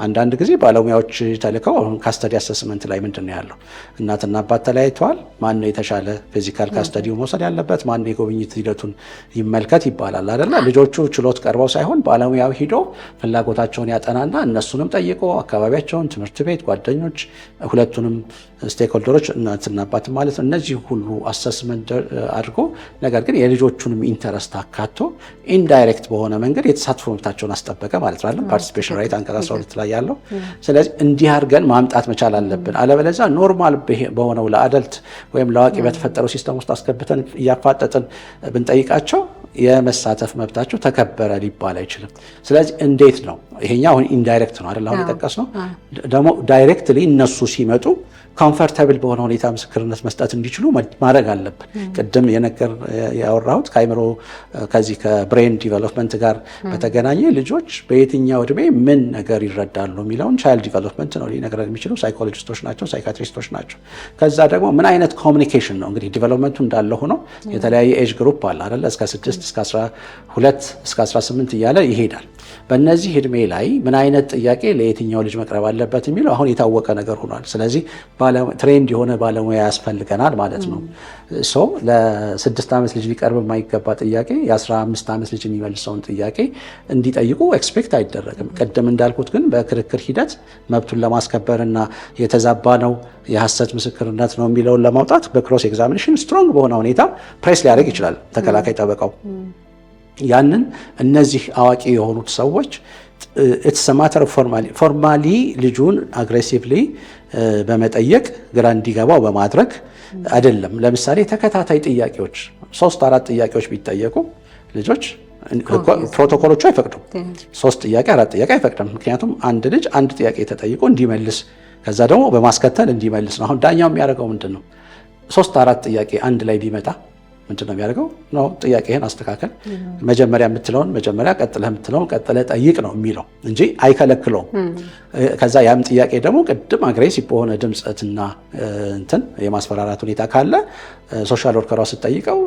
አንዳንድ ጊዜ ባለሙያዎች ተልከው አሁን ካስተዲ አሰስመንት ላይ ምንድን ነው ያለው? እናትና አባት ተለያይተዋል። ማን ነው የተሻለ ፊዚካል ካስተዲው መውሰድ ያለበት? ማን ነው የጉብኝት ሂደቱን ይመልከት ይባላል አይደለ? ልጆቹ ችሎት ቀርበው ሳይሆን ባለሙያው ሂዶ ፍላጎታቸውን ያጠናና እነሱንም ጠይቆ አካባቢያቸውን፣ ትምህርት ቤት፣ ጓደኞች፣ ሁለቱንም ስቴክሆልደሮች እናትና አባት ማለት ነው እነዚህ ሁሉ አሰስመንት አድርጎ ነገር ግን የልጆቹንም ኢንተረስት አካቶ ኢንዳይሬክት በሆነ መንገድ የተሳትፎ መብታቸውን አስጠበቀ ማለት ነው። ፓርቲሲፔሽን ራይት አንቀጽ 12 ላይ ያለው። ስለዚህ እንዲህ አድርገን ማምጣት መቻል አለብን። አለበለዚያ ኖርማል በሆነው ለአደልት ወይም ለአዋቂ በተፈጠረው ሲስተም ውስጥ አስገብተን እያፋጠጥን ብንጠይቃቸው የመሳተፍ መብታቸው ተከበረ ሊባል አይችልም። ስለዚህ እንዴት ነው ይሄኛ አሁን ኢንዳይሬክት ነው አይደል? አሁን የጠቀስነው ደግሞ ዳይሬክትሊ እነሱ ሲመጡ ኮምፈርታብል በሆነ ሁኔታ ምስክርነት መስጠት እንዲችሉ ማድረግ አለብን። ቅድም ያወራሁት ከአይምሮ ከዚህ ከብሬን ዲቨሎፕመንት ጋር በተገናኘ ልጆች በየትኛው እድሜ ምን ነገር ይረዳሉ የሚለውን ቻይልድ ዲቨሎፕመንት ነው ሊነግረን የሚችሉ ሳይኮሎጂስቶች ናቸው፣ ሳይካትሪስቶች ናቸው። ከዛ ደግሞ ምን አይነት ኮሚኒኬሽን ነው እንግዲህ ዲቨሎፕመንቱ እንዳለ ሆኖ የተለያየ ኤጅ ግሩፕ አለ አይደለ? እስከ 6 እስከ 12 እስከ 18 እያለ ይሄዳል። በእነዚህ እድሜ ላይ ምን አይነት ጥያቄ ለየትኛው ልጅ መቅረብ አለበት የሚለው አሁን የታወቀ ነገር ሆኗል። ስለዚህ ትሬንድ የሆነ ባለሙያ ያስፈልገናል ማለት ነው። ለ6 ዓመት ልጅ ሊቀርብ የማይገባ ጥያቄ የ15 ዓመት ልጅ የሚመልሰውን ጥያቄ እንዲጠይቁ ኤክስፔክት አይደረግም። ቅድም እንዳልኩት ግን በክርክር ሂደት መብቱን ለማስከበርና የተዛባ ነው የሐሰት ምስክርነት ነው የሚለውን ለማውጣት በክሮስ ኤግዛሚኔሽን ስትሮንግ በሆነ ሁኔታ ፕሬስ ሊያደርግ ይችላል ተከላካይ ጠበቃው። ያንን እነዚህ አዋቂ የሆኑት ሰዎች ኢትስ ማተር ፎርማሊ ልጁን አግሬሲቭሊ በመጠየቅ ግራ እንዲገባው በማድረግ አይደለም። ለምሳሌ ተከታታይ ጥያቄዎች 3-4 ጥያቄዎች ቢጠየቁ ልጆች ፕሮቶኮሎቹ አይፈቅዱም። 3 ጥያቄ 4 ጥያቄ አይፈቅድም። ምክንያቱም አንድ ልጅ አንድ ጥያቄ ተጠይቆ እንዲመልስ ከዛ ደግሞ በማስከተል እንዲመልስ ነው። አሁን ዳኛው የሚያደርገው ምንድን ነው? 3-4 ጥያቄ አንድ ላይ ቢመጣ ምንድን ነው የሚያደርገው? ነው ጥያቄህን አስተካከል፣ መጀመሪያ የምትለውን መጀመሪያ፣ ቀጥለህ የምትለውን ቀጥለህ ጠይቅ ነው የሚለው እንጂ አይከለክለውም። ከዛ ያም ጥያቄ ደግሞ ቅድም አግሬሲቭ በሆነ ድምፀትና እንትን የማስፈራራት ሁኔታ ካለ ሶሻል ወርከሯ ስትጠይቀው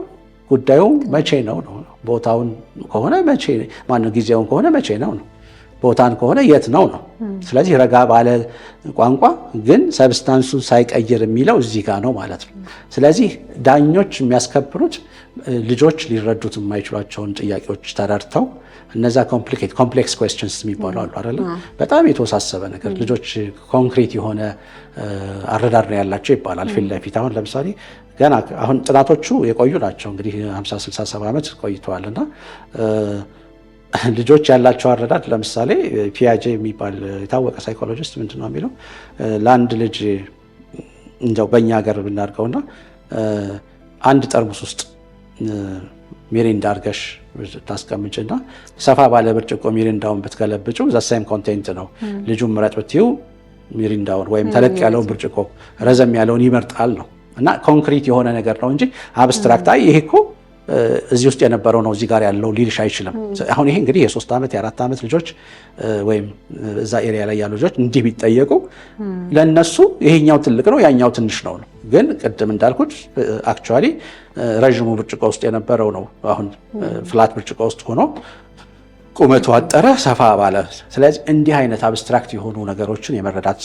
ጉዳዩ መቼ ነው ነው፣ ቦታውን ከሆነ መቼ፣ ማነው ጊዜውን ከሆነ መቼ ነው ነው፣ ቦታን ከሆነ የት ነው ነው። ስለዚህ ረጋ ባለ ቋንቋ ግን ሰብስታንሱን ሳይቀይር የሚለው እዚህ ጋር ነው ማለት ነው። ስለዚህ ዳኞች የሚያስከብሩት ልጆች ሊረዱት የማይችሏቸውን ጥያቄዎች ተረድተው እነዛ ኮምፕሌክስ ኩዌስችንስ የሚባሉ አሉ አይደለ? በጣም የተወሳሰበ ነገር ልጆች ኮንክሪት የሆነ አረዳድ ነው ያላቸው ይባላል ፊት ለፊት። አሁን ለምሳሌ ገና አሁን ጥናቶቹ የቆዩ ናቸው እንግዲህ 50 60 70 ዓመት ቆይተዋልና ልጆች ያላቸው አረዳድ ለምሳሌ ፒያጄ የሚባል የታወቀ ሳይኮሎጂስት ምንድን ነው የሚለው ለአንድ ልጅ እንደው በእኛ ሀገር ብናድርገውና አንድ ጠርሙስ ውስጥ ሚሪንዳ አድርገሽ ታስቀምጭና ሰፋ ባለ ብርጭቆ ሚሪንዳውን ብትገለብጩ ዘሳይም ኮንቴንት ነው። ልጁን ምረጥ ብትይው ሚሪንዳውን ወይም ተለቅ ያለውን ብርጭቆ ረዘም ያለውን ይመርጣል ነው። እና ኮንክሪት የሆነ ነገር ነው እንጂ አብስትራክት አይ ይሄ እኮ እዚህ ውስጥ የነበረው ነው እዚህ ጋር ያለው ሊልሽ አይችልም። አሁን ይሄ እንግዲህ የ3 ዓመት የ4 ዓመት ልጆች ወይም እዛ ኤሪያ ላይ ያሉ ልጆች እንዲህ ቢጠየቁ ለነሱ ይሄኛው ትልቅ ነው ያኛው ትንሽ ነው ነው። ግን ቅድም እንዳልኩት አክቹአሊ ረዥሙ ብርጭቆ ውስጥ የነበረው ነው አሁን ፍላት ብርጭቆ ውስጥ ሆኖ ቁመቱ አጠረ ሰፋ ባለ። ስለዚህ እንዲህ አይነት አብስትራክት የሆኑ ነገሮችን የመረዳት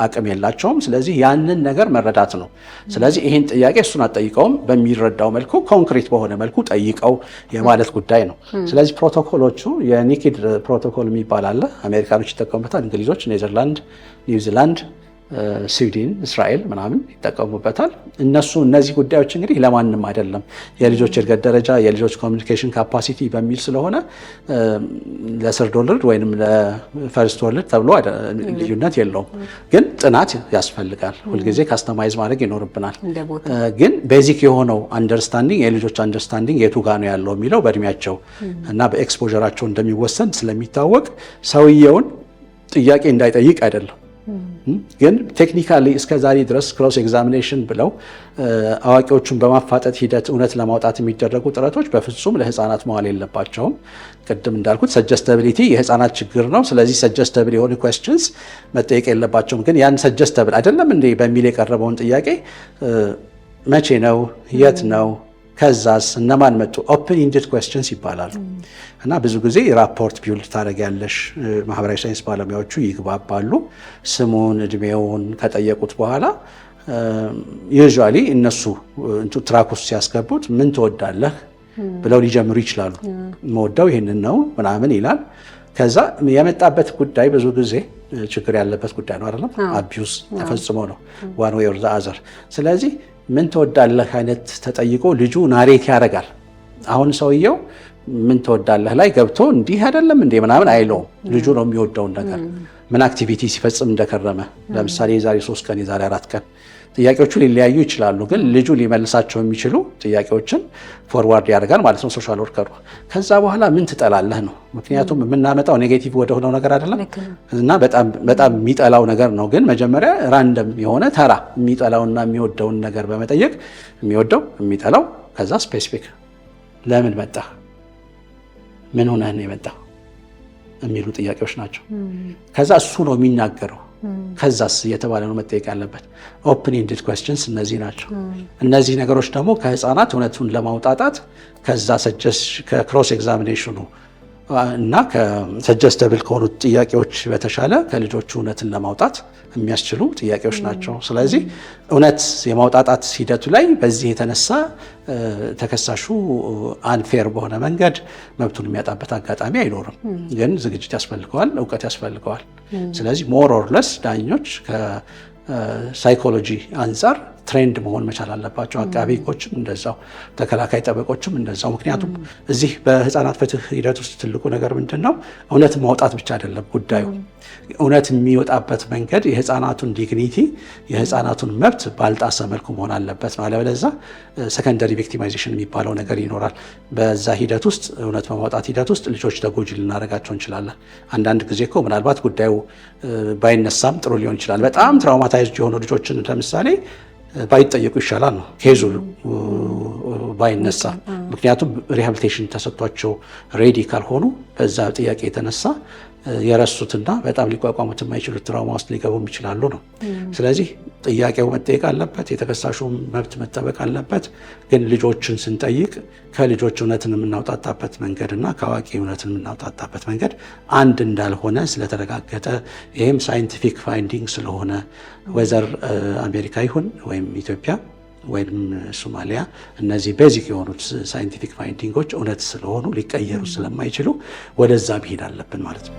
አቅም የላቸውም። ስለዚህ ያንን ነገር መረዳት ነው። ስለዚህ ይህን ጥያቄ እሱን አትጠይቀውም፣ በሚረዳው መልኩ ኮንክሪት በሆነ መልኩ ጠይቀው የማለት ጉዳይ ነው። ስለዚህ ፕሮቶኮሎቹ የኒኪድ ፕሮቶኮል የሚባል አለ። አሜሪካኖች ይጠቀሙበታል፣ እንግሊዞች፣ ኔዘርላንድ፣ ኒውዚላንድ፣ ስዊድን፣ እስራኤል ምናምን ይጠቀሙበታል። እነዚህ ጉዳዮች እንግዲህ ለማንም አይደለም። የልጆች እድገት ደረጃ፣ የልጆች ኮሚኒኬሽን ካፓሲቲ በሚል ስለሆነ ለሰርድ ወርልድ ወይም ለፈርስት ወርልድ ተብሎ ልዩነት የለውም። ግን ጥናት ያስፈልጋል። ሁልጊዜ ካስተማይዝ ማድረግ ይኖርብናል። ግን ቤዚክ የሆነው አንደርስታንዲንግ የልጆች አንደርስታንዲንግ የቱ ጋ ነው ያለው የሚለው በእድሜያቸው እና በኤክስፖዠራቸው እንደሚወሰን ስለሚታወቅ ሰውየውን ጥያቄ እንዳይጠይቅ አይደለም። ግን ቴክኒካሊ እስከ ዛሬ ድረስ ክሮስ ኤግዛሚኔሽን ብለው አዋቂዎቹን በማፋጠጥ ሂደት እውነት ለማውጣት የሚደረጉ ጥረቶች በፍጹም ለህፃናት መዋል የለባቸውም። ቅድም እንዳልኩት ሰጀስተቢሊቲ የህፃናት ችግር ነው። ስለዚህ ሰጀስተብል የሆኑ ኩዌስችንስ መጠየቅ የለባቸውም። ግን ያን ሰጀስተብል አይደለም እንዴ በሚል የቀረበውን ጥያቄ መቼ ነው፣ የት ነው፣ ከዛስ እነማን መጡ? ኦፕን ኢንድድ ኩዌስችንስ ይባላሉ። እና ብዙ ጊዜ ራፖርት ቢውልድ ታደርጊያለሽ። ማህበራዊ ሳይንስ ባለሙያዎቹ ይግባባሉ። ስሙን እድሜውን ከጠየቁት በኋላ ዩዥዋሊ እነሱ ትራክ ውስጥ ሲያስገቡት ምን ትወዳለህ ብለው ሊጀምሩ ይችላሉ። መወዳው ይህንን ነው ምናምን ይላል። ከዛ የመጣበት ጉዳይ ብዙ ጊዜ ችግር ያለበት ጉዳይ ነው አይደለም? አቢዩዝ ተፈጽሞ ነው ዋን ዌይ ኦር ዘ አዘር። ስለዚህ ምን ትወዳለህ አይነት ተጠይቆ ልጁ ናሬት ያደርጋል። አሁን ሰውየው ምን ትወዳለህ ላይ ገብቶ እንዲህ አይደለም እንዴ ምናምን አይለውም። ልጁ ነው የሚወደውን ነገር ምን አክቲቪቲ ሲፈጽም እንደከረመ። ለምሳሌ የዛሬ 3 ቀን የዛሬ 4 ቀን ጥያቄዎቹ ሊለያዩ ይችላሉ፣ ግን ልጁ ሊመልሳቸው የሚችሉ ጥያቄዎችን ፎርዋርድ ያደርጋል ማለት ነው ሶሻል ወርከሩ። ከዛ በኋላ ምን ትጠላለህ ነው። ምክንያቱም የምናመጣው ኔጌቲቭ ወደ ሆነው ነገር አይደለም እና በጣም የሚጠላው ነገር ነው። ግን መጀመሪያ ራንደም የሆነ ተራ የሚጠላውና የሚወደውን ነገር በመጠየቅ የሚወደው የሚጠላው፣ ከዛ ስፔሲፊክ ለምን መጣ፣ ምን ሆነህ ነው የመጣ የሚሉ ጥያቄዎች ናቸው። ከዛ እሱ ነው የሚናገረው። ከዛስ እየተባለ ነው መጠየቅ ያለበት። ኦፕን ኢንድድ ኩዌስችንስ እነዚህ ናቸው። እነዚህ ነገሮች ደግሞ ከህፃናት እውነቱን ለማውጣጣት ከዛ ከክሮስ ኤግዛሚኔሽኑ እና ከሰጀስተብል ከሆኑት ጥያቄዎች በተሻለ ከልጆቹ እውነትን ለማውጣት የሚያስችሉ ጥያቄዎች ናቸው። ስለዚህ እውነት የማውጣጣት ሂደቱ ላይ በዚህ የተነሳ ተከሳሹ አንፌር በሆነ መንገድ መብቱን የሚያጣበት አጋጣሚ አይኖርም። ግን ዝግጅት ያስፈልገዋል፣ እውቀት ያስፈልገዋል። ስለዚህ ሞር ኦር ለስ ዳኞች ከሳይኮሎጂ አንጻር ትሬንድ መሆን መቻል አለባቸው። አቃቤ ሕጎችም እንደዛው፣ ተከላካይ ጠበቆችም እንደዛው። ምክንያቱም እዚህ በህፃናት ፍትህ ሂደት ውስጥ ትልቁ ነገር ምንድን ነው? እውነት ማውጣት ብቻ አይደለም ጉዳዩ። እውነት የሚወጣበት መንገድ የህፃናቱን ዲግኒቲ የህፃናቱን መብት ባልጣሰ መልኩ መሆን አለበት ነው። አለበለዚያ ሰከንደሪ ቪክቲማይዜሽን የሚባለው ነገር ይኖራል። በዛ ሂደት ውስጥ እውነት በማውጣት ሂደት ውስጥ ልጆች ተጎጂ ልናደርጋቸው እንችላለን። አንዳንድ ጊዜ እኮ ምናልባት ጉዳዩ ባይነሳም ጥሩ ሊሆን ይችላል። በጣም ትራውማታይዝድ የሆኑ ልጆችን ለምሳሌ ባይጠየቁ ይሻላል ነው ኬዙ ባይነሳ። ምክንያቱም ሪሃቢሊቴሽን ተሰጥቷቸው ሬዲ ካልሆኑ በዛ ጥያቄ የተነሳ የረሱትና በጣም ሊቋቋሙት የማይችሉት ትራውማ ውስጥ ሊገቡም ይችላሉ ነው። ስለዚህ ጥያቄው መጠየቅ አለበት፣ የተከሳሹ መብት መጠበቅ አለበት። ግን ልጆችን ስንጠይቅ ከልጆች እውነትን የምናውጣጣበት መንገድና ከአዋቂ እውነትን የምናውጣጣበት መንገድ አንድ እንዳልሆነ ስለተረጋገጠ ይህም ሳይንቲፊክ ፋይንዲንግ ስለሆነ ወዘር አሜሪካ ይሁን ወይም ኢትዮጵያ ወይም ሶማሊያ እነዚህ ቤዚክ የሆኑት ሳይንቲፊክ ፋይንዲንጎች እውነት ስለሆኑ ሊቀየሩ ስለማይችሉ ወደዛ መሄድ አለብን ማለት ነው።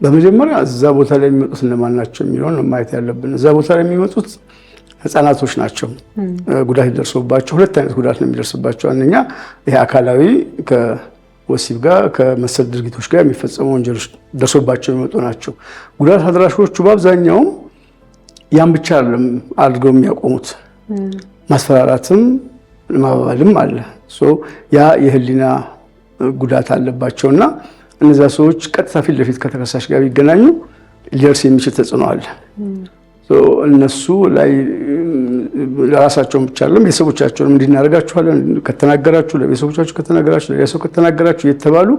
በመጀመሪያ እዛ ቦታ ላይ የሚመጡት እነማን ናቸው የሚለውን ማየት ያለብን። እዛ ቦታ ላይ የሚመጡት ህፃናቶች ናቸው። ጉዳት ይደርሶባቸው፣ 2 አይነት ጉዳት ነው የሚደርስባቸው። አንደኛ ይሄ አካላዊ ወሲብ ጋር ከመሰል ድርጊቶች ጋር የሚፈጸሙ ወንጀሎች ደርሶባቸው የሚመጡ ናቸው። ጉዳት አድራሾቹ በአብዛኛው ያን ብቻ አይደለም አድርገው የሚያቆሙት፣ ማስፈራራትም ማባባልም አለ። ያ የህሊና ጉዳት አለባቸውና እነዚያ ሰዎች ቀጥታ ፊት ለፊት ከተከሳሽ ጋር ቢገናኙ ሊደርስ የሚችል ተጽዕኖ አለ። እነሱ ላይ ለራሳቸውም ብቻ አይደለም ቤተሰቦቻቸውንም እንዲናደርጋችኋለን ከተናገራችሁ፣ ለቤተሰቦቻችሁ ከተናገራችሁ፣ ለሌላ ሰው ከተናገራችሁ የተባሉ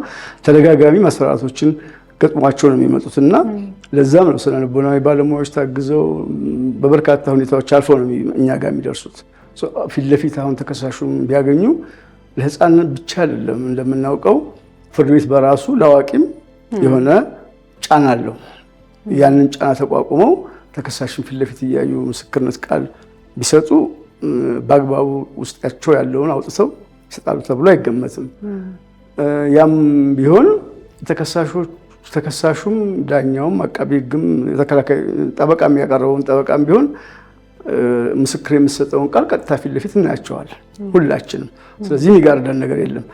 ተደጋጋሚ ማስፈራራቶችን ገጥሟቸው ነው የሚመጡትና ለዛም ነው ስነ ልቦናዊ ባለሙያዎች ታግዘው በበርካታ ሁኔታዎች አልፈው ነው እኛ ጋር የሚደርሱት። ፊት ለፊት አሁን ተከሳሹም ቢያገኙ ለህፃን ብቻ አይደለም እንደምናውቀው ፍርድ ቤት በራሱ ለአዋቂም የሆነ ጫና አለው። ያንን ጫና ተቋቁመው ተከሳሽን ፊት ለፊት እያዩ ምስክርነት ቃል ቢሰጡ በአግባቡ ውስጣቸው ያለውን አውጥተው ይሰጣሉ ተብሎ አይገመትም። ያም ቢሆን ተከሳሹም ዳኛውም አቃቤ ሕግም ተከላካይ ጠበቃም ያቀረበውን ጠበቃም ቢሆን ምስክር የሚሰጠውን ቃል ቀጥታ ፊት ለፊት እናያቸዋለን ሁላችንም። ስለዚህ የሚጋርደን ነገር የለም።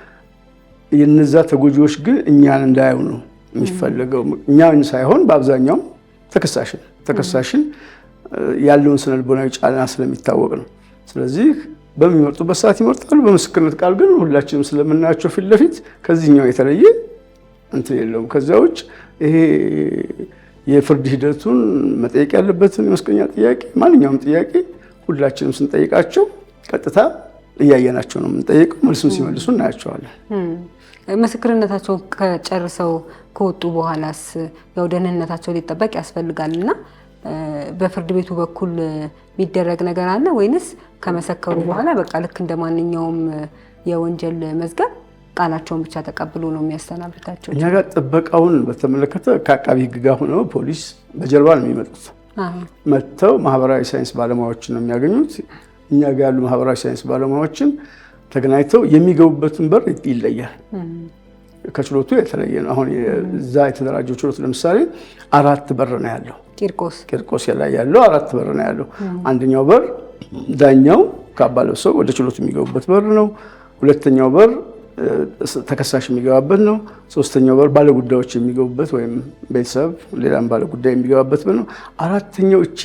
የነዛ ተጎጂዎች ግን እኛን እንዳያዩ ነው የሚፈለገው። እኛን ሳይሆን በአብዛኛው ተከሳሽን ያለውን ስነ ልቦናዊ ጫና ስለሚታወቅ ነው። ስለዚህ በሚመርጡበት ሰዓት ይመርጣሉ። በምስክርነት ቃል ግን ሁላችንም ስለምናያቸው ፊት ለፊት ከዚህኛው የተለየ እንትን የለውም። ከዚያ ውጭ ይሄ የፍርድ ሂደቱን መጠየቅ ያለበትን የመስቀኛ ጥያቄ ማንኛውም ጥያቄ ሁላችንም ስንጠይቃቸው ቀጥታ እያየናቸው ነው የምንጠይቀው። መልሱን ሲመልሱ እናያቸዋለን። ምስክርነታቸውን ከጨርሰው ከወጡ በኋላስ ያው ደህንነታቸው ሊጠበቅ ያስፈልጋልና በፍርድ ቤቱ በኩል የሚደረግ ነገር አለ ወይንስ ከመሰከሩ በኋላ በቃ ልክ እንደማንኛውም የወንጀል መዝገብ ቃላቸውን ብቻ ተቀብሎ ነው የሚያስተናብታቸው? እኛ ጋር ጥበቃውን በተመለከተ ከአቃቢ ሕግ ጋር ሆነው ፖሊስ በጀርባ ነው የሚመጡት። መጥተው ማህበራዊ ሳይንስ ባለሙያዎችን ነው የሚያገኙት። እኛ ጋር ያሉ ማህበራዊ ሳይንስ ባለሙያዎችን ተገናኝተው የሚገቡበትን በር ይለያል። ከችሎቱ የተለየ ነው። አሁን እዛ የተደራጀው ችሎት ለምሳሌ 4 በር ነው ያለው። ቂርቆስ ላይ ያለው 4 በር ነው ያለው። አንደኛው በር ዳኛው ካባ ለብሰው ወደ ችሎቱ የሚገቡበት በር ነው። ሁለተኛው በር ተከሳሽ የሚገባበት ነው። ሶስተኛው በር ባለጉዳዮች የሚገቡበት ወይም ቤተሰብ ሌላም ባለጉዳይ የሚገባበት በር ነው። አራተኛው እቺ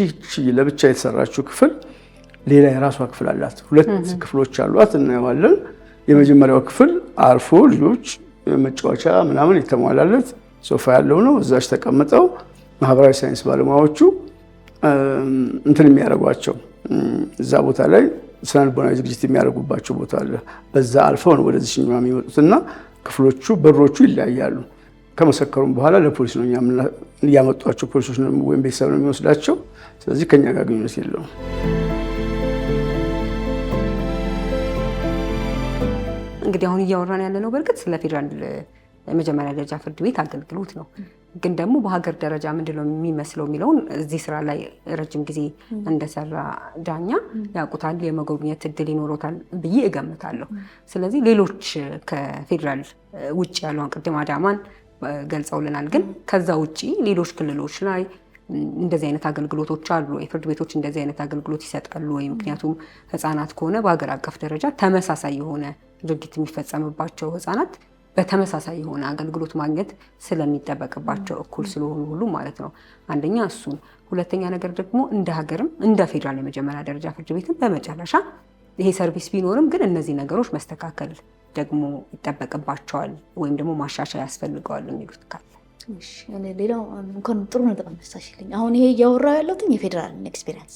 ለብቻ የተሰራችው ክፍል ሌላ የራሷ ክፍል አላት። 2 ክፍሎች አሏት እናየዋለን። የመጀመሪያው ክፍል አርፎ ልጆች መጫወቻ ምናምን የተሟላለት ሶፋ ያለው ነው። እዛች ተቀምጠው ማህበራዊ ሳይንስ ባለሙያዎቹ እንትን የሚያደርጓቸው እዛ ቦታ ላይ ስነልቦናዊ ዝግጅት የሚያደርጉባቸው ቦታ አለ። በዛ አልፈው ነው ወደዚህ ሽኛዋ የሚመጡትና ክፍሎቹ በሮቹ ይለያያሉ። ከመሰከሩም በኋላ ለፖሊስ ነው እያመጧቸው ፖሊሶች ወይም ቤተሰብ ነው የሚወስዳቸው። ስለዚህ ከኛ ጋር ግንኙነት የለውም። እንግዲህ አሁን እያወራን ያለ ነው በእርግጥ ስለ ፌዴራል የመጀመሪያ ደረጃ ፍርድ ቤት አገልግሎት ነው። ግን ደግሞ በሀገር ደረጃ ምንድነው የሚመስለው የሚለውን እዚህ ስራ ላይ ረጅም ጊዜ እንደሰራ ዳኛ ያውቁታል፣ የመጎብኘት እድል ይኖሮታል ብዬ እገምታለሁ። ስለዚህ ሌሎች ከፌዴራል ውጭ ያሉ ቅድም አዳማን ገልጸውልናል። ግን ከዛ ውጭ ሌሎች ክልሎች ላይ እንደዚህ አይነት አገልግሎቶች አሉ ወይ? ፍርድ ቤቶች እንደዚህ አይነት አገልግሎት ይሰጣሉ ወይ? ምክንያቱም ህፃናት ከሆነ በሀገር አቀፍ ደረጃ ተመሳሳይ የሆነ ድርጊት የሚፈጸምባቸው ህፃናት በተመሳሳይ የሆነ አገልግሎት ማግኘት ስለሚጠበቅባቸው እኩል ስለሆኑ ሁሉ ማለት ነው። አንደኛ እሱን፣ ሁለተኛ ነገር ደግሞ እንደ ሀገርም እንደ ፌዴራል የመጀመሪያ ደረጃ ፍርድ ቤትም በመጨረሻ ይሄ ሰርቪስ ቢኖርም ግን እነዚህ ነገሮች መስተካከል ደግሞ ይጠበቅባቸዋል ወይም ደግሞ ማሻሻያ ያስፈልገዋል የሚሉት ካለ? ሌላው እንኳን ጥሩ ነጥብ አነሳሽልኝ። አሁን ይሄ እያወራሁ ያለሁት የፌዴራል ኤክስፔሪንስ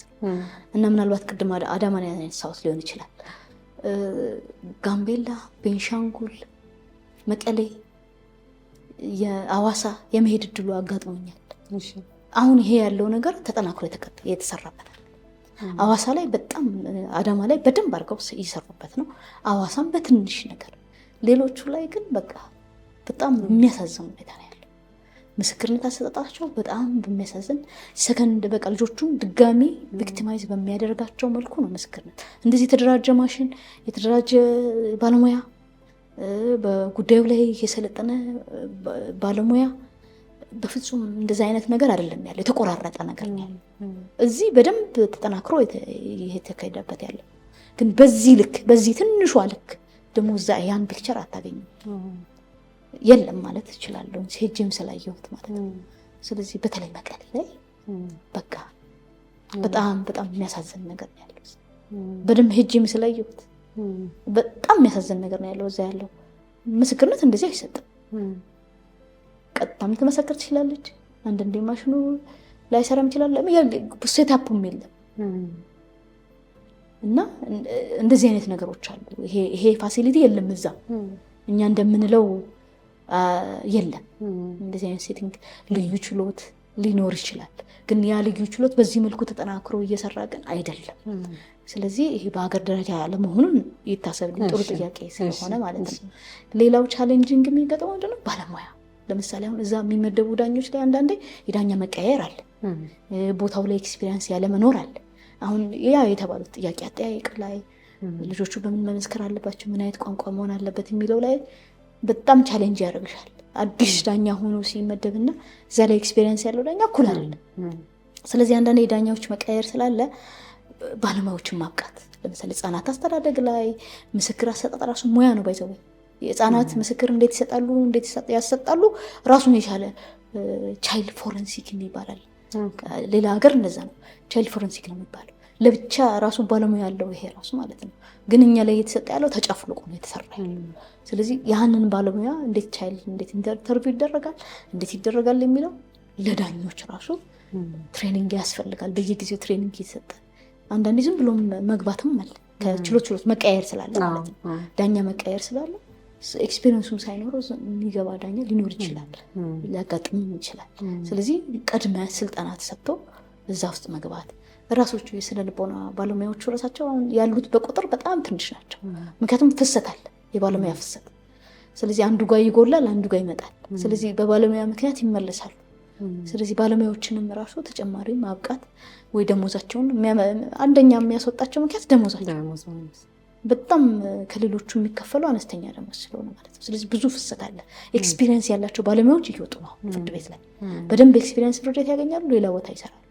እና ምናልባት ቅድም አዳማን ያነሳሁት ሊሆን ይችላል። ጋምቤላ፣ ቤንሻንጉል፣ መቀሌ፣ የአዋሳ የመሄድ እድሉ አጋጥሞኛል። አሁን ይሄ ያለው ነገር ተጠናክሮ የተሰራበት አዋሳ ላይ በጣም አዳማ ላይ በደንብ አድርገው እየሰሩበት ነው። አዋሳም በትንሽ ነገር፣ ሌሎቹ ላይ ግን በቃ በጣም የሚያሳዝን ሁኔታ ነው ያለው። ምስክርነት አሰጣጣቸው በጣም በሚያሳዝን ሰከንድ በቃ ልጆቹን ድጋሚ ቪክቲማይዝ በሚያደርጋቸው መልኩ ነው ምስክርነት። እንደዚህ የተደራጀ ማሽን የተደራጀ ባለሙያ በጉዳዩ ላይ የሰለጠነ ባለሙያ በፍጹም እንደዚህ አይነት ነገር አይደለም ያለው። የተቆራረጠ ነገር ነው ያለው። እዚህ በደንብ ተጠናክሮ የተካሄደበት ያለው ግን በዚህ ልክ በዚህ ትንሿ ልክ ደግሞ እዛ ያን ፒክቸር አታገኝም። የለም ማለት እችላለሁ ሄጄም ስላየሁት ማለት ነው። ስለዚህ በተለይ መቀሌ ላይ በቃ በጣም በጣም የሚያሳዝን ነገር ነው ያለው። በደንብ ሄጄም ስላየሁት በጣም የሚያሳዝን ነገር ነው ያለው። እዛ ያለው ምስክርነት እንደዚህ አይሰጥም። ቀጥታም ትመሰክር ትችላለች። አንዳንዴ ማሽኑ ላይሰራም ይችላል። ሴታፑም የለም እና እንደዚህ አይነት ነገሮች አሉ። ይሄ ፋሲሊቲ የለም እዛ እኛ እንደምንለው የለም። እንደዚህ አይነት ሴቲንግ ልዩ ችሎት ሊኖር ይችላል፣ ግን ያ ልዩ ችሎት በዚህ መልኩ ተጠናክሮ እየሰራ ግን አይደለም። ስለዚህ ይሄ በሀገር ደረጃ ያለመሆኑን ይታሰብልኝ። ጥሩ ጥያቄ ስለሆነ ማለት ነው። ሌላው ቻሌንጂንግ የሚገጥመው ምንድነው? ባለሙያ ለምሳሌ አሁን እዛ የሚመደቡ ዳኞች ላይ አንዳንዴ የዳኛ መቀየር አለ፣ ቦታው ላይ ኤክስፒሪየንስ ያለመኖር አለ። አሁን ያ የተባሉት ጥያቄ አጠያየቅ ላይ ልጆቹ በምን መመስከር አለባቸው፣ ምን አይነት ቋንቋ መሆን አለበት የሚለው ላይ በጣም ቻሌንጅ ያደርግሻል። አዲስ ዳኛ ሆኖ ሲመደብና እዛ ላይ ኤክስፒሪየንስ ያለው ዳኛ እኩል አይደለም። ስለዚህ አንዳንዴ የዳኛዎች መቀየር ስላለ ባለሙያዎችን ማብቃት፣ ለምሳሌ ህጻናት አስተዳደግ ላይ ምስክር አሰጣጥ ራሱ ሙያ ነው። ባይዘው የህጻናት ምስክር እንዴት ይሰጣሉ፣ እንዴት ያሰጣሉ ራሱን የቻለ ቻይልድ ፎረንሲክ ይባላል። ሌላ ሀገር እንደዛ ነው፣ ቻይልድ ፎረንሲክ ነው የሚባለው። ለብቻ ራሱ ባለሙያ ያለው ይሄ ራሱ ማለት ነው። ግን እኛ ላይ የተሰጠ ያለው ተጨፍልቆ ነው የተሰራ ያለው። ስለዚህ ያንን ባለሙያ እንዴት ቻይልድ እንዴት ኢንተርቪው ይደረጋል፣ እንዴት ይደረጋል የሚለው ለዳኞች ራሱ ትሬኒንግ ያስፈልጋል። በየጊዜው ትሬኒንግ ይሰጣል። አንዳንዴ ዝም ብሎ መግባትም አለ ከችሎት መቀየር ስላለ ማለት ነው። ዳኛ መቀየር ስላለ ኤክስፒሪየንሱም ሳይኖረው የሚገባ ዳኛ ሊኖር ይችላል፣ ሊያጋጥም ይችላል። ስለዚህ ቅድመ ስልጠና ተሰጥቶ እዛ ውስጥ መግባት ራሶቹ የስነ ልቦና ባለሙያዎቹ ራሳቸው ያሉት በቁጥር በጣም ትንሽ ናቸው። ምክንያቱም ፍሰት አለ፣ የባለሙያ ፍሰት። ስለዚህ አንዱ ጋር ይጎላል፣ አንዱ ጋር ይመጣል። ስለዚህ በባለሙያ ምክንያት ይመለሳሉ። ስለዚህ ባለሙያዎችንም ራሱ ተጨማሪ ማብቃት ወይ ደሞዛቸውን አንደኛ የሚያስወጣቸው ምክንያት ደሞዛቸው በጣም ከሌሎቹ የሚከፈለው አነስተኛ ደሞዝ ስለሆነ ማለት ነው። ስለዚህ ብዙ ፍሰት አለ። ኤክስፒሪየንስ ያላቸው ባለሙያዎች እየወጡ ነው ፍርድ ቤት ላይ በደንብ ኤክስፒሪየንስ ፍርድ ቤት ያገኛሉ፣ ሌላ ቦታ ይሰራሉ።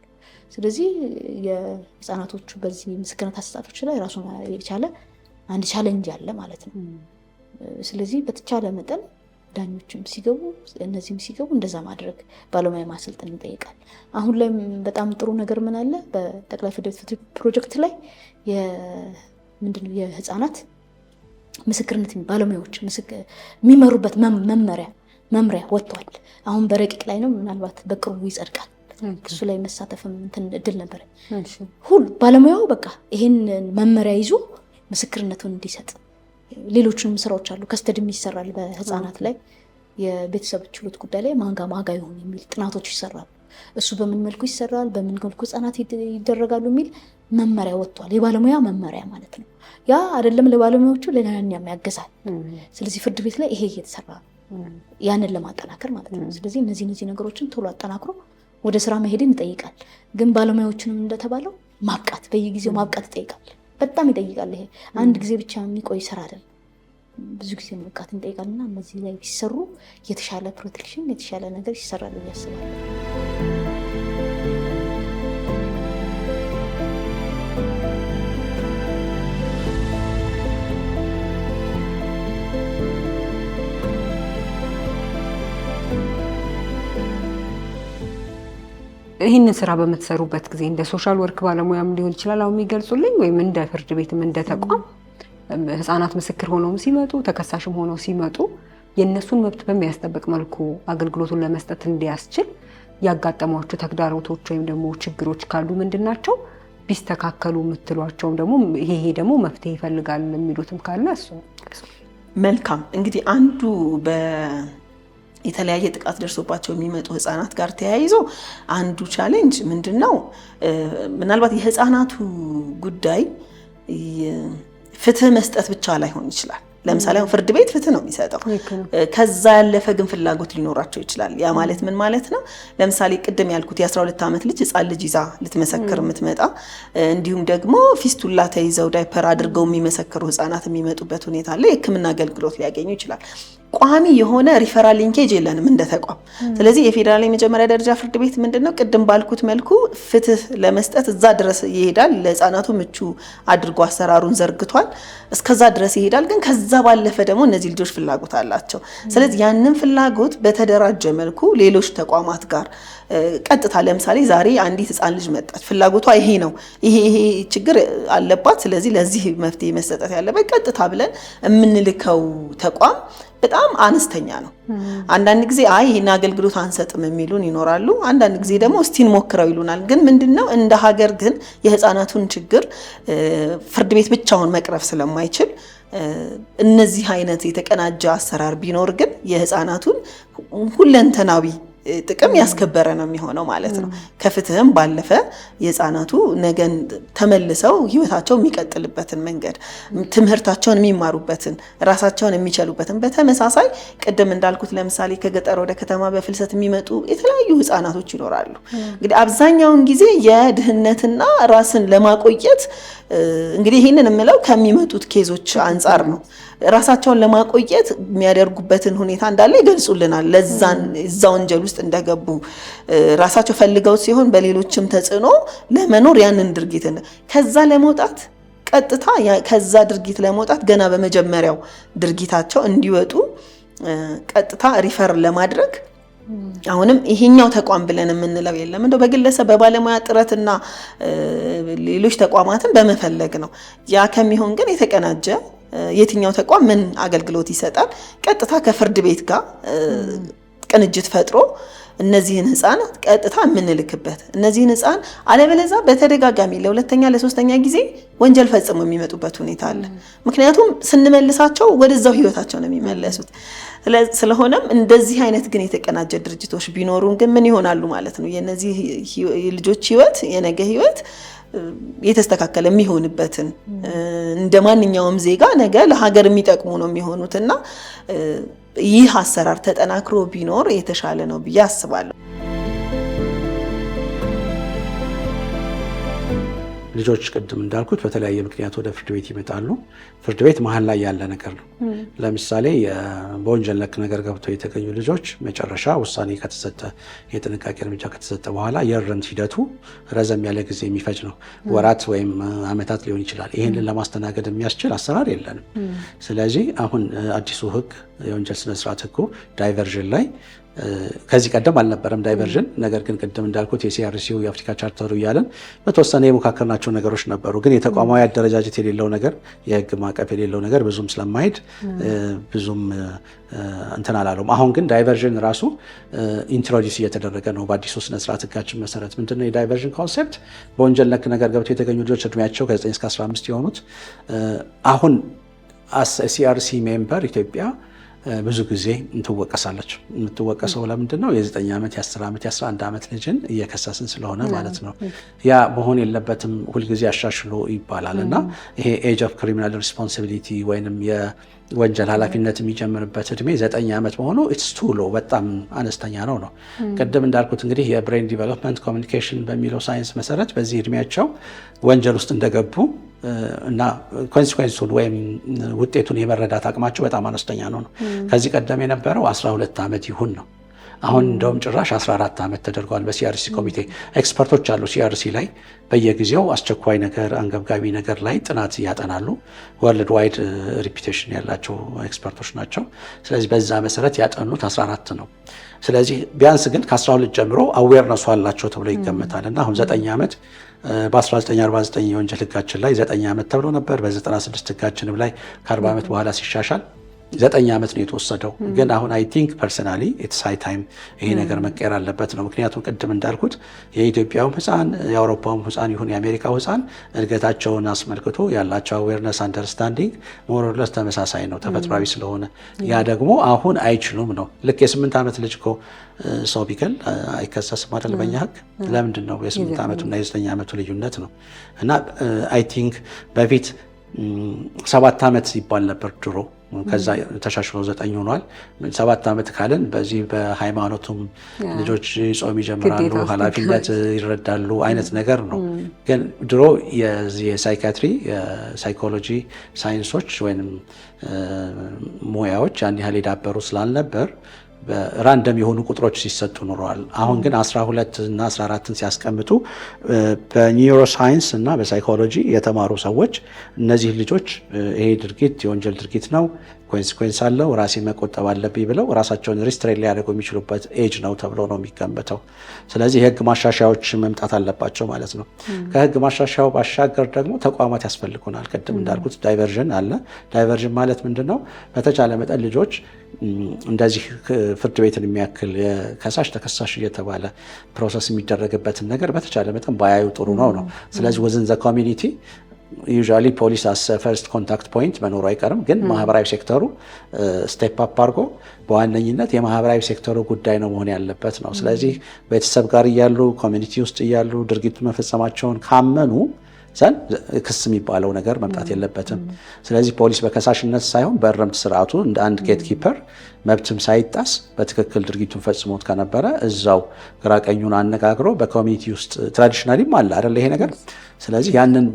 ስለዚህ የህፃናቶቹ በዚህ ምስክርነት አሰጣጦች ላይ ራሱን የቻለ አንድ ቻሌንጅ አለ ማለት ነው። ስለዚህ በተቻለ መጠን ዳኞችም ሲገቡ እነዚህም ሲገቡ እንደዛ ማድረግ ባለሙያ ማሰልጠን ይጠይቃል። አሁን ላይ በጣም ጥሩ ነገር ምን አለ በጠቅላይ ፍርድ ቤት ፍትህ ፕሮጀክት ላይ ምንድነው የህፃናት ምስክርነት ባለሙያዎች የሚመሩበት መመሪያ ወጥቷል። አሁን በረቂቅ ላይ ነው፣ ምናልባት በቅርቡ ይጸድቃል። እሱ ላይ መሳተፍም እድል ነበር። ሁሉ ባለሙያው በቃ ይሄን መመሪያ ይዞ ምስክርነቱን እንዲሰጥ ሌሎችንም ስራዎች አሉ። ከስተድም ይሰራል በህፃናት ላይ የቤተሰብ ችሎት ጉዳይ ላይ ማጋ ይሆን የሚል ጥናቶች ይሰራሉ። እሱ በምን መልኩ ይሰራል፣ በምን መልኩ ህፃናት ይደረጋሉ የሚል መመሪያ ወጥቷል። የባለሙያ መመሪያ ማለት ነው። ያ አይደለም ለባለሙያዎቹ ለዳኛም ያገዛል። ስለዚህ ፍርድ ቤት ላይ ይሄ እየተሰራ ያንን ለማጠናከር ማለት ነው። ስለዚህ እነዚህ ነገሮችን ቶሎ አጠናክሮ ወደ ስራ መሄድን ይጠይቃል። ግን ባለሙያዎችንም እንደተባለው ማብቃት በየጊዜው ማብቃት ይጠይቃል። በጣም ይጠይቃል። ይሄ አንድ ጊዜ ብቻ የሚቆይ ስራ አይደለም፣ ብዙ ጊዜ ማብቃት ይጠይቃልና እነዚህ ላይ ቢሰሩ የተሻለ ፕሮቴክሽን የተሻለ ነገር ይሰራል ብዬ አስባለሁ። ይህንን ስራ በምትሰሩበት ጊዜ እንደ ሶሻል ወርክ ባለሙያም ሊሆን ይችላል አሁን የሚገልጹልኝ፣ ወይም እንደ ፍርድ ቤትም እንደ ተቋም ህፃናት ምስክር ሆነው ሲመጡ ተከሳሽም ሆነው ሲመጡ የእነሱን መብት በሚያስጠብቅ መልኩ አገልግሎቱን ለመስጠት እንዲያስችል ያጋጠሟቸው ተግዳሮቶች ወይም ደግሞ ችግሮች ካሉ ምንድናቸው ቢስተካከሉ የምትሏቸውም ደግሞ ይሄ ደግሞ መፍትሄ ይፈልጋል የሚሉትም ካለ እሱ መልካም። እንግዲህ አንዱ የተለያየ ጥቃት ደርሶባቸው የሚመጡ ህፃናት ጋር ተያይዞ አንዱ ቻሌንጅ ምንድነው? ምናልባት የህፃናቱ ጉዳይ ፍትህ መስጠት ብቻ ላይሆን ይችላል። ለምሳሌ ፍርድ ቤት ፍትህ ነው የሚሰጠው፣ ከዛ ያለፈ ግን ፍላጎት ሊኖራቸው ይችላል። ያ ማለት ምን ማለት ነው? ለምሳሌ ቅድም ያልኩት የ12 ዓመት ልጅ ህፃን ልጅ ይዛ ልትመሰክር የምትመጣ እንዲሁም ደግሞ ፊስቱላ ተይዘው ዳይፐር አድርገው የሚመሰክሩ ህፃናት የሚመጡበት ሁኔታ አለ። የህክምና አገልግሎት ሊያገኙ ይችላል። ቋሚ የሆነ ሪፈራል ሊንኬጅ የለንም እንደ ተቋም። ስለዚህ የፌዴራል የመጀመሪያ ደረጃ ፍርድ ቤት ምንድነው ቅድም ባልኩት መልኩ ፍትህ ለመስጠት እዛ ድረስ ይሄዳል። ለህፃናቱ ምቹ አድርጎ አሰራሩን ዘርግቷል። እስከዛ ድረስ ይሄዳል። ግን ከዛ ባለፈ ደግሞ እነዚህ ልጆች ፍላጎት አላቸው። ስለዚህ ያንን ፍላጎት በተደራጀ መልኩ ሌሎች ተቋማት ጋር ቀጥታ ለምሳሌ ዛሬ አንዲት ህፃን ልጅ መጣች፣ ፍላጎቷ ይሄ ነው፣ ይሄ ችግር አለባት፣ ስለዚህ ለዚህ መፍትሄ መሰጠት ያለበት ቀጥታ ብለን የምንልከው ተቋም በጣም አነስተኛ ነው። አንዳንድ ጊዜ አይ ይሄን አገልግሎት አንሰጥም የሚሉን ይኖራሉ። አንዳንድ ጊዜ ደግሞ እስቲን ሞክረው ይሉናል። ግን ምንድነው እንደ ሀገር ግን የህፃናቱን ችግር ፍርድ ቤት ብቻውን መቅረፍ ስለማይችል እነዚህ አይነት የተቀናጀ አሰራር ቢኖር ግን የህፃናቱን ሁለንተናዊ ጥቅም ያስከበረ ነው የሚሆነው ማለት ነው። ከፍትህም ባለፈ የህፃናቱ ነገን ተመልሰው ህይወታቸው የሚቀጥልበትን መንገድ፣ ትምህርታቸውን የሚማሩበትን፣ ራሳቸውን የሚችሉበትን በተመሳሳይ ቅድም እንዳልኩት ለምሳሌ ከገጠር ወደ ከተማ በፍልሰት የሚመጡ የተለያዩ ህፃናቶች ይኖራሉ። እንግዲህ አብዛኛውን ጊዜ የድህነትና ራስን ለማቆየት እንግዲህ ይህንን የምለው ከሚመጡት ኬዞች አንጻር ነው። ራሳቸውን ለማቆየት የሚያደርጉበትን ሁኔታ እንዳለ ይገልጹልናል። እዛ ወንጀል ውስጥ እንደገቡ ራሳቸው ፈልገው ሲሆን በሌሎችም ተጽዕኖ ለመኖር ያንን ድርጊት ከዛ ለመውጣት ቀጥታ ከዛ ድርጊት ለመውጣት ገና በመጀመሪያው ድርጊታቸው እንዲወጡ ቀጥታ ሪፈር ለማድረግ አሁንም ይሄኛው ተቋም ብለን የምንለው የለም። እንደው በግለሰብ በባለሙያ ጥረትና ሌሎች ተቋማትን በመፈለግ ነው። ያ ከሚሆን ግን የተቀናጀ የትኛው ተቋም ምን አገልግሎት ይሰጣል፣ ቀጥታ ከፍርድ ቤት ጋር ቅንጅት ፈጥሮ እነዚህን ህፃናት ቀጥታ የምንልክበት፣ እነዚህን ህፃን አለበለዚያ በተደጋጋሚ ለሁለተኛ ለሶስተኛ ጊዜ ወንጀል ፈጽሞ የሚመጡበት ሁኔታ አለ። ምክንያቱም ስንመልሳቸው ወደዛው ህይወታቸው ነው የሚመለሱት። ስለሆነም እንደዚህ አይነት ግን የተቀናጀ ድርጅቶች ቢኖሩን ግን ምን ይሆናሉ ማለት ነው? የነዚህ ልጆች ህይወት የነገ ህይወት የተስተካከለ የሚሆንበትን እንደ ማንኛውም ዜጋ ነገ ለሀገር የሚጠቅሙ ነው የሚሆኑትና ይህ አሰራር ተጠናክሮ ቢኖር የተሻለ ነው ብዬ አስባለሁ። ልጆች ቅድም እንዳልኩት በተለያየ ምክንያት ወደ ፍርድ ቤት ይመጣሉ። ፍርድ ቤት መሀል ላይ ያለ ነገር ነው። ለምሳሌ በወንጀል ነክ ነገር ገብተው የተገኙ ልጆች መጨረሻ ውሳኔ ከተሰጠ የጥንቃቄ እርምጃ ከተሰጠ በኋላ የእርምት ሂደቱ ረዘም ያለ ጊዜ የሚፈጅ ነው። ወራት ወይም ዓመታት ሊሆን ይችላል። ይህንን ለማስተናገድ የሚያስችል አሰራር የለንም። ስለዚህ አሁን አዲሱ ህግ የወንጀል ስነስርዓት ህጉ ዳይቨርዥን ላይ ከዚህ ቀደም አልነበረም ዳይቨርዥን። ነገር ግን ቅድም እንዳልኩት የሲአርሲው የአፍሪካ ቻርተሩ እያለን በተወሰነ የሞካከርናቸው ነገሮች ነበሩ። ግን የተቋማዊ አደረጃጀት የሌለው ነገር፣ የህግ ማዕቀፍ የሌለው ነገር ብዙም ስለማይሄድ ብዙም እንትን አላለውም። አሁን ግን ዳይቨርዥን ራሱ ኢንትሮዲውስ እየተደረገ ነው በአዲሱ ስነስርዓት ህጋችን መሰረት። ምንድነው የዳይቨርዥን ኮንሴፕት? በወንጀል ነክ ነገር ገብተው የተገኙ ልጆች እድሜያቸው ከ9 እስከ 15 የሆኑት አሁን ሲአርሲ ሜምበር ኢትዮጵያ ብዙ ጊዜ ትወቀሳለች። የምትወቀሰው ለምንድን ነው? የ9 ዓመት የ10 ዓመት የ11 ዓመት ልጅን እየከሰስን ስለሆነ ማለት ነው። ያ መሆን የለበትም ሁልጊዜ አሻሽሎ ይባላል እና ይሄ ኤጅ ኦፍ ክሪሚናል ሪስፖንሲቢሊቲ ወይንም የወንጀል ኃላፊነት የሚጀምርበት እድሜ 9 ዓመት መሆኑ ኢትስ ቱ ሎ በጣም አነስተኛ ነው። ቅድም እንዳልኩት እንግዲህ የብሬን ዲቨሎፕመንት ኮሚኒኬሽን በሚለው ሳይንስ መሰረት በዚህ እድሜያቸው ወንጀል ውስጥ እንደገቡ እና ኮንሲኩዌንሱን ወይም ውጤቱን የመረዳት አቅማቸው በጣም አነስተኛ ነው። ከዚህ ቀደም የነበረው 12 ዓመት ይሁን ነው። አሁን እንደውም ጭራሽ 14 ዓመት ተደርጓል። በሲአርሲ ኮሚቴ ኤክስፐርቶች አሉ። ሲአርሲ ላይ በየጊዜው አስቸኳይ ነገር፣ አንገብጋቢ ነገር ላይ ጥናት ያጠናሉ። ወርልድ ዋይድ ሪፒቴሽን ያላቸው ኤክስፐርቶች ናቸው። ስለዚህ በዛ መሰረት ያጠኑት 14 ነው። ስለዚህ ቢያንስ ግን ከ12 ጀምሮ አዌርነሱ አላቸው ተብሎ ይገመታል እና አሁን 9 ዓመት በ1949 የወንጀል ህጋችን ላይ 9 ዓመት ተብሎ ነበር። በ96 ህጋችንም ላይ ከ40 ዓመት በኋላ ሲሻሻል 9 ዓመት ነው የተወሰደው። ግን አሁን አይ ቲንክ ፐርሰናሊ ኢትስ ሃይ ታይም ይሄ ነገር መቀየር አለበት ነው። ምክንያቱም ቅድም እንዳልኩት የኢትዮጵያውም ህፃን የአውሮፓውም ህፃን ይሁን የአሜሪካው ህፃን እድገታቸውን አስመልክቶ ያላቸው አዌርነስ አንደርስታንዲንግ ሞሮለስ ተመሳሳይ ነው ተፈጥሯዊ ስለሆነ ያ ደግሞ አሁን አይችሉም ነው። ልክ የ8 ዓመት ልጅ እኮ ሰው ቢገል አይከሰስም አይደል? በእኛ ህግ ለምንድን ነው የ8 ዓመቱና የ9 ዓመቱ ልዩነት ነው? እና አይ ቲንክ በፊት 7 ዓመት ይባል ነበር ድሮ። ከዛ ተሻሽሎ 9 ሆኗል። 7 ዓመት ካልን በዚህ በሃይማኖቱም ልጆች ጾም ይጀምራሉ፣ ኃላፊነት ይረዳሉ አይነት ነገር ነው። ግን ድሮ የሳይካትሪ የሳይኮሎጂ ሳይንሶች ወይም ሙያዎች ያን ያህል የዳበሩ ስላልነበር ራንደም የሆኑ ቁጥሮች ሲሰጡ ኖረዋል። አሁን ግን 12 እና 14ን ሲያስቀምጡ በኒውሮሳይንስ እና በሳይኮሎጂ የተማሩ ሰዎች እነዚህ ልጆች ይሄ ድርጊት የወንጀል ድርጊት ነው፣ ኮንሲኩዌንስ አለው፣ ራሴ መቆጠብ አለብኝ ብለው ራሳቸውን ሪስትሬን ሊያደርጉ የሚችሉበት ኤጅ ነው ተብሎ ነው የሚገመተው። ስለዚህ የህግ ማሻሻያዎች መምጣት አለባቸው ማለት ነው። ከህግ ማሻሻያው ባሻገር ደግሞ ተቋማት ያስፈልጉናል። ቅድም እንዳልኩት ዳይቨርዥን አለ። ዳይቨርዥን ማለት ምንድን ነው? በተቻለ መጠን ልጆች እንደዚህ ፍርድ ቤትን የሚያክል ከሳሽ ተከሳሽ እየተባለ ፕሮሰስ የሚደረግበትን ነገር በተቻለ መጠን ባያዩ ጥሩ ነው። ስለዚህ ወዝን ዘ ኮሚኒቲ ዩዥዋሊ ፖሊስ አስ ፈርስት ኮንታክት ፖይንት መኖሩ አይቀርም። ግን ማህበራዊ ሴክተሩ ስቴፕ አፕ አድርጎ በዋነኝነት የማህበራዊ ሴክተሩ ጉዳይ ነው መሆን ያለበት ነው። ስለዚህ ቤተሰብ ጋር እያሉ ኮሚኒቲ ውስጥ እያሉ ድርጊቱ መፈጸማቸውን ካመኑ ዘንድ ክስ የሚባለው ነገር መምጣት የለበትም። ስለዚህ ፖሊስ በከሳሽነት ሳይሆን በእርምት ስርዓቱ እንደ አንድ ጌት ኪፐር መብትም ሳይጣስ በትክክል ድርጊቱን ፈጽሞት ከነበረ እዛው ግራቀኙን አነጋግሮ በኮሚኒቲ ውስጥ ትራዲሽናሊም አለ አይደል ይሄ ነገር። ስለዚህ ያንን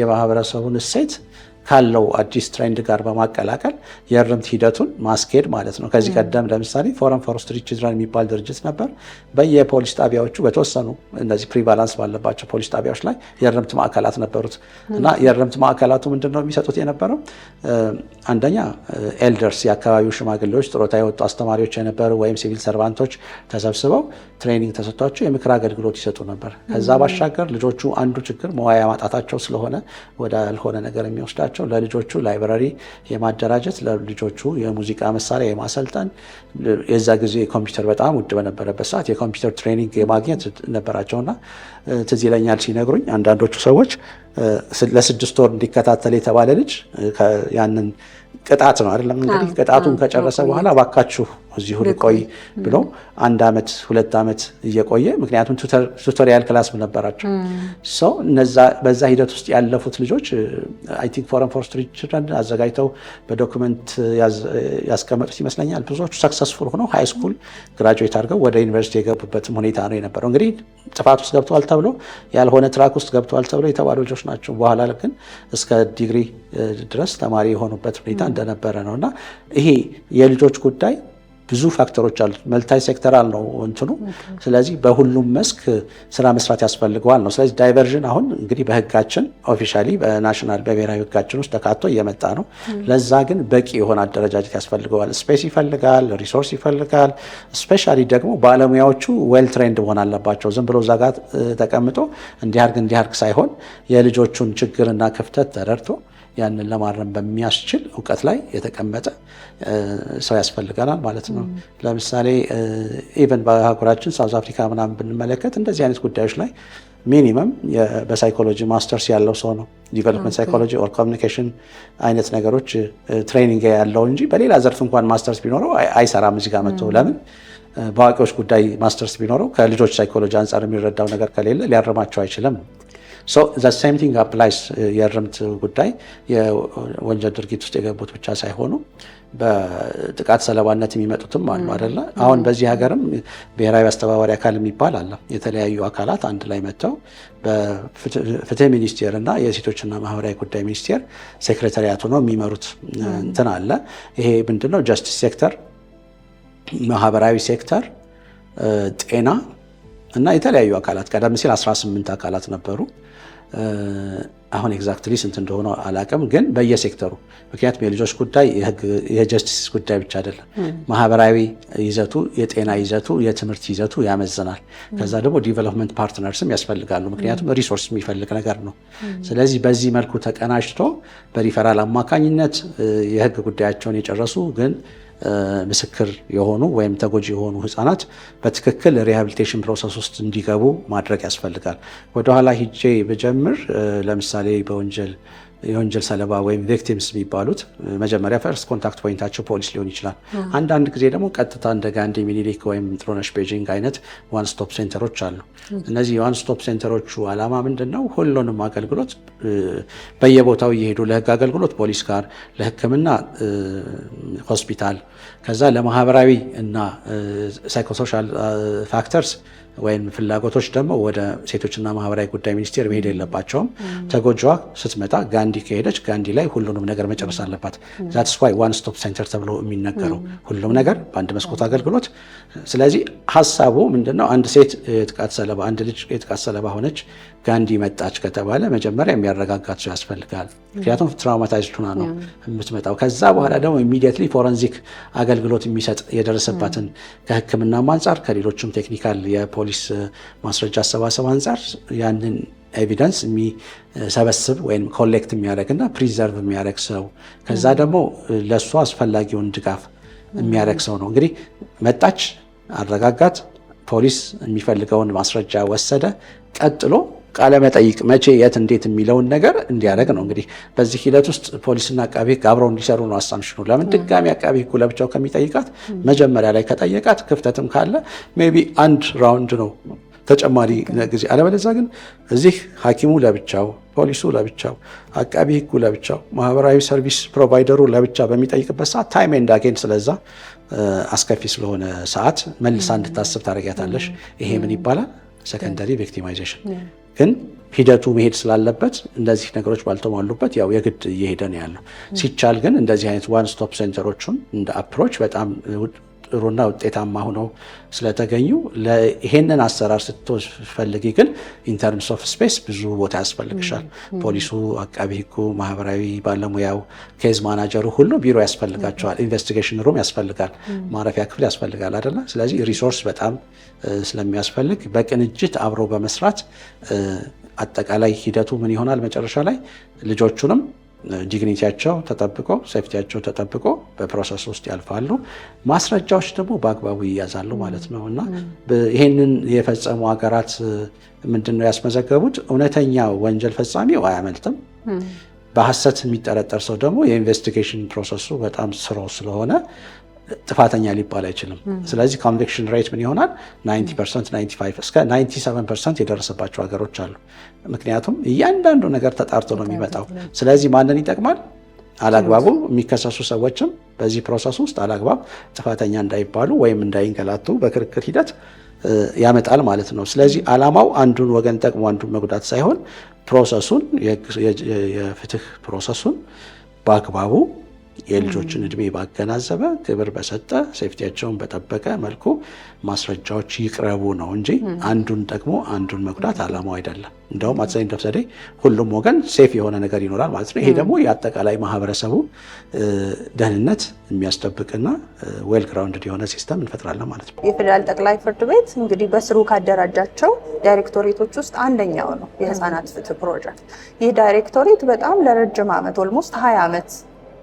የማህበረሰቡን እሴት ካለው አዲስ ትሬንድ ጋር በማቀላቀል የእርምት ሂደቱን ማስኬድ ማለት ነው። ከዚህ ቀደም ለምሳሌ ፎረም ፎር ስትሪት ችልድረን የሚባል ድርጅት ነበር። በየፖሊስ ጣቢያዎቹ በተወሰኑ እነዚህ ፕሪቫላንስ ባለባቸው ፖሊስ ጣቢያዎች ላይ የእርምት ማዕከላት ነበሩት እና የእርምት ማዕከላቱ ምንድን ነው የሚሰጡት የነበረው? አንደኛ ኤልደርስ የአካባቢው ሽማግሌዎች፣ ጡረታ የወጡ አስተማሪዎች የነበሩ ወይም ሲቪል ሰርቫንቶች ተሰብስበው ትሬኒንግ ተሰጥቷቸው የምክር አገልግሎት ይሰጡ ነበር። ከዛ ባሻገር ልጆቹ አንዱ ችግር መዋያ ማጣታቸው ስለሆነ ወደ ያልሆነ ነገር የሚወስዳቸው ለልጆቹ ላይብራሪ የማደራጀት ለልጆቹ የሙዚቃ መሳሪያ የማሰልጠን የዛ ጊዜ ኮምፒውተር በጣም ውድ በነበረበት ሰዓት የኮምፒውተር ትሬኒንግ የማግኘት ነበራቸውና ትዝ ይለኛል ሲነግሩኝ አንዳንዶቹ ሰዎች ለ6 ወር እንዲከታተል የተባለ ልጅ ያንን ቅጣት ነው አይደለም እንግዲህ ቅጣቱን ከጨረሰ በኋላ እባካችሁ እዚሁ ልቆይ ብሎ 1 ዓመት 2 ዓመት እየቆየ ምክንያቱም ቱቶሪያል ክላስ ነበራቸው። ሰው በዛ ሂደት ውስጥ ያለፉት ልጆች አይ ቲንክ ፎረም ፎር ስትሪት ችልድረን አዘጋጅተው በዶክመንት ያስቀመጡት ይመስለኛል። ብዙዎቹ ሰክሰስፉል ሆነው ሃይ ስኩል ግራጁዌት አድርገው ወደ ዩኒቨርሲቲ የገቡበትም ሁኔታ ነው የነበረው። እንግዲህ ጥፋት ውስጥ ገብተዋል ተብሎ ያልሆነ ትራክ ውስጥ ገብተዋል ተብሎ የተባሉ ልጆች ናቸው። በኋላ ግን እስከ ዲግሪ ድረስ ተማሪ የሆኑበት ሁኔታ እንደነበረ ነው። እና ይሄ የልጆች ጉዳይ ብዙ ፋክተሮች አሉት። መልታይ ሴክተራል ነው እንትኑ። ስለዚህ በሁሉም መስክ ስራ መስራት ያስፈልገዋል ነው። ስለዚህ ዳይቨርዥን አሁን እንግዲህ በህጋችን ኦፊሻሊ በናሽናል በብሔራዊ ህጋችን ውስጥ ተካቶ እየመጣ ነው። ለዛ ግን በቂ የሆነ አደረጃጀት ያስፈልገዋል። ስፔስ ይፈልጋል፣ ሪሶርስ ይፈልጋል። ስፔሻሊ ደግሞ ባለሙያዎቹ ዌል ትሬንድ መሆን አለባቸው። ዝም ብሎ እዛ ጋር ተቀምጦ እንዲያርግ ሳይሆን የልጆቹን ችግርና ክፍተት ተረድቶ ያንን ለማረም በሚያስችል እውቀት ላይ የተቀመጠ ሰው ያስፈልገናል ማለት ነው። ለምሳሌ ኢቨን በሀገራችን ሳውዝ አፍሪካ ምናምን ብንመለከት እንደዚህ አይነት ጉዳዮች ላይ ሚኒመም በሳይኮሎጂ ማስተርስ ያለው ሰው ነው ዲቨሎፕመንት ሳይኮሎጂ ኦር ኮሚኒኬሽን አይነት ነገሮች ትሬኒንግ ያለው እንጂ በሌላ ዘርፍ እንኳን ማስተርስ ቢኖረው አይሰራም እዚህ ጋር መጥቶ። ለምን በአዋቂዎች ጉዳይ ማስተርስ ቢኖረው ከልጆች ሳይኮሎጂ አንጻር የሚረዳው ነገር ከሌለ ሊያርማቸው አይችልም። the same thing applies የእርምት ጉዳይ የወንጀል ድርጊት ውስጥ የገቡት ብቻ ሳይሆኑ በጥቃት ሰለባነት የሚመጡትም አሉ አይደለ? አሁን በዚህ ሀገርም ብሔራዊ አስተባባሪ አካል የሚባል አለ። የተለያዩ አካላት አንድ ላይ መጥተው በፍትህ ሚኒስቴር እና የሴቶችና ማህበራዊ ጉዳይ ሚኒስቴር ሴክሬታሪያቱ ነው የሚመሩት እንትን አለ። ይሄ ምንድነው? ጀስቲስ ሴክተር፣ ማህበራዊ ሴክተር፣ ጤና እና የተለያዩ አካላት ቀደም ሲል 18 አካላት ነበሩ። አሁን ኤግዛክትሊ ስንት እንደሆነ አላውቅም፣ ግን በየሴክተሩ ምክንያቱም የልጆች ጉዳይ የጀስቲስ ጉዳይ ብቻ አይደለም። ማህበራዊ ይዘቱ፣ የጤና ይዘቱ፣ የትምህርት ይዘቱ ያመዝናል። ከዛ ደግሞ ዲቨሎፕመንት ፓርትነርስም ያስፈልጋሉ፣ ምክንያቱም ሪሶርስ የሚፈልግ ነገር ነው። ስለዚህ በዚህ መልኩ ተቀናጅቶ በሪፈራል አማካኝነት የህግ ጉዳያቸውን የጨረሱ ግን ምስክር የሆኑ ወይም ተጎጂ የሆኑ ህፃናት በትክክል ሪሃቢሊቴሽን ፕሮሰስ ውስጥ እንዲገቡ ማድረግ ያስፈልጋል። ወደኋላ ሂጄ ብጀምር ለምሳሌ የወንጀል ሰለባ ወይም ቪክቲምስ የሚባሉት መጀመሪያ ፈርስት ኮንታክት ፖይንታቸው ፖሊስ ሊሆን ይችላል። አንዳንድ ጊዜ ደግሞ ቀጥታ እንደ ጋንዲ ሚኒሊክ ወይም ጥሩነሽ ቤጂንግ አይነት ዋን ስቶፕ ሴንተሮች አሉ። እነዚህ የዋን ስቶፕ ሴንተሮቹ ዓላማ ምንድን ነው? ሁሉንም አገልግሎት በየቦታው እየሄዱ ለህግ አገልግሎት ፖሊስ ጋር፣ ለህክምና ሆስፒታል፣ ከዛ ለማህበራዊ እና ሳይኮሶሻል ፋክተርስ ወይም ፍላጎቶች ደግሞ ወደ ሴቶችና ማህበራዊ ጉዳይ ሚኒስቴር መሄድ የለባቸውም። ተጎጂዋ ስትመጣ ጋንዲ ከሄደች ጋንዲ ላይ ሁሉንም ነገር መጨረስ አለባት። ዛትስ ዋይ ዋን ስቶፕ ሴንተር ተብሎ የሚነገረው ሁሉም ነገር በአንድ መስኮት አገልግሎት። ስለዚህ ሀሳቡ ምንድነው? አንድ ሴት የጥቃት ሰለባ፣ አንድ ልጅ የጥቃት ሰለባ ሆነች ጋንዲ መጣች ከተባለ መጀመሪያ የሚያረጋጋት ሰው ያስፈልጋል። ምክንያቱም ትራውማታይዝድ ሆና ነው የምትመጣው። ከዛ በኋላ ደግሞ ኢሚዲየትሊ ፎረንዚክ አገልግሎት የሚሰጥ የደረሰባትን ከህክምናም አንጻር ከሌሎችም ቴክኒካል የፖሊስ ማስረጃ አሰባሰብ አንጻር ያንን ኤቪደንስ የሚሰበስብ ወይም ኮሌክት የሚያደርግና ፕሪዘርቭ የሚያደርግ ሰው፣ ከዛ ደግሞ ለእሱ አስፈላጊውን ድጋፍ የሚያደርግ ሰው ነው። እንግዲህ መጣች፣ አረጋጋት፣ ፖሊስ የሚፈልገውን ማስረጃ ወሰደ፣ ቀጥሎ ቃለ መጠይቅ መቼ፣ የት፣ እንዴት የሚለውን ነገር እንዲያደርግ ነው። እንግዲህ በዚህ ሂደት ውስጥ ፖሊስና አቃቢ ህግ አብረው እንዲሰሩ ነው አሳምሽኑ። ለምን ድጋሚ አቃቢ ህጉ ለብቻው ከሚጠይቃት መጀመሪያ ላይ ከጠየቃት ክፍተትም ካለ ሜይ ቢ አንድ ራውንድ ነው ተጨማሪ ጊዜ። አለበለዚያ ግን እዚህ ሐኪሙ ለብቻው፣ ፖሊሱ ለብቻው፣ አቃቢ ህጉ ለብቻው፣ ማህበራዊ ሰርቪስ ፕሮቫይደሩ ለብቻ በሚጠይቅበት ሰዓት ታይም ኤንድ አጌን ስለዛ አስከፊ ስለሆነ ሰዓት መልሳ እንድታስብ ታደርጊያታለሽ። ይሄ ምን ይባላል? ሰከንደሪ ቪክቲማይዜሽን። ግን ሂደቱ መሄድ ስላለበት እንደዚህ ነገሮች ባልተሟሉበት ያው የግድ እየሄደ ነው ያለው። ሲቻል ግን እንደዚህ አይነት ዋን ስቶፕ ሴንተሮቹን እንደ አፕሮች በጣም ጥሩና ውጤታማ ሆነው ስለተገኙ ይሄንን አሰራር ስትፈልጊ ግን ኢንተርምስ ኦፍ ስፔስ ብዙ ቦታ ያስፈልግሻል። ፖሊሱ፣ አቃቢ ህጉ፣ ማህበራዊ ባለሙያው፣ ኬዝ ማናጀሩ ሁሉ ቢሮ ያስፈልጋቸዋል። ኢንቨስቲጌሽን ሩም ያስፈልጋል፣ ማረፊያ ክፍል ያስፈልጋል አይደለ? ስለዚህ ሪሶርስ በጣም ስለሚያስፈልግ በቅንጅት አብሮ በመስራት አጠቃላይ ሂደቱ ምን ይሆናል? መጨረሻ ላይ ልጆቹንም ዲግኒቲያቸው ተጠብቆ ሴፍቲያቸው ተጠብቆ በፕሮሰስ ውስጥ ያልፋሉ። ማስረጃዎች ደግሞ በአግባቡ ይያዛሉ ማለት ነው እና ይህንን የፈጸሙ ሀገራት ምንድነው ያስመዘገቡት? እውነተኛ ወንጀል ፈጻሚው አያመልጥም። በሐሰት የሚጠረጠር ሰው ደግሞ የኢንቨስቲጌሽን ፕሮሰሱ በጣም ስሮ ስለሆነ ጥፋተኛ ሊባል አይችልም። ስለዚህ ኮንቪክሽን ሬት ምን ይሆናል? 90%፣ 95% እስከ 97% የደረሰባቸው ሀገሮች አሉ። ምክንያቱም እያንዳንዱ ነገር ተጣርቶ ነው የሚመጣው። ስለዚህ ማንን ይጠቅማል? አላግባቡ የሚከሰሱ ሰዎችም በዚህ ፕሮሰስ ውስጥ አላግባብ ጥፋተኛ እንዳይባሉ ወይም እንዳይንገላቱ በክርክር ሂደት ያመጣል ማለት ነው። ስለዚህ ዓላማው አንዱን ወገን ጠቅሞ አንዱን መጉዳት ሳይሆን ፕሮሰሱን የፍትህ ፕሮሰሱን በአግባቡ የልጆችን እድሜ ባገናዘበ ክብር በሰጠ ሴፍቲያቸውን በጠበቀ መልኩ ማስረጃዎች ይቅረቡ ነው እንጂ አንዱን ጠቅሞ አንዱን መጉዳት ዓላማው አይደለም። እንደውም አትዘኝ ደፍሰዴ ሁሉም ወገን ሴፍ የሆነ ነገር ይኖራል ማለት ነው። ይሄ ደግሞ የአጠቃላይ ማህበረሰቡ ደህንነት የሚያስጠብቅና ዌል ግራውንድድ የሆነ ሲስተም እንፈጥራለን ማለት ነው። የፌዴራል ጠቅላይ ፍርድ ቤት እንግዲህ በስሩ ካደራጃቸው ዳይሬክቶሬቶች ውስጥ አንደኛው ነው የህፃናት ፍትህ ፕሮጀክት። ይህ ዳይሬክቶሬት በጣም ለረጅም ዓመት ኦልሞስት 20 ዓመት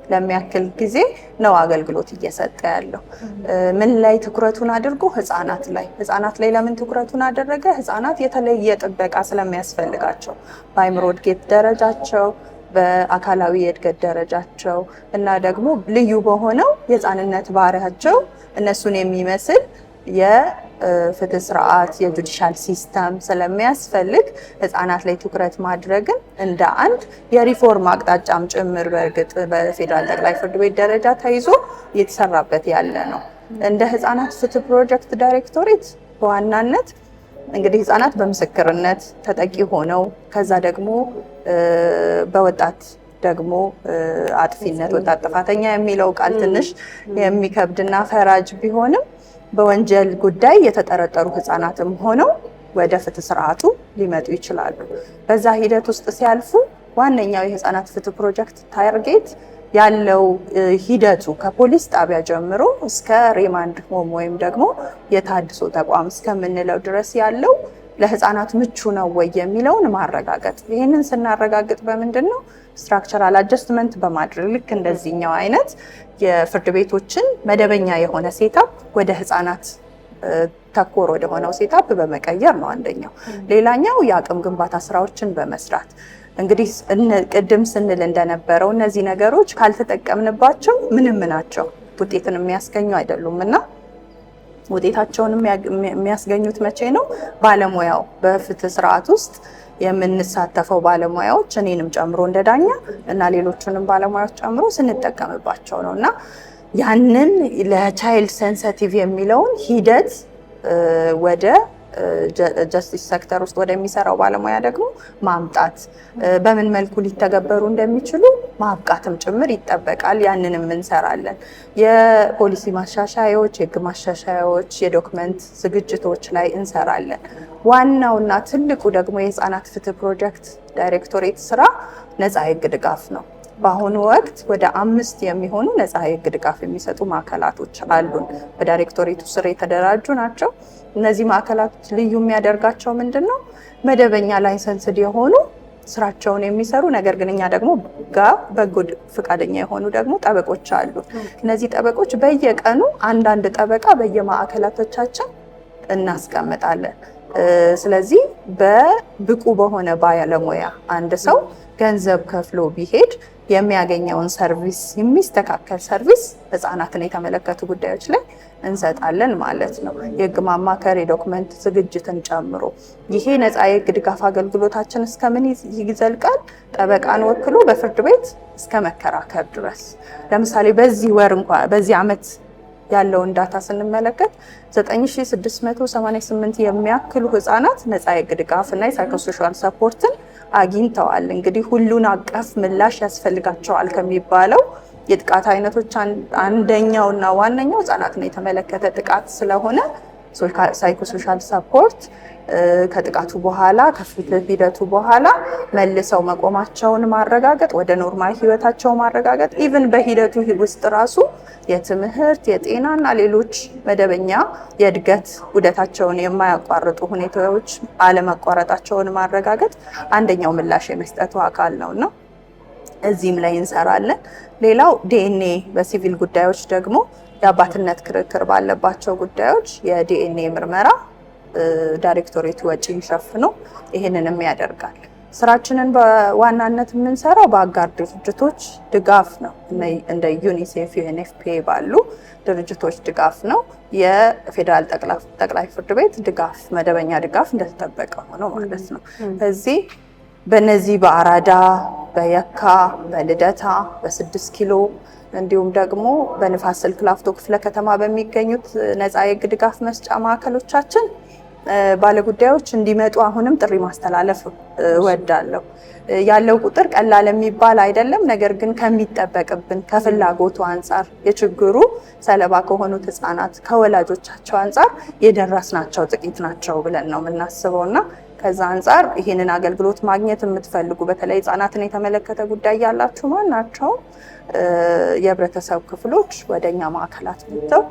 ለሚያክል ጊዜ ነው አገልግሎት እየሰጠ ያለው። ምን ላይ ትኩረቱን አድርጎ? ህፃናት ላይ። ህፃናት ላይ ለምን ትኩረቱን አደረገ? ህፃናት የተለየ ጥበቃ ስለሚያስፈልጋቸው በአይምሮ እድገት ደረጃቸው፣ በአካላዊ የእድገት ደረጃቸው እና ደግሞ ልዩ በሆነው የህፃንነት ባህሪያቸው እነሱን የሚመስል የፍትህ ስርዓት የጁዲሻል ሲስተም ስለሚያስፈልግ ህፃናት ላይ ትኩረት ማድረግን እንደ አንድ የሪፎርም አቅጣጫም ጭምር በእርግጥ በፌዴራል ጠቅላይ ፍርድ ቤት ደረጃ ተይዞ እየተሰራበት ያለ ነው። እንደ ህፃናት ፍትህ ፕሮጀክት ዳይሬክቶሬት በዋናነት እንግዲህ ህፃናት በምስክርነት ተጠቂ ሆነው ከዛ ደግሞ በወጣት ደግሞ አጥፊነት ወጣት ጥፋተኛ የሚለው ቃል ትንሽ የሚከብድና ፈራጅ ቢሆንም በወንጀል ጉዳይ የተጠረጠሩ ህፃናትም ሆነው ወደ ፍትህ ስርዓቱ ሊመጡ ይችላሉ። በዛ ሂደት ውስጥ ሲያልፉ ዋነኛው የህፃናት ፍትህ ፕሮጀክት ታርጌት ያለው ሂደቱ ከፖሊስ ጣቢያ ጀምሮ እስከ ሬማንድ ሆም ወይም ደግሞ የታድሶ ተቋም እስከምንለው ድረስ ያለው ለህፃናት ምቹ ነው ወይ የሚለውን ማረጋገጥ። ይህንን ስናረጋግጥ በምንድን ነው? ስትራክቸራል አጀስትመንት በማድረግ ልክ እንደዚህኛው አይነት የፍርድ ቤቶችን መደበኛ የሆነ ሴታፕ ወደ ህፃናት ተኮር ወደ ሆነው ሴታፕ በመቀየር ነው አንደኛው። ሌላኛው የአቅም ግንባታ ስራዎችን በመስራት እንግዲህ ቅድም ስንል እንደነበረው እነዚህ ነገሮች ካልተጠቀምንባቸው ምንም ናቸው ውጤትን የሚያስገኙ አይደሉም እና ውጤታቸውን የሚያስገኙት መቼ ነው? ባለሙያው በፍትህ ስርዓት ውስጥ የምንሳተፈው ባለሙያዎች እኔንም ጨምሮ እንደዳኛ እና ሌሎቹንም ባለሙያዎች ጨምሮ ስንጠቀምባቸው ነው እና ያንን ለቻይልድ ሴንሲቲቭ የሚለውን ሂደት ወደ ጀስቲስ ሴክተር ውስጥ ወደሚሰራው ባለሙያ ደግሞ ማምጣት በምን መልኩ ሊተገበሩ እንደሚችሉ ማብቃትም ጭምር ይጠበቃል። ያንንም እንሰራለን። የፖሊሲ ማሻሻያዎች፣ የህግ ማሻሻያዎች፣ የዶክመንት ዝግጅቶች ላይ እንሰራለን። ዋናውና ትልቁ ደግሞ የህፃናት ፍትህ ፕሮጀክት ዳይሬክቶሬት ስራ ነፃ የህግ ድጋፍ ነው። በአሁኑ ወቅት ወደ 5 የሚሆኑ ነፃ የህግ ድጋፍ የሚሰጡ ማዕከላቶች አሉን። በዳይሬክቶሬቱ ስር የተደራጁ ናቸው። እነዚህ ማዕከላቶች ልዩ የሚያደርጋቸው ምንድነው? መደበኛ ላይሰንስድ የሆኑ ስራቸውን የሚሰሩ ነገር ግን እኛ ደግሞ በጎ ፈቃደኛ የሆኑ ደግሞ ጠበቆች አሉ። እነዚህ ጠበቆች በየቀኑ አንዳንድ ጠበቃ በየማዕከላቶቻችን እናስቀምጣለን። ስለዚህ በብቁ በሆነ ባለሙያ አንድ ሰው ገንዘብ ከፍሎ ቢሄድ የሚያገኘውን ሰርቪስ የሚስተካከል ሰርቪስ ህፃናትን የተመለከቱ ጉዳዮች ላይ እንሰጣለን ማለት ነው። የህግ ማማከር፣ የዶክመንት ዝግጅትን ጨምሮ ይሄ ነፃ የህግ ድጋፍ አገልግሎታችን እስከምን ይዘልቃል? ጠበቃን ወክሎ በፍርድ ቤት እስከ መከራከር ድረስ። ለምሳሌ በዚህ ወር እንኳን በዚህ ዓመት ያለውን ዳታ ስንመለከት 9688 የሚያክሉ ህፃናት ነፃ የህግ ድጋፍ እና የሳይኮሶሻል ሰፖርትን አግኝተዋል። እንግዲህ ሁሉን አቀፍ ምላሽ ያስፈልጋቸዋል ከሚባለው የጥቃት አይነቶች አንደኛውና ዋነኛው ህፃናትን የተመለከተ ጥቃት ስለሆነ ሳይኮሶሻል ሰፖርት ከጥቃቱ በኋላ ከፍትህ ሂደቱ በኋላ መልሰው መቆማቸውን ማረጋገጥ፣ ወደ ኖርማል ህይወታቸው ማረጋገጥ፣ ኢቭን በሂደቱ ውስጥ ራሱ የትምህርት የጤናና ሌሎች መደበኛ የእድገት ውደታቸውን የማያቋርጡ ሁኔታዎች አለመቋረጣቸውን ማረጋገጥ አንደኛው ምላሽ የመስጠቱ አካል ነውና እዚህም ላይ እንሰራለን። ሌላው ዲኤንኤ በሲቪል ጉዳዮች ደግሞ የአባትነት ክርክር ባለባቸው ጉዳዮች የዲኤንኤ ምርመራ ዳይሬክቶሬቱ ወጪ ሸፍኖ ይህንንም ያደርጋል። ስራችንን በዋናነት የምንሰራው በአጋር ድርጅቶች ድጋፍ ነው። እንደ ዩኒሴፍ፣ ዩኤንኤፍፒኤ ባሉ ድርጅቶች ድጋፍ ነው። የፌዴራል ጠቅላይ ፍርድ ቤት ድጋፍ፣ መደበኛ ድጋፍ እንደተጠበቀ ሆኖ ማለት ነው። በዚህ በነዚህ በአራዳ፣ በየካ፣ በልደታ፣ በ6 ኪሎ እንዲሁም ደግሞ በንፋስ ስልክ ላፍቶ ክፍለ ከተማ በሚገኙት ነፃ የህግ ድጋፍ መስጫ ማዕከሎቻችን ባለጉዳዮች እንዲመጡ አሁንም ጥሪ ማስተላለፍ እወዳለሁ። ያለው ቁጥር ቀላል የሚባል አይደለም። ነገር ግን ከሚጠበቅብን ከፍላጎቱ አንጻር የችግሩ ሰለባ ከሆኑት ህፃናት ከወላጆቻቸው አንጻር የደረስናቸው ጥቂት ናቸው ብለን ነው የምናስበውና ከዛ አንጻር ይህንን አገልግሎት ማግኘት የምትፈልጉ በተለይ ህፃናትን የተመለከተ ጉዳይ ያላችሁ ማናቸው የህብረተሰብ ክፍሎች ወደኛ ማዕከላት መጥተው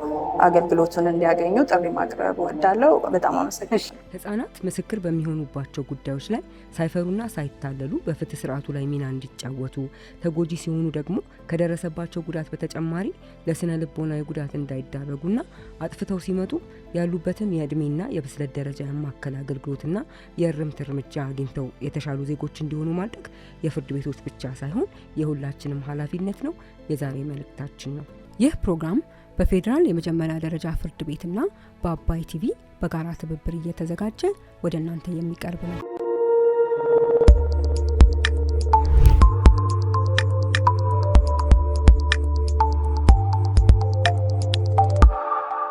አገልግሎቱን እንዲያገኙ ጥሪ ማቅረብ እወዳለሁ። በጣም አመሰግናለሁ። ህፃናት ምስክር በሚሆኑባቸው ጉዳዮች ላይ ሳይፈሩና ሳይታለሉ በፍትህ ስርዓቱ ላይ ሚና እንዲጫወቱ፣ ተጎጂ ሲሆኑ ደግሞ ከደረሰባቸው ጉዳት በተጨማሪ ለስነ ልቦናዊ ጉዳት እንዳይዳረጉና አጥፍተው ሲመጡ ያሉበትን የእድሜና የብስለት ደረጃ ያማከለ አገልግሎትና የእርምት እርምጃ አግኝተው የተሻሉ ዜጎች እንዲሆኑ ማድረግ የፍርድ ቤቶች ብቻ ሳይሆን የሁላችንም ኃላፊነት ነው። የዛሬ መልእክታችን ነው። ይህ ፕሮግራም በፌዴራል የመጀመሪያ ደረጃ ፍርድ ቤትና በአባይ ቲቪ በጋራ ትብብር እየተዘጋጀ ወደ እናንተ የሚቀርብ ነው።